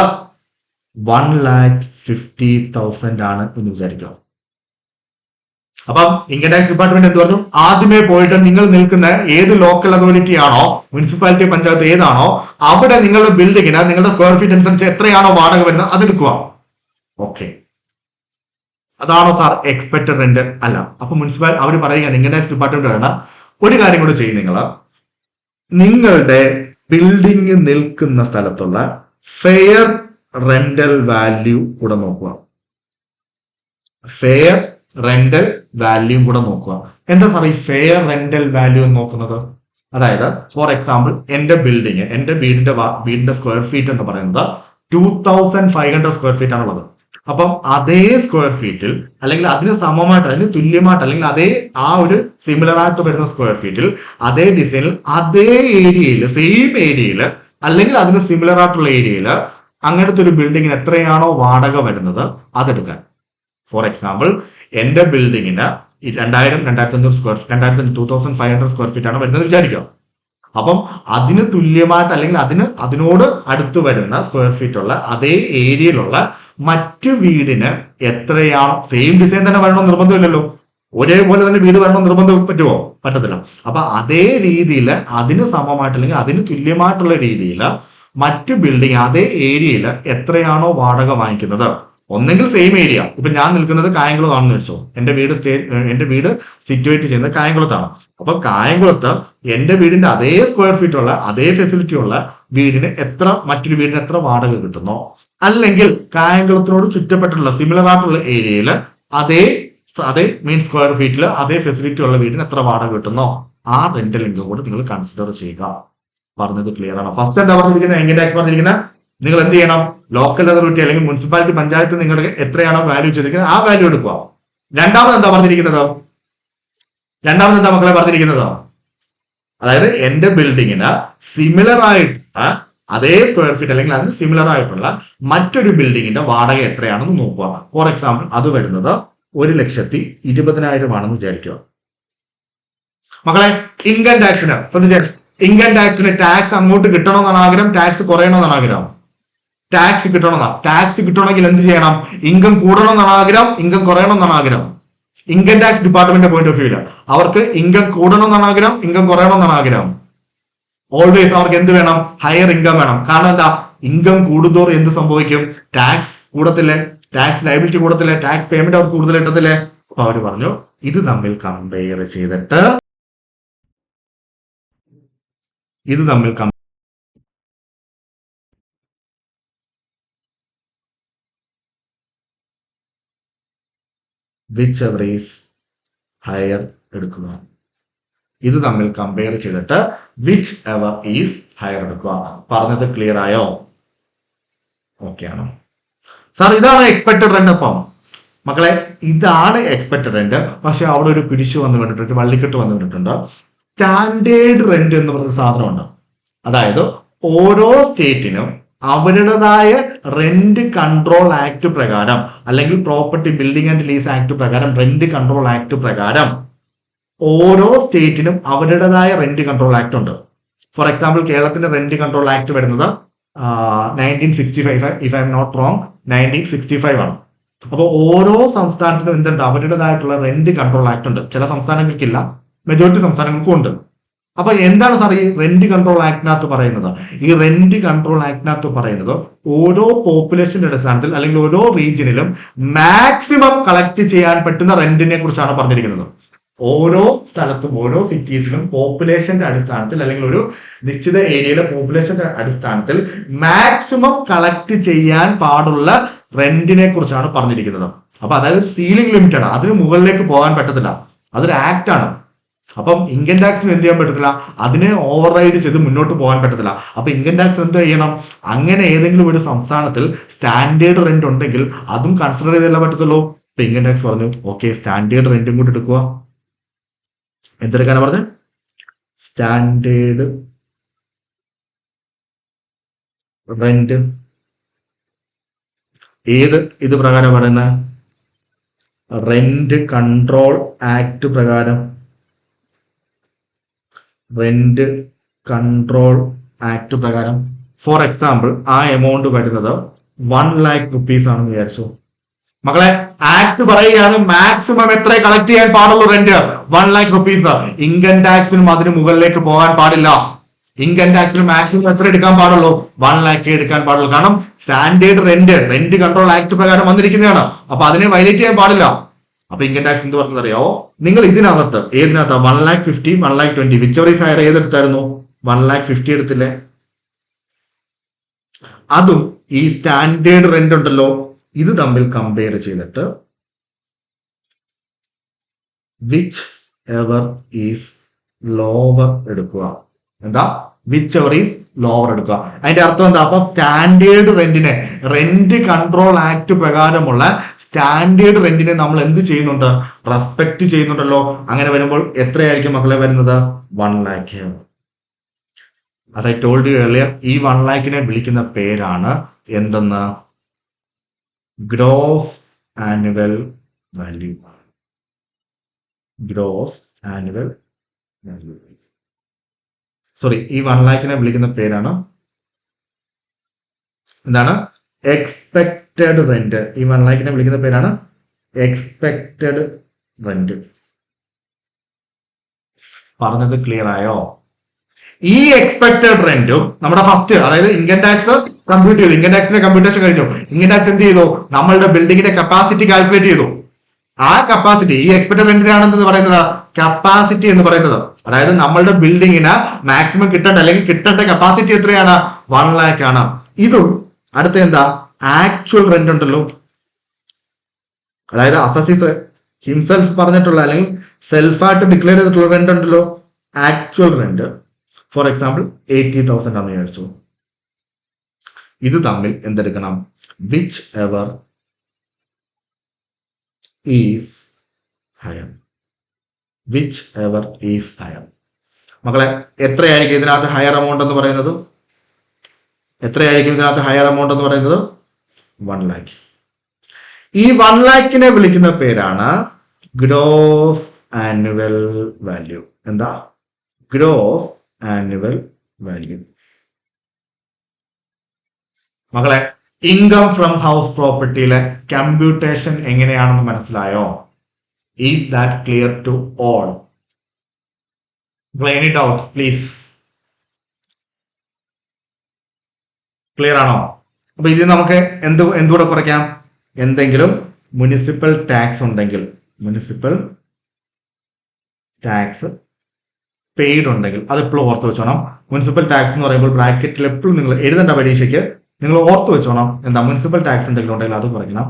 1,50,000 ആണ് എന്ന് വിചാരിക്കുക. അപ്പം ഇൻകം ടാക്സ് ഡിപ്പാർട്ട്മെന്റ് എന്ത് പറഞ്ഞു? ആദ്യമേ പോയിട്ട് നിങ്ങൾ നിൽക്കുന്ന ഏത് ലോക്കൽ അതോറിറ്റി ആണോ, മുനിസിപ്പാലിറ്റി, പഞ്ചായത്ത് ഏതാണോ, അവിടെ നിങ്ങളുടെ ബിൽഡിങ്ങിന് നിങ്ങളുടെ സ്ക്വയർ ഫീറ്റ് അനുസരിച്ച് എത്രയാണോ വാടക വരുന്നത് അതെടുക്കുക. ഓക്കെ, അതാണോ സാർ എക്സ്പെക്ടഡ് റെന്റ്? അല്ല. അപ്പൊ മുനിസിപ്പാലിറ്റി അവർ പറയുകയാണ്, ഇൻകം ടാക്സ് ഡിപ്പാർട്ട്മെന്റ് പറയണ ഒരു കാര്യം കൂടെ ചെയ്യും. നിങ്ങളുടെ ബിൽഡിംഗ് നിൽക്കുന്ന സ്ഥലത്തുള്ള ഫെയർ റെന്റൽ വാല്യൂ കൂടെ നോക്കുക. ഫെയർ റെന്റൽ വാല്യൂ കൂടെ നോക്കുക. എന്താ സാർ ഈ ഫെയർ റെന്റൽ വാല്യൂ നോക്കുന്നത്? അതായത് ഫോർ എക്സാമ്പിൾ, എന്റെ ബിൽഡിങ്, എന്റെ വീടിന്റെ സ്ക്വയർ ഫീറ്റ് എന്ന് പറയുന്നത് 2500 സ്ക്വയർ ഫീറ്റ് ആണുള്ളത്. അപ്പം അതേ സ്ക്വയർ ഫീറ്റിൽ അല്ലെങ്കിൽ അതിന് സമമായിട്ട് അതിന് തുല്യമായിട്ട് അല്ലെങ്കിൽ അതേ ആ ഒരു സിമിലർ ആയിട്ട് വരുന്ന സ്ക്വയർ ഫീറ്റിൽ അതേ ഡിസൈനിൽ അതേ ഏരിയയിൽ സെയിം ഏരിയയിൽ അല്ലെങ്കിൽ അതിന് സിമിലർ ആയിട്ടുള്ള ഏരിയയിൽ അങ്ങനത്തെ ഒരു ബിൽഡിങ്ങിന് എത്രയാണോ വാടക വരുന്നത് അതെടുക്കാൻ. ഫോർ എക്സാമ്പിൾ എന്റെ ബിൽഡിങ്ങിന് 2500 സ്ക്വയർ 2500 സ്ക്വയർ ഫീറ്റ് ആണ് വരുന്നത് വിചാരിക്കുക. അപ്പം അതിന് തുല്യമായിട്ട് അല്ലെങ്കിൽ അതിനോട് അടുത്ത് വരുന്ന സ്ക്വയർ ഫീറ്റ് ഉള്ള അതേ ഏരിയയിലുള്ള മറ്റു വീടിന് എത്രയാണോ സെയിം ഡിസൈൻ തന്നെ വരണം നിർബന്ധമില്ലല്ലോ, ഒരേപോലെ തന്നെ വീട് വരണം നിർബന്ധം പറ്റുമോ? പറ്റത്തില്ല. അപ്പൊ അതേ രീതിയിൽ അതിന് സമമായിട്ട് അല്ലെങ്കിൽ അതിന് തുല്യമായിട്ടുള്ള രീതിയിൽ മറ്റു ബിൽഡിംഗ് അതേ ഏരിയയിൽ എത്രയാണോ വാടക വാങ്ങിക്കുന്നത്, ഒന്നെങ്കിൽ സെയിം ഏരിയ, ഇപ്പൊ ഞാൻ നിൽക്കുന്നത് കായംകുളത്താണെന്ന് വെച്ചോ, എന്റെ വീട് സിറ്റുവേറ്റ് ചെയ്യുന്നത് കായംകുളത്താണ്. അപ്പൊ കായംകുളത്ത് എന്റെ വീടിന്റെ അതേ സ്ക്വയർ ഫീറ്റ് ഉള്ള അതേ ഫെസിലിറ്റി ഉള്ള വീടിന് മറ്റൊരു വീടിന് എത്ര വാടക കിട്ടുന്നോ, അല്ലെങ്കിൽ കായംകുളത്തിനോട് ചുറ്റപ്പെട്ടുള്ള സിമിലർ ആയിട്ടുള്ള ഏരിയയിൽ അതേ മീൻ സ്ക്വയർ ഫീറ്റിൽ അതേ ഫെസിലിറ്റി ഉള്ള വീടിന് എത്ര വാടക കിട്ടുന്നോ ആ റെന്റൽ ഇൻകം കൂടെ നിങ്ങൾ കൺസിഡർ ചെയ്യുക. പറഞ്ഞത് ക്ലിയർ ആണോ? ഫസ്റ്റ് എന്താ പറഞ്ഞിരിക്കുന്നത്? ഇൻകം ടാക്സ് പറഞ്ഞിരിക്കുന്നത് നിങ്ങൾ എന്ത് ചെയ്യണം? ലോക്കൽ അതോറിറ്റി അല്ലെങ്കിൽ മുനിസിപ്പാലിറ്റി പഞ്ചായത്ത് നിങ്ങൾക്ക് എത്രയാണോ വാല്യൂ ചെയ്തിരിക്കുന്നത് ആ വാല്യൂ എടുക്കുക. രണ്ടാമത് എന്താ പറഞ്ഞിരിക്കുന്നത്? മക്കളെ പറഞ്ഞിരിക്കുന്നത്, അതായത് എന്റെ ബിൽഡിങ്ങിന് സിമിലർ ആയിട്ട് അതേ സ്ക്വയർ ഫീറ്റ് അല്ലെങ്കിൽ അതിന് സിമിലർ ആയിട്ടുള്ള മറ്റൊരു ബിൽഡിങ്ങിന്റെ വാടക എത്രയാണെന്ന് നോക്കുക. ഫോർ എക്സാമ്പിൾ അത് വരുന്നത് 1,20,000 ആണെന്ന് വിചാരിക്കുക. മക്കളെ ഇൻകം ടാക്സിന് ശ്രദ്ധിച്ചേ, ഇൻകം ടാക്സിന് ടാക്സ് അങ്ങോട്ട് കിട്ടണമെന്നാണ് ആഗ്രഹം, ടാക്സ് കുറയണമെന്നാണ് ആഗ്രഹം? ടാക്സ് കിട്ടണമെന്നാണ്. ടാക്സ് കിട്ടണമെങ്കിൽ എന്ത് ചെയ്യണം? ഇൻകം കൂടണമെന്നാണ് ആഗ്രഹം, ഇൻകം കുറയണമെന്നാണ് ആഗ്രഹം? Income tax department point of വ്യൂല് അവർക്ക് ഇൻകം കൂടണമെന്നാണ് ആഗ്രഹം, ഇൻകം കുറയണമെന്നാണ് ആഗ്രഹം? ഓൾവേസ് അവർക്ക് എന്ത് വേണം? ഹയർ ഇൻകം വേണം. കാരണം എന്താ? ഇൻകം കൂടുന്തോറും എന്ത് സംഭവിക്കും? ടാക്സ് കൂടത്തില്ലേ, ടാക്സ് ലയബിലിറ്റി കൂടത്തില്ലേ, ടാക്സ് പേയ്മെന്റ് അവർക്ക് കൂടുതൽ കിട്ടത്തില്ലേ? അപ്പൊ അവര് പറഞ്ഞു ഇത് തമ്മിൽ കമ്പയർ ചെയ്തിട്ട് whichever is higher എടുക്കുക. ഇത് തമ്മിൽ കമ്പയർ ചെയ്തിട്ട് വിച്ച് എവർ ഈസ് ഹയർ എടുക്കുക. പറഞ്ഞത് ക്ലിയർ ആയോ? ഓക്കെ ആണോ സാർ? ഇതാണ് എക്സ്പെക്ടഡ് റെന്റ്. അപ്പം മക്കളെ ഇതാണ് എക്സ്പെക്ടഡ് റെന്റ്. പക്ഷെ അവിടെ ഒരു പിടിച്ചു വന്നു കണ്ടിട്ടുണ്ട്, വള്ളിക്കെട്ട് വന്നു കണ്ടിട്ടുണ്ട്. സ്റ്റാൻഡേർഡ് റെന്റ് എന്ന് പറയുന്ന സാധനമുണ്ട്. അതായത് ഓരോ സ്റ്റേറ്റിനും അവരുടേതായ റെന്റ് കൺട്രോൾ ആക്ട് പ്രകാരം അല്ലെങ്കിൽ property building and lease act പ്രകാരം റെന്റ് കൺട്രോൾ ആക്ട് പ്രകാരം ഓരോ സ്റ്റേറ്റിനും അവരുടേതായ റെന്റ് കൺട്രോൾ ആക്ട് ഉണ്ട്. ഫോർ എക്സാമ്പിൾ കേരളത്തിന്റെ റെന്റ് കൺട്രോൾ ആക്ട് വരുന്നത് 1965, if I'm not wrong 1965 ആണ്. അപ്പോൾ ഓരോ സംസ്ഥാനത്തിനും എന്തുണ്ട്? അവരുടേതായിട്ടുള്ള റെന്റ് കൺട്രോൾ ആക്ട് ഉണ്ട്. ചില സംസ്ഥാനങ്ങൾക്കില്ല, മെജോറിറ്റി സംസ്ഥാനങ്ങൾക്കും ഉണ്ട്. അപ്പൊ എന്താണ് സാർ ഈ റെന്റ് കൺട്രോൾ ആക്ടിനകത്ത് പറയുന്നത്? ഈ റെന്റ് കൺട്രോൾ ആക്ടിനകത്ത് പറയുന്നത് ഓരോ പോപ്പുലേഷന്റെ അടിസ്ഥാനത്തിൽ അല്ലെങ്കിൽ ഓരോ റീജിയനിലും മാക്സിമം കളക്ട് ചെയ്യാൻ പറ്റുന്ന റെന്റിനെ കുറിച്ചാണ് പറഞ്ഞിരിക്കുന്നത്. ഓരോ സ്ഥലത്തും ഓരോ സിറ്റീസിലും പോപ്പുലേഷന്റെ അടിസ്ഥാനത്തിൽ അല്ലെങ്കിൽ ഒരു നിശ്ചിത ഏരിയയിലെ പോപ്പുലേഷന്റെ അടിസ്ഥാനത്തിൽ മാക്സിമം കളക്ട് ചെയ്യാൻ പാടുള്ള റെന്റിനെ കുറിച്ചാണ് പറഞ്ഞിരിക്കുന്നത്. അപ്പൊ അതായത് സീലിംഗ് ലിമിറ്റഡ്, അതിന് മുകളിലേക്ക് പോകാൻ പറ്റത്തില്ല, അതൊരു ആക്ട് ആണ്. അപ്പം ഇൻകം ടാക്സിന് എന്ത് ചെയ്യാൻ പറ്റത്തില്ല? അതിനെ ഓവർ റൈഡ് ചെയ്ത് മുന്നോട്ട് പോകാൻ പറ്റത്തില്ല. അപ്പൊ ഇൻകം ടാക്സ് എന്ത് ചെയ്യണം? അങ്ങനെ ഏതെങ്കിലും ഒരു സംസ്ഥാനത്തിൽ സ്റ്റാൻഡേർഡ് റെന്റ് ഉണ്ടെങ്കിൽ അതും കൺസിഡർ ചെയ്തല്ല പറ്റത്തുള്ളൂ. ഇപ്പൊ ഇൻകം ടാക്സ് പറഞ്ഞു ഓക്കെ സ്റ്റാൻഡേർഡ് റെന്റും കൂടി എടുക്കുക. എന്തെടുക്കാനാ പറഞ്ഞത്? Standard rent. ഇത് പ്രകാരം പറയുന്ന റെന്റ് കൺട്രോൾ ആക്ട് പ്രകാരം, റെന്റ് കൺട്രോൾ ആക്ട് പ്രകാരം ഫോർ എക്സാമ്പിൾ ആ എമൗണ്ട് വരുന്നത് 1 lakh rupees ആണെന്ന് വിചാരിച്ചു. മക്കളെ ആക്ട് പറയുകയാണ് മാക്സിമം എത്ര കളക്ട് ചെയ്യാൻ പാടുള്ളൂ റെന്റ്? 1 lakh rupees. ഇൻകം ടാക്സിനും അതിന് മുകളിലേക്ക് പോകാൻ പാടില്ല. ഇൻകം ടാക്സിന് മാക്സിമം എത്ര എടുക്കാൻ പാടുള്ളൂ? 1 lakh എടുക്കാൻ പാടുള്ളൂ. കാരണം സ്റ്റാൻഡേർഡ് റെന്റ് കൺട്രോൾ ആക്ട് പ്രകാരം വന്നിരിക്കുന്നതാണ്. അപ്പൊ അതിനെ വയലേറ്റ് ചെയ്യാൻ പാടില്ല. അപ്പൊ ഇൻകം ടാക്സ് എന്ത് പറഞ്ഞത് അറിയാവോ? നിങ്ങൾ ഇതിനകത്ത് 1,50,000, 1,20,000 വിച്ചവർ ഈസ് ഹയർ ഏതെടുത്തായിരുന്നു? 1,50,000 എടുത്തില്ലേ? അതും ഈ സ്റ്റാൻഡേർഡ് റെന്റ് ഉണ്ടല്ലോ, ഇത് തമ്മിൽ കമ്പയർ ചെയ്തിട്ട് വിച്ച് എവർ ഈസ് ലോവർ എടുക്കുക. എന്താ? വിച്ച് എവർ ഈസ് ലോവർ എടുക്കുക. അതിന്റെ അർത്ഥം എന്താ? അപ്പൊ സ്റ്റാൻഡേർഡ് റെന്റിനെ, റെന്റ് കൺട്രോൾ ആക്ട് പ്രകാരമുള്ള സ്റ്റാൻഡേർഡ് റെന്റിനെ നമ്മൾ എന്ത് ചെയ്യുന്നുണ്ട്? റെസ്പെക്ട് ചെയ്യുന്നുണ്ടല്ലോ. അങ്ങനെ വരുമ്പോൾ എത്രയായിരിക്കും മക്കളെ വരുന്നത്? 1 lakh. as I told you earlier, ഈ 1 lakhനെ വിളിക്കുന്ന പേരാണ് എന്തെന്ന്? Gross annual value. Gross annual value. Sorry, ഈ 1 lakhനെ വിളിക്കുന്ന പേരാണ് എന്താണ്? Expected rent. ഈ 1 lakhനെ വിളിക്കുന്ന പേരാണ് എക്സ്പെക്റ്റഡ് റെന്റ്. പറഞ്ഞത് ക്ലിയർ ആയോ? ഈ എക്സ്പെക്റ്റഡ് റെന്റും നമ്മുടെ ഫസ്റ്റ്, അതായത് ഇൻകം ടാക്സ് കമ്പ്യൂട്ട് ചെയ്തു, ഇൻകം ടാക്സിന്റെ കമ്പ്യൂട്ടേഷൻ കഴിഞ്ഞു. ഇൻകം ടാക്സ് എന്ത് ചെയ്തു? നമ്മളുടെ ബിൽഡിങ്ങിന്റെ കപ്പാസിറ്റി കാൽക്കുലേറ്റ് ചെയ്തു. ആ കപ്പാസിറ്റി, ഈ എക്സ്പെക്റ്റഡ് റെന്റിനാണെന്ന് പറയുന്നത് കപ്പാസിറ്റി എന്ന് പറയുന്നത്. അതായത് നമ്മളുടെ ബിൽഡിങ്ങിന് മാക്സിമം കിട്ടേണ്ട അല്ലെങ്കിൽ കിട്ടേണ്ട കപ്പാസിറ്റി എത്രയാണ്? 1 lakh ആണ്. ഇതും അടുത്ത എന്താ? ആക്ച്വൽ റെന്റ് ഉണ്ടല്ലോ. അതായത് അസസീസ് ഹിംസെൽഫ് പറഞ്ഞിട്ടുള്ള അല്ലെങ്കിൽ സെൽഫായിട്ട് ഡിക്ലെയർ ചെയ്തിട്ടുള്ള റെന്റ് ഉണ്ടല്ലോ, ആക്ച്വൽ റെന്റ്. ഫോർ എക്സാമ്പിൾ 80,000 ആണെന്ന് വിചാരിച്ചു. ഇത് തമ്മിൽ എന്തെടുക്കണം? Whichever is higher. Whichever is higher. മക്കളെ, എത്രയായിരിക്കും ഇതിനകത്ത് ഹയർ എമൗണ്ട് എന്ന് പറയുന്നത്? എത്രയായിരിക്കും ഇതിനകത്ത് ഹയർ എമൗണ്ട് എന്ന് പറയുന്നത്? 1 lakh. ഈ 1 lakhനെ വിളിക്കുന്ന പേരാണ് ഗ്രോസ് ആനുവൽ വാല്യൂ. എന്താ? Gross annual value. മക്കളെ, ഇൻകം ഫ്രം ഹൗസ് പ്രോപ്പർട്ടിയിലെ കമ്പ്യൂട്ടേഷൻ എങ്ങനെയാണെന്ന് മനസ്സിലായോ? Is that clear to all? Any doubt please? Clear ആണോ? അപ്പൊ ഇത് നമുക്ക് എന്തുകൂടെ കുറയ്ക്കാം? എന്തെങ്കിലും മുനിസിപ്പൽ ടാക്സ് ഉണ്ടെങ്കിൽ, മുനിസിപ്പൽ ടാക്സ് പെയ്ഡ് ഉണ്ടെങ്കിൽ അത് എപ്പോഴും ഓർത്ത് വെച്ചോണം. മുനിസിപ്പൽ ടാക്സ് എന്ന് പറയുമ്പോൾ ബ്രാക്കറ്റിൽ എപ്പോഴും നിങ്ങൾ എഴുതേണ്ട പരീക്ഷയ്ക്ക് നിങ്ങൾ ഓർത്ത് വെച്ചോണം. എന്താ? മുനിസിപ്പൽ ടാക്സ് എന്തെങ്കിലും ഉണ്ടെങ്കിൽ അത് കുറയ്ക്കണം.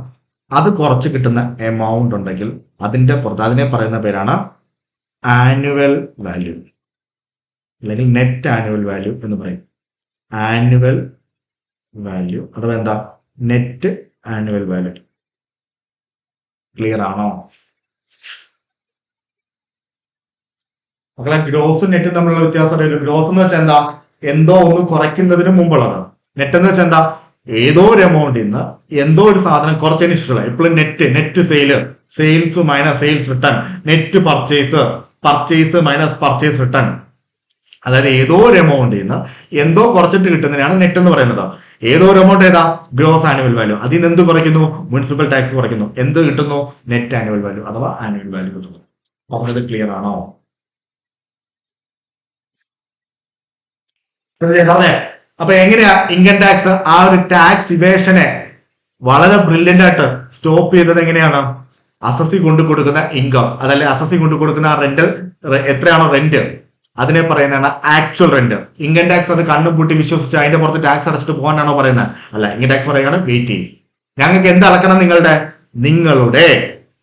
അത് കുറച്ച് കിട്ടുന്ന എമൗണ്ട് ഉണ്ടെങ്കിൽ അതിന്റെ പുറത്ത് അതിനെ പറയുന്ന പേരാണ് ആനുവൽ വാല്യൂ, അല്ലെങ്കിൽ നെറ്റ് ആനുവൽ വാല്യൂ എന്ന് പറയും. ആനുവൽ വാല്യൂ അഥവാ എന്താ? Net annual value. ക്ലിയർ ആണോ മക്കളെ? ഗ്രോസും നെറ്റും തമ്മിലുള്ള വ്യത്യാസം അറിയില്ല. ഗ്രോസ് എന്ന് വെച്ചാൽ എന്താ? എന്തോ ഒന്ന് കുറയ്ക്കുന്നതിന് മുമ്പുള്ളത്. നെറ്റ് എന്ന് വെച്ചാൽ എന്താ? ഏതോ ഒരു എമൗണ്ടിൽ നിന്ന് എന്തോ ഒരു സാധനം കുറച്ചതിന് ശേഷമുള്ള. എപ്പോഴും net sales minus sales return, net purchase minus purchase return. അതായത് ഏതോ ഒരു എമൗണ്ടിൽ നിന്ന് എന്തോ കുറച്ചിട്ട് കിട്ടുന്നതിനാണ് നെറ്റ് എന്ന് പറയുന്നത്. ഏതോ ഒരു എമൗണ്ട് ഏതാ? Gross annual value. അതിൽ നിന്ന് എന്ത് കുറയ്ക്കുന്നു? മുനിസിപ്പൽ ടാക്സ് കുറയ്ക്കുന്നു. എന്ത് കിട്ടുന്നു? നെറ്റ് ആനുവൽ വാല്യൂ അഥവാ ആനുവൽ വാല്യൂ കിട്ടുന്നു. പറഞ്ഞത് ക്ലിയർ ആണോ? അപ്പൊ എങ്ങനെയാ ഇൻകം ടാക്സ് ആ ഒരു ടാക്സ് ഇവേഷനെ വളരെ ബ്രില്യന്റ് ആയിട്ട് സ്റ്റോപ്പ് ചെയ്തത് എങ്ങനെയാണ്? അസസി കൊണ്ടു കൊടുക്കുന്ന ഇൻകം, അതല്ലേ അസസി കൊണ്ടു കൊടുക്കുന്ന ആ റെന്റൽ എത്രയാണോ റെന്റ്, അതിനെ പറയുന്നതാണ് ആക്ച്വൽ റെന്റ്. ഇൻകം ടാക്സ് അത് കണ്ണും പൂട്ടി വിശ്വസിച്ച് അതിന്റെ പുറത്ത് ടാക്സ് അടച്ചിട്ട് പോകാനാണോ പറയുന്നത്? അല്ല, ഇൻകം ടാക്സ് പറയുകയാണ് വെയിറ്റ് ചെയ്യും. ഞങ്ങൾക്ക് എന്ത് അളക്കണം? നിങ്ങളുടെ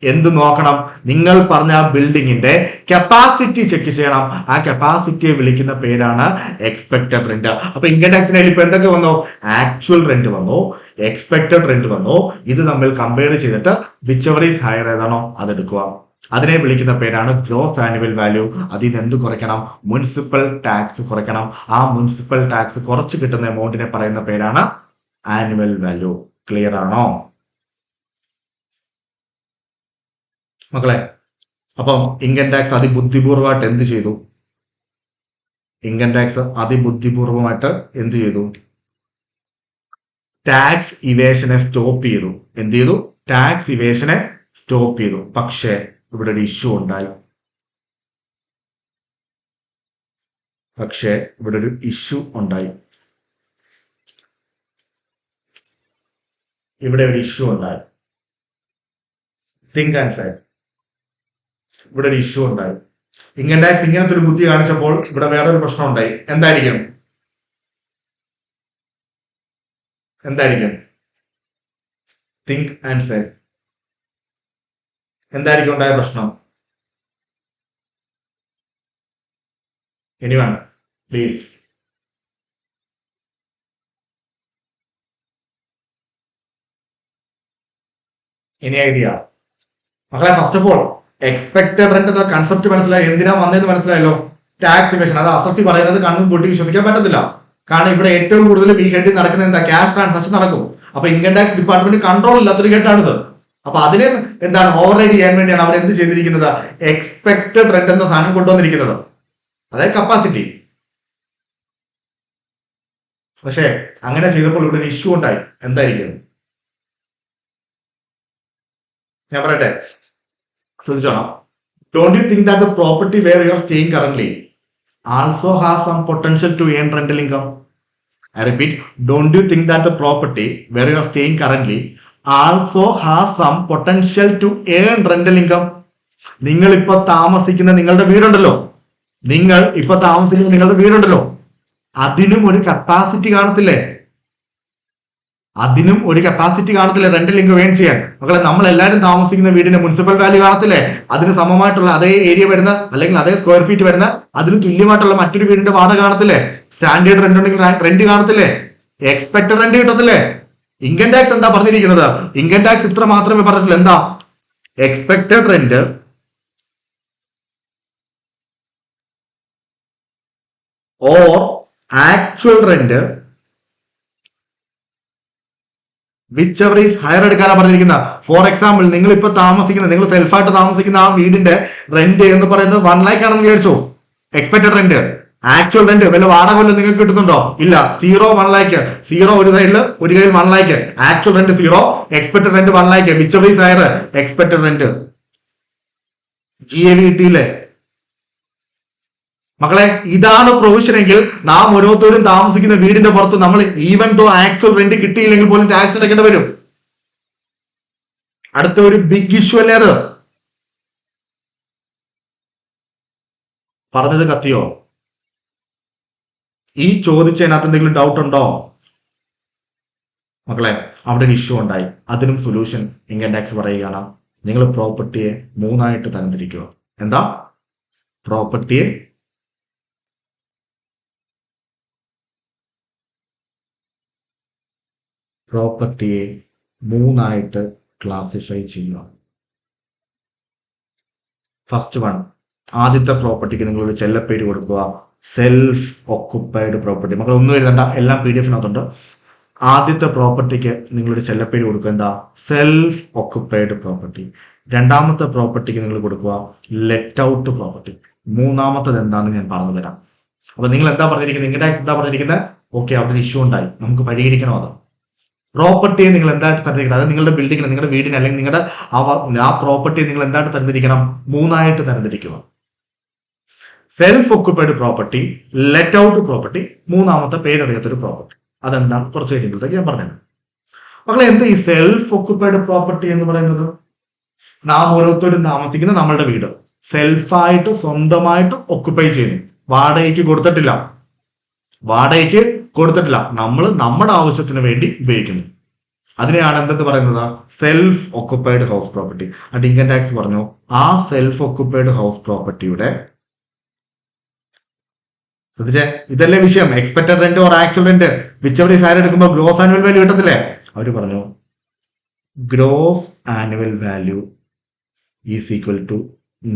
എന്ത് നോക്കണം? നിങ്ങൾ പറഞ്ഞ ആ ബിൽഡിങ്ങിന്റെ കപ്പാസിറ്റി ചെക്ക് ചെയ്യണം. ആ കപ്പാസിറ്റിയെ വിളിക്കുന്ന പേരാണ് എക്സ്പെക്ടഡ് റെന്റ്. അപ്പൊ ഇൻകം ടാക്സിന് ഇപ്പൊ എന്തൊക്കെ വന്നു? ആക്ച്വൽ റെന്റ് വന്നു, എക്സ്പെക്ടഡ് റെന്റ് വന്നു. ഇത് തമ്മിൽ കമ്പയർ ചെയ്തിട്ട് വിച്ച് എവർ ഈസ് ഹയർ ഏതാണോ അതെടുക്കുക. അതിനെ വിളിക്കുന്ന പേരാണ് ഗ്രോസ് ആനുവൽ വാല്യൂ. അതിന് എന്ത് കുറയ്ക്കണം? മുനിസിപ്പൽ ടാക്സ് കുറയ്ക്കണം. ആ മുനിസിപ്പൽ ടാക്സ് കുറച്ച് കിട്ടുന്ന എമൗണ്ടിനെ പറയുന്ന പേരാണ് ആനുവൽ വാല്യൂ. ക്ലിയർ ആണോ മക്കളെ? അപ്പം ഇൻകം ടാക്സ് അതിബുദ്ധിപൂർവമായിട്ട് എന്ത് ചെയ്തു? ഇൻകം ടാക്സ് അതിബുദ്ധിപൂർവമായിട്ട് എന്ത് ചെയ്തു? ടാക്സ് ഇവേഷനെ സ്റ്റോപ്പ് ചെയ്തു. എന്ത് ചെയ്തു? ടാക്സ് ഇവേഷനെ സ്റ്റോപ്പ് ചെയ്തു. പക്ഷേ ഇവിടെ ഒരു ഇഷ്യൂ ഉണ്ടായി. ഇവിടെ ഒരു ഇഷ്യൂ ഉണ്ടായി. Think and say. ഇവിടെ ഒരു ഇഷ്യൂ ഉണ്ടായി. ഇൻകം ടാക്സ് ഇങ്ങനത്തെ ഒരു ബുദ്ധി കാണിച്ചപ്പോൾ ഇവിടെ വേറൊരു പ്രശ്നം ഉണ്ടായി. എന്തായിരിക്കും? Think and say. എന്തായിരിക്കും ഉണ്ടായ പ്രശ്നം? Anyone please. Any idea? മക്കളെ, first of all expected rent എന്ന കൺസെപ്റ്റ് മനസ്സിലായി, എന്തിനാ വന്നതെന്ന് മനസ്സിലായല്ലോ. ടാക്സ് ഇവേഷൻ, അത് അസസി പറയുന്നത് കണ്ണും കൂട്ടി വിശ്വസിക്കാൻ പറ്റത്തില്ല. കാരണം ഇവിടെ ഏറ്റവും കൂടുതൽ ഈ ഹെഡിൽ നടക്കുന്ന എന്താ, ക്യാഷ് ട്രാൻസാക്ഷൻ നടക്കും. അപ്പൊ ഇൻകം ടാക്സ് ഡിപ്പാർട്ട്മെന്റ് കൺട്രോൾ ഇല്ലാത്തൊരു ഹെഡാണിത്. അപ്പൊ അതിനെ എന്താണ് ഓവർ റൈഡ് ചെയ്യാൻ വേണ്ടിയാണ് അവർ എന്ത് ചെയ്തിരിക്കുന്നത്, എക്സ്പെക്ടഡ് റെന്റ് എന്ന സാധനം കൊണ്ടുവന്നിരിക്കുന്നത്, അതായത് കപ്പാസിറ്റി. പക്ഷെ അങ്ങനെ ചെയ്തപ്പോൾ ഇവിടെ ഒരു ഇഷ്യൂ ഉണ്ടായി. എന്തായിരിക്കും ഞാൻ പറയട്ടെ, ശ്രദ്ധിച്ചോണം. Don't you think that the property where you are staying currently also has some potential to earn rental income? I repeat, don't you think that the property where you are staying currently also has some potential to earn rental income? നിങ്ങൾ ഇപ്പൊ താമസിക്കുന്ന നിങ്ങളുടെ വീടുണ്ടല്ലോ, അതിനും ഒരു capacity കാണത്തില്ലേ? Rental income earn ചെയ്യാൻ. മക്കളെ, നമ്മൾ എല്ലാവരും താമസിക്കുന്ന വീടിന് മുനിസിപ്പൽ വാല്യൂ കാണത്തില്ലേ? അതിന് സമമായിട്ടുള്ള അതേ ഏരിയ വരുന്ന അല്ലെങ്കിൽ അതേ സ്ക്വയർ ഫീറ്റ് വരുന്ന അതിന് തുല്യമായിട്ടുള്ള മറ്റൊരു വീടിന്റെ വാടക കാണത്തില്ലേ? സ്റ്റാൻഡേർഡ് റെന്റ് ഉണ്ടെങ്കിൽ റെന്റ് കാണത്തില്ലേ? എക്സ്പെക്ടഡ് റെന്റ് കിട്ടത്തില്ലേ? ഇൻകം ടാക്സ് എന്താ പറഞ്ഞിരിക്കുന്നത്? ഇൻകം ടാക്സ് ഇത്ര മാത്രമേ പറഞ്ഞിട്ടുള്ളൂ. എന്താ? Expected rent or actual rent whichever is higher എടുക്കാനാണ് പറഞ്ഞിരിക്കുന്നത്. ഫോർ എക്സാമ്പിൾ, നിങ്ങൾ സെൽഫായിട്ട് താമസിക്കുന്ന ആ വീടിന്റെ റെന്റ് എന്ന് പറയുന്നത് 1 lakh ആണെന്ന് വിചാരിച്ചോ, എക്സ്പെക്ടഡ് റെന്റ്. ആക്ച്വൽ റെന്റ് വല്ല വാടക വല്ലതും നിങ്ങൾക്ക് കിട്ടുന്നുണ്ടോ? ഇല്ല. 0 1 lakh, 0 ഒരു സൈഡിൽ, ഒരു കയ്യിൽ 1 lakh. Actual rent 0, expected rent 1 lakh. Which ever is higher, expected rent. GAV കിട്ടിയില്ലേ മക്കളെ? ഇതാണ് പ്രൊവിഷൻ എങ്കിൽ നാം ഓരോരുത്തരും താമസിക്കുന്ന വീടിന്റെ പുറത്ത് നമ്മൾ ഈവൻ ദോ ആക്ച്വൽ റെന്റ് കിട്ടിയില്ലെങ്കിൽ പോലും ടാക്സ് അടയ്ക്കേണ്ടി വരും. അടുത്ത ഒരു ബിഗ് ഇഷ്യൂ അല്ലേ അത്? പറഞ്ഞത് കത്തിയോ? ഈ ചോദിച്ചതിനകത്ത് എന്തെങ്കിലും ഡൗട്ട് ഉണ്ടോ മക്കളെ? അവിടെ ഒരു ഇഷ്യൂ ഉണ്ടായി. അതിനും സൊല്യൂഷൻ ഇൻകം ടാക്സ് പറയുകയാണ്, നിങ്ങൾ പ്രോപ്പർട്ടിയെ 3 തരംതിരിക്കുക. എന്താ? പ്രോപ്പർട്ടിയെ പ്രോപ്പർട്ടിയെ 3 ക്ലാസിഫൈ ചെയ്യുക. ഫസ്റ്റ് വൺ, ആദ്യത്തെ പ്രോപ്പർട്ടിക്ക് നിങ്ങളൊരു ചെല്ലപ്പേര് കൊടുക്കുക, സെൽഫ് ഒക്കുപ്പൈഡ് പ്രോപ്പർട്ടി. മക്കൾ ഒന്നും എഴുതണ്ട, എല്ലാം PDF-നകത്തുണ്ട്. ആദ്യത്തെ പ്രോപ്പർട്ടിക്ക് നിങ്ങളൊരു ചെല്ലപ്പേര് കൊടുക്കുക, എന്താ? Self occupied property. രണ്ടാമത്തെ പ്രോപ്പർട്ടിക്ക് നിങ്ങൾ കൊടുക്കുക ലെറ്റ് ഔട്ട് പ്രോപ്പർട്ടി. മൂന്നാമത്തത് എന്താണെന്ന് ഞാൻ പറഞ്ഞു തരാം. അപ്പൊ നിങ്ങൾ എന്താ പറഞ്ഞിരിക്കുന്നത്, ഇൻകം ടാക്സ് എന്താ പറഞ്ഞിരിക്കുന്നത്? ഓക്കെ, അവിടെ ഒരു ഇഷ്യൂ ഉണ്ടായി, നമുക്ക് പരിഹരിക്കണം അത്. പ്രോപ്പർട്ടിയെ നിങ്ങൾ എന്തായിട്ട് തരംതിരിക്കണം? അത് നിങ്ങളുടെ ബിൽഡിങ്ങിന്, നിങ്ങളുടെ വീടിന് അല്ലെങ്കിൽ നിങ്ങളുടെ ആ പ്രോപ്പർട്ടിയെ നിങ്ങൾ എന്തായിട്ട് തരംതിരിക്കണം? 3 തരംതിരിക്കുക. Self occupied property, let out property, മൂന്നാമത്തെ പേരറിയാത്തൊരു പ്രോപ്പർട്ടി. അതെന്താണ് കുറച്ച് കഴിയുമ്പോഴത്തേക്ക് ഞാൻ പറഞ്ഞത്. മക്കളെ, എന്താ ഈ സെൽഫ് ഒക്കുപ്പൈഡ് പ്രോപ്പർട്ടി എന്ന് പറയുന്നത്? നാം ഓരോരുത്തരും താമസിക്കുന്ന നമ്മളുടെ വീട് സെൽഫായിട്ട് സ്വന്തമായിട്ട് ഒക്കുപ്പൈ ചെയ്യുന്നു. വാടകയ്ക്ക് കൊടുത്തിട്ടില്ല. നമ്മൾ നമ്മുടെ ആവശ്യത്തിന് വേണ്ടി ഉപയോഗിക്കുന്നു. അതിനെയാണ് എന്തെന്ന് പറയുന്നത്? Self occupied house property. അത് ഇൻകം ടാക്സ് പറഞ്ഞു, ആ സെൽഫ് ഒക്കുപ്പൈഡ് ഹൗസ് പ്രോപ്പർട്ടിയുടെ ശ്രദ്ധിച്ചേ, ഇതല്ലേ വിഷയം. Expected rent or actual rent whichever is higher എടുക്കുമ്പോൾ ഗ്രോസ് ആനുവൽ വാല്യൂ കിട്ടത്തില്ലേ? അവര് പറഞ്ഞു gross annual value is equal to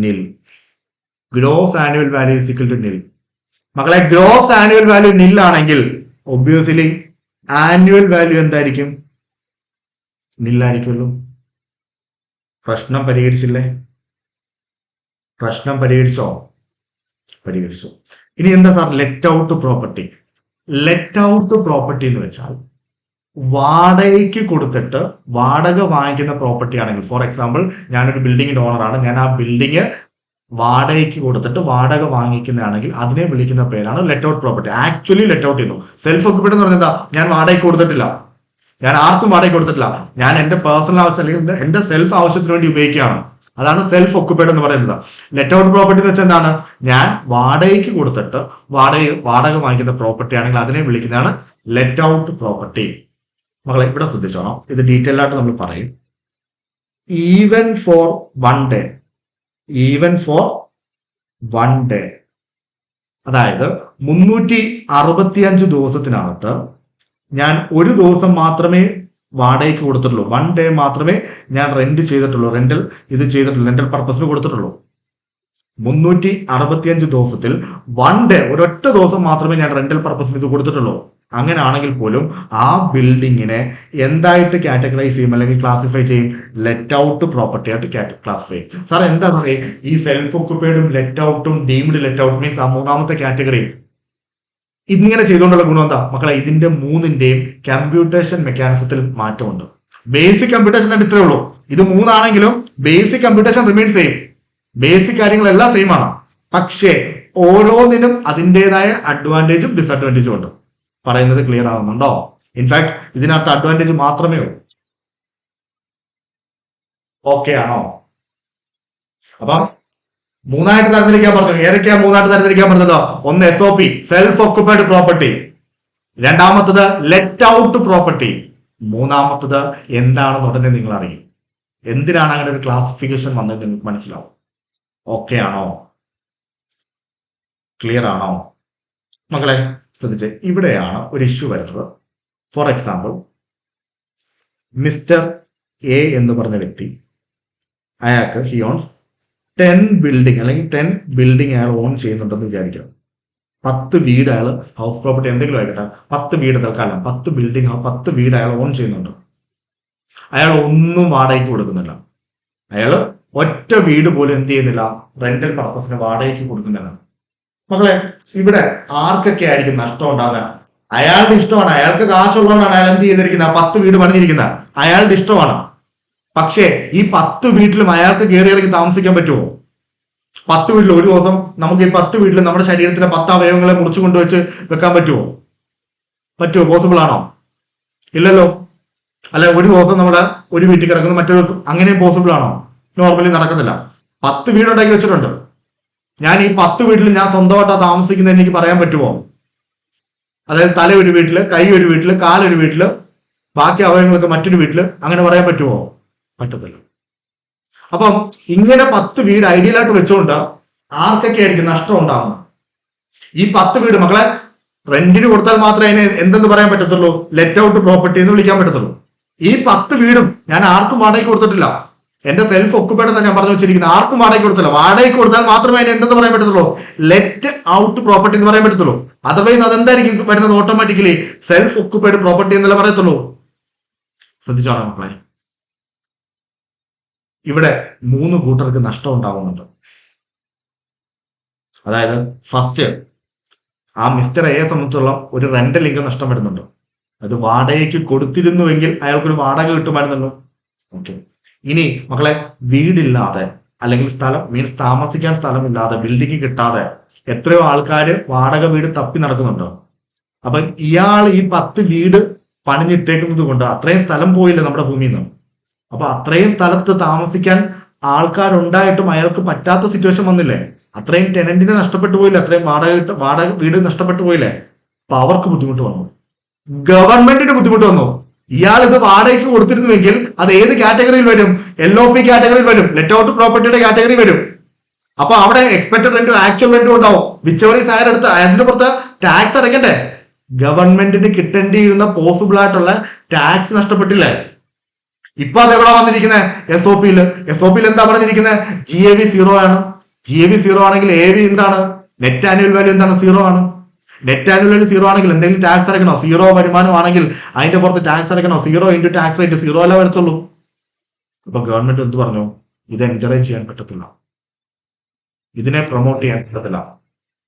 nil. Gross annual value is equal to nil. മക്കളെ, ഗ്രോസ് ആനുവൽ വാല്യൂ നിൽ ആണെങ്കിൽ ഒബ്വിയസ്ലി ആനുവൽ വാല്യൂ എന്തായിരിക്കും? നില്ലായിരിക്കുമല്ലോ. പ്രശ്നം പരിഹരിച്ചില്ലേ? പരിഹരിച്ചു. ഇനി എന്താ sir let out property? Let out property എന്ന് വെച്ചാൽ വാടകയ്ക്ക് കൊടുത്തിട്ട് വാടക വാങ്ങിക്കുന്ന പ്രോപ്പർട്ടി ആണെങ്കിൽ, ഫോർ എക്സാമ്പിൾ ഞാനൊരു ബിൽഡിങ്ങിന്റെ ഓണറാണ്, ഞാൻ ആ ബിൽഡിങ് വാടകയ്ക്ക് കൊടുത്തിട്ട് വാടക വാങ്ങിക്കുന്നതാണെങ്കിൽ അതിനെ വിളിക്കുന്ന പേരാണ് let out property. Actually let out ചെയ്യുന്നു. സെൽഫ് ഒക്കുപ്പൈഡ് എന്ന് പറഞ്ഞാൽ ഞാൻ വാടകയ്ക്ക് കൊടുത്തിട്ടില്ല, ഞാൻ ആർക്കും വാടകയ്ക്ക് കൊടുത്തിട്ടില്ല, ഞാൻ എന്റെ പേഴ്സണൽ ആവശ്യം അല്ലെങ്കിൽ എന്റെ സെൽഫ് ആവശ്യത്തിന് വേണ്ടി ഉപയോഗിക്കുകയാണ്. അതാണ് സെൽഫ് ഒക്കുപ്പൈഡ് എന്ന് പറയുന്നത്. ലെറ്റ് ഔട്ട് പ്രോപ്പർട്ടി എന്ന് വെച്ചാൽ എന്താണ്? ഞാൻ വാടകയ്ക്ക് കൊടുത്തിട്ട് വാടക വാങ്ങിക്കുന്ന പ്രോപ്പർട്ടി ആണെങ്കിൽ അതിനെ വിളിക്കുന്നതാണ് ലെറ്റ് ഔട്ട് പ്രോപ്പർട്ടി. മക്കളെ, ഇവിടെ ശ്രദ്ധിച്ചോണം, ഇത് ഡീറ്റെയിൽ ആയിട്ട് നമ്മൾ പറയും. ഈവൻ ഫോർ വൺ ഡേ, അതായത് 365 ദിവസത്തിനകത്ത് ഞാൻ ഒരു ദിവസം മാത്രമേ വാടകയ്ക്ക് കൊടുത്തിട്ടുള്ളൂ. 1 ഡേ മാത്രമേ ഞാൻ റെന്റ് ചെയ്തിട്ടുള്ളൂ, റെന്റൽ പർപ്പസിന് കൊടുത്തിട്ടുള്ളൂ. 365 ദിവസത്തിൽ 1 ഡേ, ഒരൊറ്റ ദിവസം മാത്രമേ ഞാൻ റെന്റൽ പർപ്പസിന് ഇത് കൊടുത്തിട്ടുള്ളൂ. അങ്ങനെ ആണെങ്കിൽ പോലും ആ ബിൽഡിങ്ങിനെ എന്തായിട്ട് കാറ്റഗറൈസ് ചെയ്യും അല്ലെങ്കിൽ ക്ലാസിഫൈ ചെയ്യും? ലെറ്റ് ഔട്ട് പ്രോപ്പർട്ടി ആയിട്ട് ക്ലാസിഫൈ ചെയ്യും. സാർ എന്താ പറയുക, ഈ സെൽഫ് ഓക്യുപ്പൈഡും ലെറ്റ് ഔട്ടും ഡീംഡ് ലെറ്റ് ഔട്ട് മീൻസ് ആ മൂന്നാമത്തെ കാറ്റഗറി ഇങ്ങനെ ചെയ്തുകൊണ്ടുള്ള ഗുണം എന്താ മക്കളെ? ഇതിന്റെ മൂന്നിന്റെയും കമ്പ്യൂട്ടേഷൻ മെക്കാനിസത്തിൽ മാറ്റമുണ്ട്. ബേസിക് കമ്പ്യൂട്ടേഷൻ കണ്ട് ഇത്രേ ഉള്ളൂ. ഇത് 3 ആണെങ്കിലും basic computation remain same, basic കാര്യങ്ങളെല്ലാം സെയിം ആണ്. പക്ഷേ ഓരോന്നിനും അതിൻ്റെതായ അഡ്വാൻറ്റേജും ഡിസഡ്വാൻറ്റേജും ഉണ്ട്. പറയുന്നത് ക്ലിയർ ആവുന്നുണ്ടോ? ഇൻഫാക്ട് ഇതിനകത്ത് അഡ്വാൻറ്റേജ് മാത്രമേ ഉള്ളൂ. ഓക്കെ ആണോ? അപ്പൊ 3ആയിട്ട് തരംതിരിക്കാൻ പറഞ്ഞു. ഏതൊക്കെയാ 3ആയിട്ട് തരംതിരിക്കാൻ പറഞ്ഞത്? ഒന്ന് SOP, സെൽഫ് ഓക്യുപ്പൈഡ് പ്രോപ്പർട്ടി. രണ്ടാമത്തത് ലെറ്റ് ഔട്ട് പ്രോപ്പർട്ടി. മൂന്നാമത്തത് എന്താണെന്ന് ഉടനെ നിങ്ങൾ അറിയും. എന്തിനാണ് അങ്ങനെ ഒരു ക്ലാസിഫിക്കേഷൻ വന്നത് നിങ്ങൾക്ക് മനസ്സിലാവും. ഓക്കെ ആണോ? ക്ലിയർ ആണോ മക്കളെ? ശ്രദ്ധിച്ച്, ഇവിടെയാണ് ഒരു ഇഷ്യൂ വരുന്നത്. ഫോർ എക്സാമ്പിൾ, മിസ്റ്റർ എ എന്ന് പറഞ്ഞ വ്യക്തി, അയാൾക്ക് ഹി ഓൺസ് 10 ബിൽഡിംഗ് അല്ലെങ്കിൽ 10 ബിൽഡിംഗ് അയാൾ ഓൺ ചെയ്യുന്നുണ്ടെന്ന് വിചാരിക്കാം. 10 വീട് അയാൾ, ഹൗസ് പ്രോപ്പർട്ടി എന്തെങ്കിലും ആയിക്കട്ടെ, 10 വീട് തൽക്കാലം 10 ബിൽഡിംഗ് 10 വീട് അയാൾ ഓൺ ചെയ്യുന്നുണ്ട്. അയാൾ ഒന്നും വാടകയ്ക്ക് കൊടുക്കുന്നില്ല. അയാൾ ഒറ്റ വീട് പോലും എന്ത് ചെയ്യുന്നില്ല, റെന്റൽ പർപ്പസിന് വാടകയ്ക്ക് കൊടുക്കുന്നില്ല. മക്കളെ, ഇവിടെ ആർക്കൊക്കെ ആയിരിക്കും നഷ്ടം ഉണ്ടാകുക? അയാളുടെ ഇഷ്ടമാണ്, അയാൾക്ക് കാശുള്ളതുകൊണ്ടാണ് അയാൾ എന്ത് ചെയ്തിരിക്കുന്നത്, 10 വീട് പണിഞ്ഞിരിക്കുന്നത്. അയാളുടെ ഇഷ്ടമാണ്. പക്ഷേ ഈ 10 വീട്ടിലും അയാൾക്ക് കയറി ഇറങ്ങി താമസിക്കാൻ പറ്റുമോ? 10 വീട്ടിൽ ഒരു ദിവസം നമുക്ക് ഈ 10 വീട്ടിൽ നമ്മുടെ ശരീരത്തിലെ 10 അവയവങ്ങളെ മുറിച്ചു കൊണ്ടുവച്ച് വെക്കാൻ പറ്റുമോ? പോസിബിൾ ആണോ? ഇല്ലല്ലോ. അല്ല, ഒരു ദിവസം നമ്മുടെ ഒരു വീട്ടിൽ കിടക്കുന്നു, മറ്റൊരു ദിവസം, അങ്ങനെയും പോസിബിൾ ആണോ? നോർമലി നടക്കുന്നില്ല. 10 വീടുണ്ടാക്കി വെച്ചിട്ടുണ്ട്. ഞാൻ ഈ 10 വീട്ടിൽ ഞാൻ സ്വന്തമായിട്ടാ താമസിക്കുന്നത് എനിക്ക് പറയാൻ പറ്റുമോ? അതായത് തല ഒരു വീട്ടില്, കൈ ഒരു വീട്ടില്, കാലൊരു വീട്ടില്, ബാക്കി അവയവങ്ങളൊക്കെ മറ്റൊരു വീട്ടില്, അങ്ങനെ പറയാൻ പറ്റുമോ? പറ്റത്തില്ല. അപ്പം ഇങ്ങനെ 10 വീട് ഐഡിയൽ ആയിട്ട് വെച്ചുകൊണ്ട് ആർക്കൊക്കെ ആയിരിക്കും നഷ്ടം ഉണ്ടാകുന്നത്? ഈ 10 വീട് മക്കളെ റെന്റിന് കൊടുത്താൽ മാത്രമേ അതിനെ എന്തെന്ന് പറയാൻ പറ്റത്തുള്ളൂ, ലെറ്റ് ഔട്ട് പ്രോപ്പർട്ടി എന്ന് വിളിക്കാൻ പറ്റത്തുള്ളൂ. ഈ 10 വീടും ഞാൻ ആർക്കും വാടകയ്ക്ക് കൊടുത്തിട്ടില്ല. എന്റെ സെൽഫ് ഒക്കുപൈഡ് എന്നാ ഞാൻ പറഞ്ഞു വെച്ചിരിക്കുന്നത്. ആർക്കും വാടകയ്ക്ക് കൊടുത്തില്ല. വാടകയ്ക്ക് കൊടുത്താൽ മാത്രമേ അതിനെ എന്തെന്ന് പറയാൻ പറ്റത്തുള്ളൂ, ലെറ്റ് ഔട്ട് പ്രോപ്പർട്ടി എന്ന് പറയാൻ പറ്റത്തുള്ളൂ. അതർവൈസ് അതെന്തായിരിക്കും വരുന്നത്? ഓട്ടോമാറ്റിക്കലി സെൽഫ് ഒക്കുപൈഡ് പ്രോപ്പർട്ടി എന്നല്ല പറയത്തുള്ളൂ. ശ്രദ്ധിച്ചോളാം മക്കളെ, ഇവിടെ 3 കൂട്ടർക്ക് നഷ്ടം ഉണ്ടാവുന്നുണ്ട്. അതായത് ഫസ്റ്റ്, ആ മിസ്റ്റർ എയെ സംബന്ധിച്ചുള്ള ഒരു റെന്റൽ ഇൻകം നഷ്ടം വരുന്നുണ്ട്. അത് വാടകയ്ക്ക് കൊടുത്തിരുന്നുവെങ്കിൽ അയാൾക്കൊരു വാടക കിട്ടുമായിരുന്നല്ലോ. ഓക്കെ. ഇനി മക്കളെ, വീടില്ലാതെ അല്ലെങ്കിൽ സ്ഥലം മീൻസ് താമസിക്കാൻ സ്ഥലമില്ലാതെ, ബിൽഡിംഗ് കിട്ടാതെ എത്രയോ ആൾക്കാര് വാടക വീട് തപ്പി നടക്കുന്നുണ്ട്. അപ്പൊ ഇയാൾ ഈ 10 വീട് പണിഞ്ഞിട്ടേക്കുന്നത് കൊണ്ട് അത്രയും സ്ഥലം പോയില്ല നമ്മുടെ ഭൂമിയിൽ നിന്ന്. അപ്പൊ അത്രയും സ്ഥലത്ത് താമസിക്കാൻ ആൾക്കാരുണ്ടായിട്ടും അയാൾക്ക് പറ്റാത്ത സിറ്റുവേഷൻ വന്നില്ലേ? അത്രയും ടെനന്റിനെ നഷ്ടപ്പെട്ടു പോയില്ലേ? അത്രയും വാടക വീട് നഷ്ടപ്പെട്ടു പോയില്ലേ? അപ്പൊ അവർക്ക് ബുദ്ധിമുട്ട് വന്നു, ഗവൺമെന്റിന് ബുദ്ധിമുട്ട് വന്നു. ഇയാൾ ഇത് വാടകയ്ക്ക് കൊടുത്തിരുന്നുവെങ്കിൽ അത് ഏത് കാറ്റഗറിയിൽ വരും? LOP കാറ്റഗറിയിൽ വരും, ലെറ്റ് ഔട്ട് പ്രോപ്പർട്ടിയുടെ കാറ്റഗറി വരും. അപ്പൊ അവിടെ എക്സ്പെക്ടഡ് റെന്റും ആക്ച്വൽ റെന്റും ഉണ്ടാവും. വിച്ചവറി സായർ എടുത്ത് അതിന്റെ പുറത്ത് ടാക്സ് അടയ്ക്കണ്ടേ? ഗവൺമെന്റിന് കിട്ടേണ്ടിയിരുന്ന പോസിബിൾ ആയിട്ടുള്ള ടാക്സ് നഷ്ടപ്പെട്ടില്ലേ? ഇപ്പൊ അതെവിടെ വന്നിരിക്കുന്നത്? SOP-യിൽ എന്താ പറഞ്ഞിരിക്കുന്നത്? GAV 0 ആണ്. GAV 0 ആണെങ്കിൽ AV എന്താണ്? നെറ്റ് ആനുവൽ വാല്യൂ എന്താണ്? 0 ആണ്. നെറ്റ് ആനുവൽ വാല്യൂ 0 ആണെങ്കിൽ എന്തെങ്കിലും ടാക്സ് അടയ്ക്കണോ? 0 വരുമാനമാണെങ്കിൽ അതിന്റെ പുറത്ത് ടാക്സ് അടയ്ക്കണോ? 0 ഇൻറ്റു ടാക്സ് റേറ്റ് 0 അല്ല വരത്തുള്ളൂ. അപ്പൊ ഗവൺമെന്റ് എന്ത് പറഞ്ഞു? ഇത് എൻകറേജ് ചെയ്യാൻ പറ്റത്തില്ല, ഇതിനെ പ്രൊമോട്ട് ചെയ്യാൻ പറ്റത്തില്ല,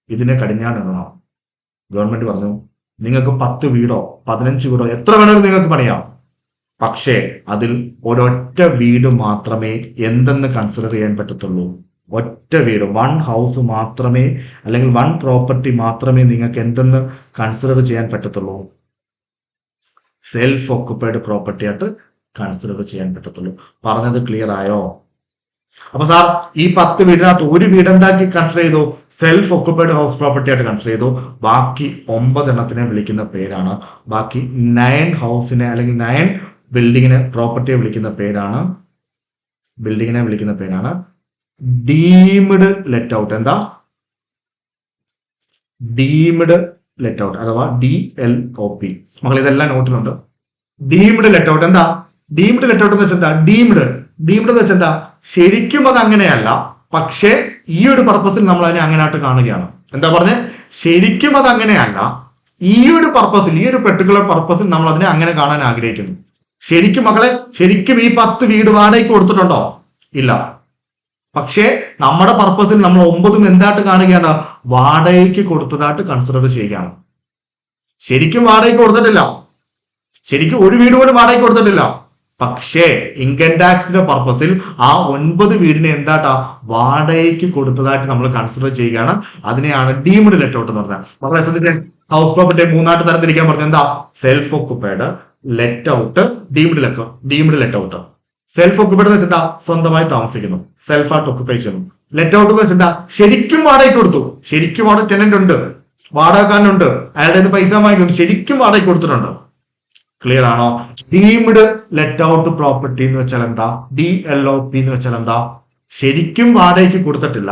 ഇതിനെ കടിഞ്ഞാണിടണം. ഗവൺമെന്റ് പറഞ്ഞു, നിങ്ങൾക്ക് 10 വീടോ 15 വീടോ എത്ര വേണമെങ്കിലും നിങ്ങൾക്ക് പണിയാം. പക്ഷേ അതിൽ ഒരൊറ്റ വീട് മാത്രമേ എന്തെന്ന് കൺസിഡർ ചെയ്യാൻ പറ്റത്തുള്ളൂ. ഒറ്റ വീട്, 1 ഹൗസ് മാത്രമേ അല്ലെങ്കിൽ 1 പ്രോപ്പർട്ടി മാത്രമേ നിങ്ങൾക്ക് എന്തെന്ന് കൺസിഡർ ചെയ്യാൻ പറ്റത്തുള്ളൂ, സെൽഫ് ഓക്യുപ്പൈഡ് പ്രോപ്പർട്ടി ആയിട്ട് കൺസിഡർ ചെയ്യാൻ പറ്റത്തുള്ളൂ. പറഞ്ഞത് ക്ലിയർ ആയോ? അപ്പൊ സാർ, ഈ 10 വീടിനകത്ത് ഒരു വീട് എന്താക്കി കൺസിഡർ ചെയ്തു? സെൽഫ് ഓക്യുപ്പൈഡ് ഹൗസ് പ്രോപ്പർട്ടി ആയിട്ട് കൺസിഡർ ചെയ്തു. ബാക്കി 9 എണ്ണത്തിനെ വിളിക്കുന്ന പേരാണ്, ബാക്കി 9 ഹൗസിനെ അല്ലെങ്കിൽ 9 ബിൽഡിങ്ങിനെ പ്രോപ്പർട്ടിയെ വിളിക്കുന്ന പേരാണ് ഡീംഡ് ലെറ്റ് ഔട്ട്. എന്താ? ഡീംഡ് ലെറ്റ് ഔട്ട് അഥവാ DLOP. മക്കൾ ഇതെല്ലാം നോട്ടിലുണ്ട്. Deemed let out. എന്താ ഡീംഡ് ലെറ്റ് ഔട്ട് എന്ന് വെച്ചാൽ എന്താ? ഡീംഡ് എന്ന് വെച്ചാൽ എന്താ? ശരിക്കും അത് അങ്ങനെയല്ല, പക്ഷേ ഈ ഒരു പർപ്പസിൽ നമ്മൾ അതിനെ അങ്ങനെയായിട്ട് കാണുകയാണ്. എന്താ പറഞ്ഞേ? ശരിക്കും അത് അങ്ങനെയല്ല, ഈ ഒരു പർപ്പസിൽ, ഈ ഒരു പെർട്ടിക്കുലർ പർപ്പസിൽ നമ്മൾ അതിനെ അങ്ങനെ കാണാൻ ആഗ്രഹിക്കുന്നു. ശരിക്കും മക്കളെ, ശരിക്കും ഈ 10 വീട് വാടകയ്ക്ക് കൊടുത്തിട്ടുണ്ടോ? ഇല്ല. പക്ഷേ നമ്മുടെ പർപ്പസിൽ നമ്മൾ 9 എന്തായിട്ട് കാണുകയാണ്? വാടകയ്ക്ക് കൊടുത്തതായിട്ട് കൺസിഡർ ചെയ്യുകയാണ്. ശരിക്കും വാടകയ്ക്ക് കൊടുത്തിട്ടില്ല, ശരിക്കും ഒരു വീട് പോലും വാടകയ്ക്ക് കൊടുത്തിട്ടില്ല. പക്ഷേ ഇൻകം ടാക്സിന്റെ പർപ്പസിൽ ആ 9 വീടിനെ എന്താട്ടാ വാടകയ്ക്ക് കൊടുത്തതായിട്ട് നമ്മൾ കൺസിഡർ ചെയ്യുകയാണ്. അതിനെയാണ് ഡീംഡ് ലെറ്റ് ഔട്ട് എന്ന് പറഞ്ഞത്. വളരെ ശ്രദ്ധിക്കാൻ, ഹൗസ് പ്രോപ്പർട്ടി 3 തരത്തിരിക്കാൻ പറഞ്ഞത് എന്താ? Self occupied, let out, deemed let out. Self occupied എന്ന് വെച്ചാൽ സ്വന്തമായി താമസിക്കുന്നു, സെൽഫ് ആയിട്ട് ഓക്കുപ്പൈ ചെയ്യുന്നു. ലെറ്റ് ഔട്ട് എന്ന് വെച്ചാൽ ശരിക്കും വാടകയ്ക്ക് കൊടുത്തു, ശരിക്കും അവിടെ ടെനന്റ് ഉണ്ട്, വാടകക്കാരനുണ്ട്, അയാളുടെ പൈസ വാങ്ങിക്കുന്നു, ശരിക്കും വാടകയ്ക്ക് കൊടുത്തിട്ടുണ്ട്. ക്ലിയർ ആണോ? ഡീംഡ് ലെറ്റ് ഔട്ട് പ്രോപ്പർട്ടി എന്ന് വെച്ചാൽ എന്താ? DLOP എന്ന് വെച്ചാൽ എന്താ? ശരിക്കും വാടകയ്ക്ക് കൊടുത്തിട്ടില്ല,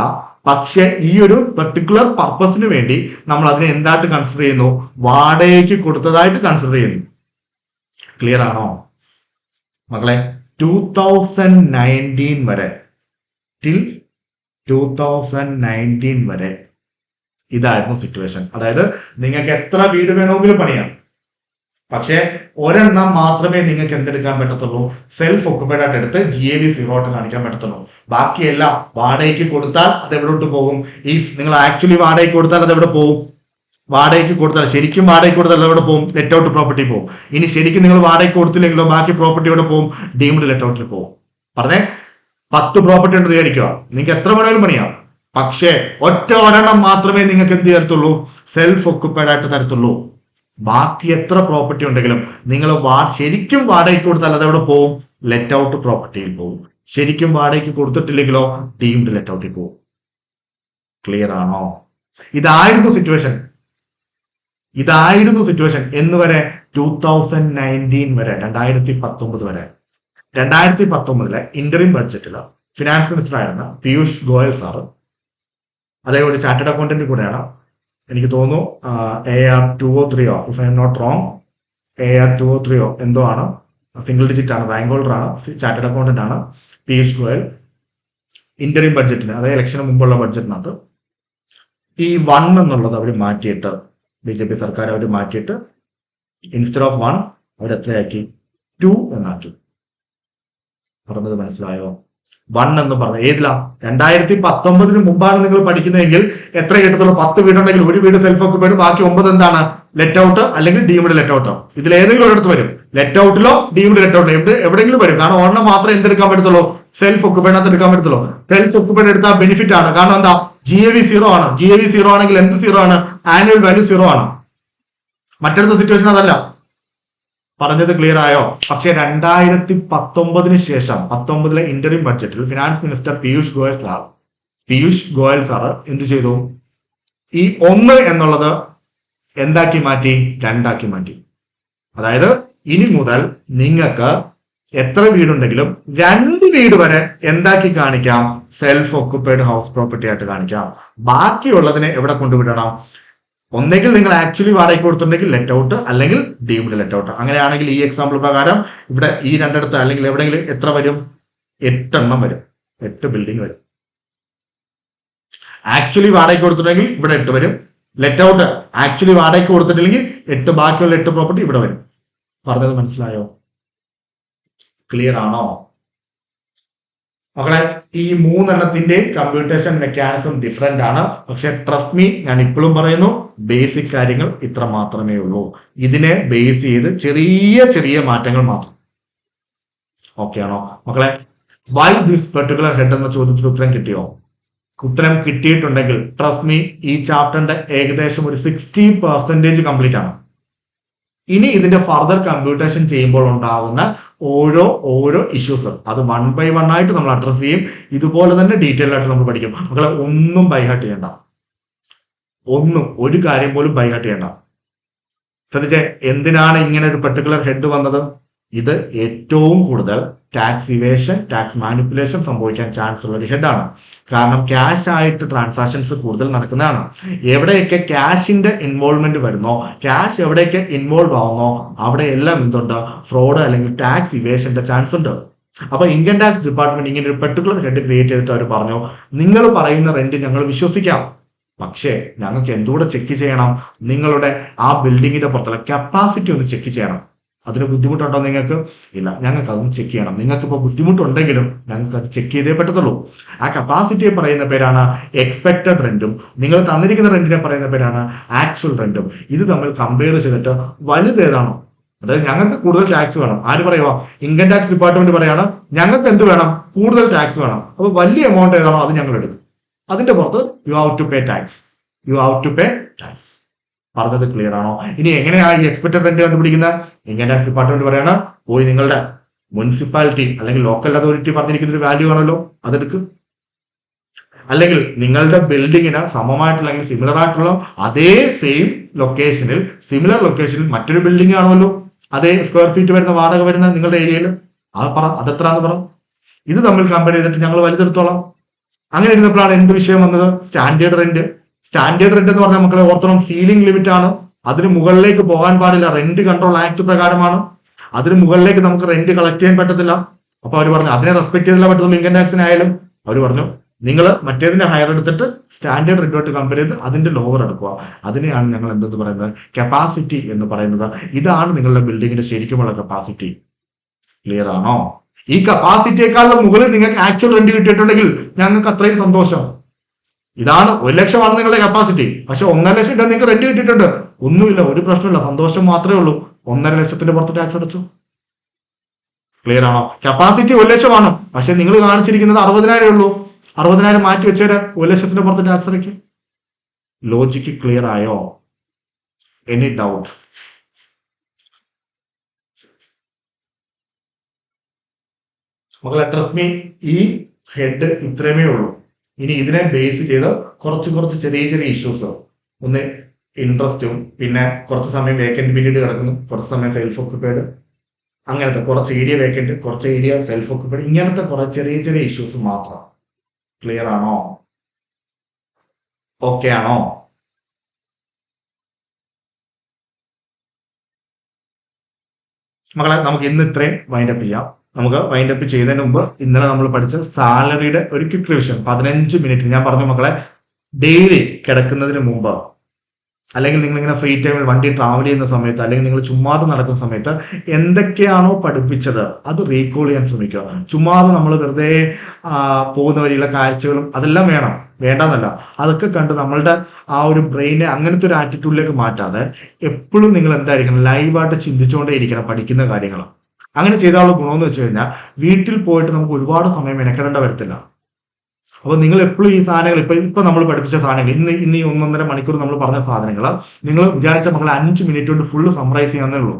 പക്ഷെ ഈ ഒരു പെർട്ടിക്കുലർ പർപ്പസിന് വേണ്ടി നമ്മൾ അതിനെ എന്തായിട്ട് കൺസിഡർ ചെയ്യുന്നു? വാടകയ്ക്ക് കൊടുത്തതായിട്ട് കൺസിഡർ ചെയ്യുന്നു. ക്ലിയർ ആണോ മക്കളെ? 2019 വരെ, ടിൽ 2019 വരെ ഇതായിരുന്നു സിറ്റുവേഷൻ. അതായത് നിങ്ങൾക്ക് എത്ര വീട് വേണമെങ്കിലും പണിയാം, പക്ഷെ ഒരെണ്ണം മാത്രമേ നിങ്ങൾക്ക് എന്തെടുക്കാൻ പറ്റത്തുള്ളൂ? സെൽഫ് ഓക്കുപ്പൈഡ് ആയിട്ട് എടുത്ത് GAV 0 ആയിട്ട് കാണിക്കാൻ പറ്റത്തുള്ളൂ. ബാക്കിയെല്ലാം വാടകയ്ക്ക് കൊടുത്താൽ അത് എവിടോട്ട് പോകും? ഈ നിങ്ങൾ ആക്ച്വലി വാടകയ്ക്ക് കൊടുത്താൽ അത് എവിടെ പോകും? വാടകയ്ക്ക് കൊടുത്താൽ, ശരിക്കും വാടകയ്ക്ക് കൊടുത്താൽ എവിടെ പോകും? ലെറ്റ് ഔട്ട് പ്രോപ്പർട്ടി പോകും. ഇനി ശരിക്കും നിങ്ങൾ വാടകയ്ക്ക് കൊടുത്തില്ലെങ്കിലോ ബാക്കി പ്രോപ്പർട്ടി എവിടെ പോകും? ഡീംഡ് ലെറ്റ് ഔട്ടിൽ പോകും. പറഞ്ഞേ, 10 പ്രോപ്പർട്ടി ഉണ്ട് വിചാരിക്കുക, നിങ്ങൾക്ക് എത്ര വേണമെങ്കിലും പണിയാം, പക്ഷേ ഒരെണ്ണം മാത്രമേ നിങ്ങൾക്ക് എന്ത് തരത്തുള്ളൂ? സെൽഫ് ഓക്കുപ്പൈഡ് ആയിട്ട് തരത്തുള്ളൂ. ബാക്കി എത്ര പ്രോപ്പർട്ടി ഉണ്ടെങ്കിലും നിങ്ങൾ ശരിക്കും വാടകയ്ക്ക് കൊടുത്താൽ അത് എവിടെ പോകും? ലെറ്റ് ഔട്ട് പ്രോപ്പർട്ടിയിൽ പോകും. ശരിക്കും വാടകയ്ക്ക് കൊടുത്തിട്ടില്ലെങ്കിലോ ഡീംഡ് ലെറ്റ് ഔട്ടിൽ പോകും. ക്ലിയർ ആണോ? ഇതായിരുന്നു സിറ്റുവേഷൻ എന്ന് വരെ 2019 വരെ, 2019 വരെ. 2019 ഇന്ററിം ബഡ്ജറ്റില് ഫിനാൻസ് മിനിസ്റ്റർ ആയിരുന്ന പീയൂഷ് ഗോയൽ സാറ്, അദ്ദേഹം ഒരു ചാർട്ടേഡ് അക്കൗണ്ടന്റ് കൂടെയാണ്. എനിക്ക് തോന്നുന്നു AR 203 if I'm not wrong, AR 203 എന്തോ ആണ്, സിംഗിൾ ഡിജിറ്റ് ആണ്, റാങ്ക് ഹോൾഡർ ആണ്, ചാർട്ടേഡ് അക്കൗണ്ടന്റ് ആണ് പീയൂഷ് ഗോയൽ. ഇന്ററിം ബഡ്ജറ്റിന്, അതായത് ഇലക്ഷന് മുമ്പുള്ള ബഡ്ജറ്റിനകത്ത് ഈ 1 എന്നുള്ളത് അവർ മാറ്റിയിട്ട്, BJP സർക്കാർ അവർ മാറ്റിയിട്ട് ഇൻസ്റ്റെഡ് ഓഫ് 1 അവർ എത്രയാക്കി? 2 എന്നാക്കി. പറഞ്ഞത് മനസ്സിലായോ? 1 എന്ന് പറഞ്ഞ ഏതിലാ? 2019 മുമ്പാണ് നിങ്ങൾ പഠിക്കുന്നതെങ്കിൽ എത്ര കിട്ടത്തുള്ളൂ? 10 വീടുണ്ടെങ്കിൽ ഒരു വീട് സെൽഫ് ഓക്കുപ്പൈഡ്, ബാക്കി 9 എന്താണ്? ലെറ്റ് ഔട്ട് അല്ലെങ്കിൽ ഡീംഡ് ലെറ്റ് ഔട്ട്. ഇതിൽ ഏതെങ്കിലും ഒരിടത്ത് വരും, ലെറ്റ് ഔട്ടിലോ ഡീംഡ് ലെറ്റ് ഔട്ടിലോ എവിടെയെങ്കിലും വരും. കാരണം ഒരെണ്ണം മാത്രമേ എന്തെടുക്കാൻ പറ്റത്തുള്ളൂ? സെൽഫ് ഓക്കുപ്പൈഡിനകത്ത് എടുക്കാൻ പറ്റത്തുള്ളൂ. സെൽഫ് ഓക്കുപ്പൈഡ് എടുത്താൽ ബെനിഫിറ്റ് ആണ്. കാരണം എന്താ? GAV 0 ആണ്. GAV 0 ആണെങ്കിൽ എന്ത് 0 ആണ്? ആനുവൽ വാല്യൂ 0 ആണ്. മറ്റടുത്ത സിറ്റുവേഷൻ അതല്ല. പറഞ്ഞത് ക്ലിയർ ആയോ? പക്ഷെ 2019 ശേഷം 19 ഇന്ററിം ബഡ്ജറ്റിൽ finance minister Piyush Goyal sir എന്ത് ചെയ്തു? ഈ 1 എന്നുള്ളത് എന്താക്കി മാറ്റി? 2 ആക്കി മാറ്റി. അതായത് ഇനി മുതൽ നിങ്ങൾക്ക് എത്ര വീടുണ്ടെങ്കിലും 2 വീട് വരെ എന്താക്കി കാണിക്കാം? സെൽഫ് ഓക്കുപ്പൈഡ് ഹൗസ് പ്രോപ്പർട്ടി ആയിട്ട് കാണിക്കാം. ബാക്കിയുള്ളതിനെ എവിടെ കൊണ്ടുവിടണം? ഒന്നെങ്കിൽ നിങ്ങൾ ആക്ച്വലി വാടകയ്ക്ക് കൊടുത്തിട്ടുണ്ടെങ്കിൽ ലെറ്റ് ഔട്ട്, അല്ലെങ്കിൽ ഡീംഡ് ലെറ്റ് ഔട്ട്. അങ്ങനെയാണെങ്കിൽ ഈ എക്സാമ്പിൾ പ്രകാരം ഇവിടെ ഈ രണ്ടിടത്ത് അല്ലെങ്കിൽ എവിടെയെങ്കിലും എത്ര വരും? 8 എണ്ണം വരും, 8 ബിൽഡിംഗ് വരും. ആക്ച്വലി വാടകയ്ക്ക് കൊടുത്തിട്ടുണ്ടെങ്കിൽ ഇവിടെ 8 വരും. ലെറ്റ് ഔട്ട് ആക്ച്വലി വാടകയ്ക്ക് കൊടുത്തിട്ടില്ലെങ്കിൽ 8, ബാക്കിയുള്ള 8 പ്രോപ്പർട്ടി ഇവിടെ വരും. പറഞ്ഞത് മനസ്സിലായോ? ക്ലിയർ ആണോ മക്കളെ? ഈ 3 എണ്ണത്തിന്റെ കമ്പ്യൂട്ടേഷൻ മെക്കാനിസം ഡിഫറെന്റ് ആണ്. പക്ഷെ ട്രസ്റ്റ് മീ, ഞാൻ ഇപ്പോഴും പറയുന്നു, ബേസിക് കാര്യങ്ങൾ ഇത്ര മാത്രമേ ഉള്ളൂ. ഇതിനെ ബേസ് ചെയ്ത് ചെറിയ മാറ്റങ്ങൾ മാത്രം. ഓക്കെ ആണോ മക്കളെ? വൈ ദിസ് പെർട്ടിക്കുലർ ഹെഡ് എന്ന ചോദ്യത്തിന് ഉത്തരം കിട്ടിയോ? ഉത്തരം കിട്ടിയിട്ടുണ്ടെങ്കിൽ ട്രസ്റ്റ് മീ, ഈ ചാപ്റ്ററിന്റെ ഏകദേശം ഒരു 60% കംപ്ലീറ്റ് ആണ്. ഇനി ഇതിന്റെ ഫർദർ കമ്പ്യൂട്ടേഷൻ ചെയ്യുമ്പോൾ ഉണ്ടാകുന്ന ഓരോ ഇഷ്യൂസ് അത് 1 by 1 ആയിട്ട് നമ്മൾ അഡ്രസ് ചെയ്യും. ഇതുപോലെ തന്നെ ഡീറ്റെയിൽ ആയിട്ട് നമ്മൾ പഠിക്കും. മക്കളെ, ഒന്നും ബൈഹാർട്ട് ചെയ്യണ്ട, ഒരു കാര്യം പോലും ബൈഹാർട്ട് ചെയ്യണ്ട. ശ്രദ്ധിച്ചേ, എന്തിനാണ് ഇങ്ങനെ ഒരു പെർട്ടിക്കുലർ ഹെഡ് വന്നത്? ഇത് ഏറ്റവും കൂടുതൽ ടാക്സ് ഇവേഷൻ, ടാക്സ് മാനിപ്പുലേഷൻ സംഭവിക്കാൻ ചാൻസ് ഉള്ള ഒരു ഹെഡാണ്. കാരണം ക്യാഷ് ആയിട്ട് ട്രാൻസാക്ഷൻസ് കൂടുതൽ നടക്കുന്നതാണ്. എവിടെയൊക്കെ ക്യാഷിന്റെ ഇൻവോൾവ്മെന്റ് വരുന്നോ, ക്യാഷ് എവിടെയൊക്കെ ഇൻവോൾവ് ആവുന്നോ അവിടെയെല്ലാം എന്തുണ്ട്, ഫ്രോഡ് അല്ലെങ്കിൽ ടാക്സ് ഇവേഷന്റെ ചാൻസ് ഉണ്ട്. അപ്പൊ ഇൻകം ടാക്സ് ഡിപ്പാർട്ട്മെന്റ് ഇങ്ങനെ ഒരു പെർട്ടിക്കുലർ ഹെഡ് ക്രിയേറ്റ് ചെയ്തിട്ട് അവർ പറഞ്ഞു, നിങ്ങൾ പറയുന്ന റെന്റ് ഞങ്ങൾ വിശ്വസിക്കാം, പക്ഷേ ഞങ്ങൾക്ക് എന്തുകൂടെ ചെക്ക് ചെയ്യണം, നിങ്ങളുടെ ആ ബിൽഡിങ്ങിന്റെ പുറത്തുള്ള കപ്പാസിറ്റി ഒന്ന് ചെക്ക് ചെയ്യണം. അതിന് ബുദ്ധിമുട്ടുണ്ടോ നിങ്ങൾക്ക്? ഇല്ല, ഞങ്ങൾക്ക് അതൊന്ന് ചെക്ക് ചെയ്യണം. നിങ്ങൾക്ക് ഇപ്പോൾ ബുദ്ധിമുട്ടുണ്ടെങ്കിലും ഞങ്ങൾക്ക് അത് ചെക്ക് ചെയ്തേ പറ്റത്തുള്ളൂ. ആ കപ്പാസിറ്റിയെ പറയുന്ന പേരാണ് എക്സ്പെക്റ്റഡ് റെന്റും, നിങ്ങൾ തന്നിരിക്കുന്ന റെന്റിനെ പറയുന്ന പേരാണ് ആക്ച്വൽ റെന്റും. ഇത് തമ്മിൽ കമ്പയർ ചെയ്തിട്ട് വലുതേതാണോ, അതായത് ഞങ്ങൾക്ക് കൂടുതൽ ടാക്സ് വേണം, ആര് പറയുക, ഇൻകം ടാക്സ് ഡിപ്പാർട്ട്മെന്റ് പറയാണ് ഞങ്ങൾക്ക് എന്ത് വേണം, കൂടുതൽ ടാക്സ് വേണം, അപ്പൊ വലിയ എമൗണ്ട് ഏതാണോ അത് ഞങ്ങൾ എടുക്കും, അതിന്റെ പുറത്ത് you have to pay tax, you have to pay tax. പറഞ്ഞത് ക്ലിയർ ആണോ? ഇനി എങ്ങനെയാ ഈ എക്സ്പെക്റ്റഡ് റെന്റ് കണ്ടുപിടിക്കുന്നത്? ഇൻകം ടാക്സ് ഡിപ്പാർട്ട്മെന്റ് പറയാണ്, പോയി നിങ്ങളുടെ മുനിസിപ്പാലിറ്റി അല്ലെങ്കിൽ ലോക്കൽ അതോറിറ്റി പറഞ്ഞിരിക്കുന്ന ഒരു വാല്യൂ ആണല്ലോ അതെടുക്ക്, അല്ലെങ്കിൽ നിങ്ങളുടെ ബിൽഡിങ്ങിന് സമമായിട്ടുള്ള അല്ലെങ്കിൽ സിമിലർ ആയിട്ടുള്ള അതേ സെയിം ലൊക്കേഷനിൽ, സിമിലർ ലൊക്കേഷനിൽ മറ്റൊരു ബിൽഡിംഗ് ആണല്ലോ, അതേ സ്ക്വയർ ഫീറ്റ് വരുന്ന വാടക വരുന്ന നിങ്ങളുടെ ഏരിയയിൽ, അത് പറ, അതെത്രാന്ന് പറ. ഇത് തമ്മിൽ കമ്പയർ ചെയ്തിട്ട് ഞങ്ങൾ വലുതെടുത്തോളാം. അങ്ങനെ ഇരുന്നപ്പോഴാണ് എന്ത് വിഷയം വന്നത്? Standard rent. സ്റ്റാൻഡേർഡ് റെന്റ് എന്ന് പറഞ്ഞാൽ മക്കളെ ഓർത്തണം, സീലിംഗ് ലിമിറ്റ് ആണ്, അതിന് മുകളിലേക്ക് പോകാൻ പാടില്ല. റെന്റ് കൺട്രോൾ ആക്ട് പ്രകാരമാണ്, അതിന് മുകളിലേക്ക് നമുക്ക് റെന്റ് കളക്ട് ചെയ്യാൻ പറ്റത്തില്ല. അപ്പൊ അവർ പറഞ്ഞു അതിനെ റെസ്പെക്ട് ചെയ്തില്ല പറ്റത്തുള്ളൂ. ഇൻകം ടാക്സിനായാലും അവർ പറഞ്ഞു നിങ്ങൾ മറ്റേതിന്റെ ഹയർ എടുത്തിട്ട് സ്റ്റാൻഡേർഡ് റെന്റുമായിട്ട് കമ്പയർ ചെയ്ത് അതിന്റെ ലോവർ എടുക്കുക. അതിനെയാണ് ഞങ്ങൾ എന്തെന്ന് പറയുന്നത്, കപ്പാസിറ്റി എന്ന് പറയുന്നത്. ഇതാണ് നിങ്ങളുടെ ബിൽഡിങ്ങിന്റെ ശരിക്കുമുള്ള കപ്പാസിറ്റി. ക്ലിയർ ആണോ? ഈ കപ്പാസിറ്റിയെക്കാളും മുകളിൽ നിങ്ങൾക്ക് ആക്ച്വൽ റെന്റ് കിട്ടിയിട്ടുണ്ടെങ്കിൽ ഞങ്ങൾക്ക് അത്രയും സന്തോഷം. ഇതാണ് 1 ലക്ഷമാണ് നിങ്ങളുടെ കപ്പാസിറ്റി, പക്ഷെ 1.5 ലക്ഷം രൂപ നിങ്ങൾക്ക് റെന്റ് കിട്ടിയിട്ടുണ്ട്, ഒന്നുമില്ല, ഒരു പ്രശ്നമില്ല, സന്തോഷം മാത്രമേ ഉള്ളൂ. 1.5 ലക്ഷത്തിന്റെ പുറത്ത് ടാക്സ് അടച്ചു. ക്ലിയർ ആണോ? കപ്പാസിറ്റി 1 ലക്ഷമാണ്, പക്ഷെ നിങ്ങൾ കാണിച്ചിരിക്കുന്നത് 60,000 ഉള്ളൂ. 60,000 മാറ്റി വെച്ചേര്, 1 ലക്ഷത്തിന്റെ പുറത്ത് ടാക്സ് അടയ്ക്കും. ലോജിക്ക് ക്ലിയർ ആയോ? Any doubt? മക്കളെ ട്രസ്റ്റ് മീ, ഈ ഹെഡ് ഇത്രയുമേ ഉള്ളൂ. ഇനി ഇതിനെ ബേസ് ചെയ്ത് കുറച്ച് ചെറിയ ചെറിയ ഇഷ്യൂസ്, ഒന്ന് ഇൻട്രസ്റ്റും, പിന്നെ കുറച്ച് സമയം വേക്കൻറ്റ് പീരീഡ് കിടക്കുന്നു, കുറച്ച് സമയം സെൽഫ് ഓക്യുപ്പൈഡ്, അങ്ങനത്തെ കുറച്ച് ഏരിയ വേക്കൻറ്റ്, കുറച്ച് ഏരിയ സെൽഫ് ഓക്യുപ്പൈഡ്, ഇങ്ങനത്തെ കുറെ ചെറിയ ചെറിയ ഇഷ്യൂസ് മാത്രം. ക്ലിയർ ആണോ? ഓക്കെ ആണോ? മക്കളെ നമുക്ക് ഇന്ന് ഇത്രയും വൈൻഡപ്പ് ചെയ്യാം. നമുക്ക് വൈൻഡപ്പ് ചെയ്യുന്നതിന് മുമ്പ് ഇന്നലെ നമ്മൾ പഠിച്ച സാലറിയുടെ ഒരു ക്വിക്ക് റിവിഷൻ 15 മിനിറ്റ്. ഞാൻ പറഞ്ഞു മക്കളെ, ഡെയിലി കിടക്കുന്നതിന് മുമ്പ് അല്ലെങ്കിൽ നിങ്ങൾ ഇങ്ങനെ ഫ്രീ ടൈമിൽ വണ്ടി ട്രാവൽ ചെയ്യുന്ന സമയത്ത് അല്ലെങ്കിൽ നിങ്ങൾ ചുമ്മാതെ നടക്കുന്ന സമയത്ത് എന്തൊക്കെയാണോ പഠിപ്പിച്ചത് അത് റീകോൾ ചെയ്യാൻ ശ്രമിക്കുക. ചുമ്മാതെ നമ്മൾ വെറുതെ പോകുന്ന വഴിയുള്ള കാഴ്ചകളും അതെല്ലാം വേണം, വേണ്ടെന്നല്ല, അതൊക്കെ കണ്ട് നമ്മളുടെ ആ ഒരു ബ്രെയിനെ അങ്ങനത്തെ ഒരു ആറ്റിറ്റ്യൂഡിലേക്ക് മാറ്റാതെ എപ്പോഴും നിങ്ങൾ എന്തായിരിക്കണം, ലൈവായിട്ട് ചിന്തിച്ചുകൊണ്ടേ ഇരിക്കണം പഠിക്കുന്ന കാര്യങ്ങൾ. അങ്ങനെ ചെയ്താലുള്ള ഗുണമെന്ന് വെച്ച് കഴിഞ്ഞാൽ വീട്ടിൽ പോയിട്ട് നമുക്ക് ഒരുപാട് സമയം മെനക്കെടേണ്ട വരത്തില്ല. അപ്പൊ നിങ്ങൾ എപ്പോഴും ഈ സാധനങ്ങൾ ഇപ്പൊ നമ്മൾ പഠിപ്പിച്ച സാധനങ്ങൾ ഇന്ന് ഈ 1.5 മണിക്കൂർ നമ്മൾ പറഞ്ഞ സാധനങ്ങൾ നിങ്ങൾ വിചാരിച്ച മക്കൾ 5 മിനിറ്റ് കൊണ്ട് ഫുള്ള് സമ്മറൈസ് ചെയ്യാന്നേ ഉള്ളൂ.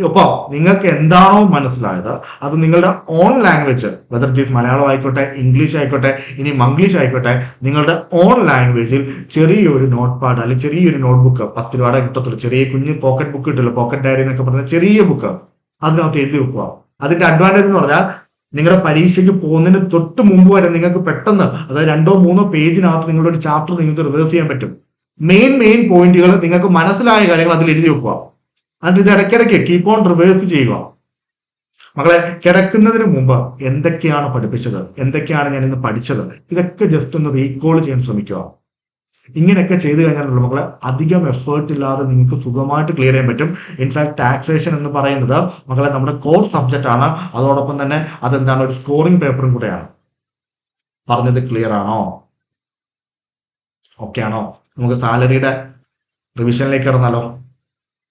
ഒപ്പം നിങ്ങൾക്ക് എന്താണോ മനസ്സിലായത് അത് നിങ്ങളുടെ on language, whether it is Malayalam ആയിക്കോട്ടെ, ഇംഗ്ലീഷ് ആയിക്കോട്ടെ, ഇനി മംഗ്ലീഷ് ആയിക്കോട്ടെ, നിങ്ങളുടെ ഓൺ ലാംഗ്വേജിൽ ചെറിയൊരു നോട്ട് പാഡ് അല്ലെങ്കിൽ ചെറിയൊരു നോട്ട്ബുക്ക്, 10 രൂപയുടെ കിട്ടത്തുള്ളൂ, ചെറിയ കുഞ്ഞ് പോക്കറ്റ് ബുക്ക് കിട്ടില്ല, പോക്കറ്റ് ഡയറി എന്നൊക്കെ പറഞ്ഞ ചെറിയ ബുക്ക്, അതിനകത്ത് എഴുതി വെക്കുക. അതിന്റെ അഡ്വാൻറ്റേജ് എന്ന് പറഞ്ഞാൽ നിങ്ങളുടെ പരീക്ഷയ്ക്ക് പോകുന്നതിന് തൊട്ട് മുമ്പ് വരെ നിങ്ങൾക്ക് പെട്ടെന്ന്, അതായത് 2-3 പേജിനകത്ത് നിങ്ങളുടെ ഒരു ചാപ്റ്റർ നിങ്ങൾക്ക് റിവേഴ്സ് ചെയ്യാൻ പറ്റും. മെയിൻ പോയിന്റുകൾ നിങ്ങൾക്ക് മനസ്സിലായ കാര്യങ്ങൾ അതിൽ എഴുതി വെക്കുക. എന്നിട്ട് ഇത് ഇടയ്ക്കിടയ്ക്ക് കീപ്പ് ഓൺ റിവേഴ്സ് ചെയ്യുക. മക്കളെ കിടക്കുന്നതിന് മുമ്പ് എന്തൊക്കെയാണ് പഠിപ്പിച്ചത്, എന്തൊക്കെയാണ് ഞാൻ ഇന്ന് പഠിച്ചത്, ഇതൊക്കെ ജസ്റ്റ് ഒന്ന് റീകോൾ ചെയ്യാൻ ശ്രമിക്കുക. ഇങ്ങനെയൊക്കെ ചെയ്തു കഴിഞ്ഞാൽ മക്കളെ അധികം എഫേർട്ട് ഇല്ലാതെ നിങ്ങൾക്ക് സുഖമായിട്ട് ക്ലിയർ ചെയ്യാൻ പറ്റും. ഇൻഫാക്ട് ടാക്സേഷൻ എന്ന് പറയുന്നത് മക്കളെ നമ്മുടെ കോർ സബ്ജക്റ്റ് ആണ്, അതോടൊപ്പം തന്നെ അതെന്താണ്, ഒരു സ്കോറിംഗ് പേപ്പറും കൂടെയാണ്. പറഞ്ഞത് ക്ലിയർ ആണോ? ഓക്കെ ആണോ? നമുക്ക് സാലറിയുടെ റിവിഷനിലേക്ക് കടന്നാലോ?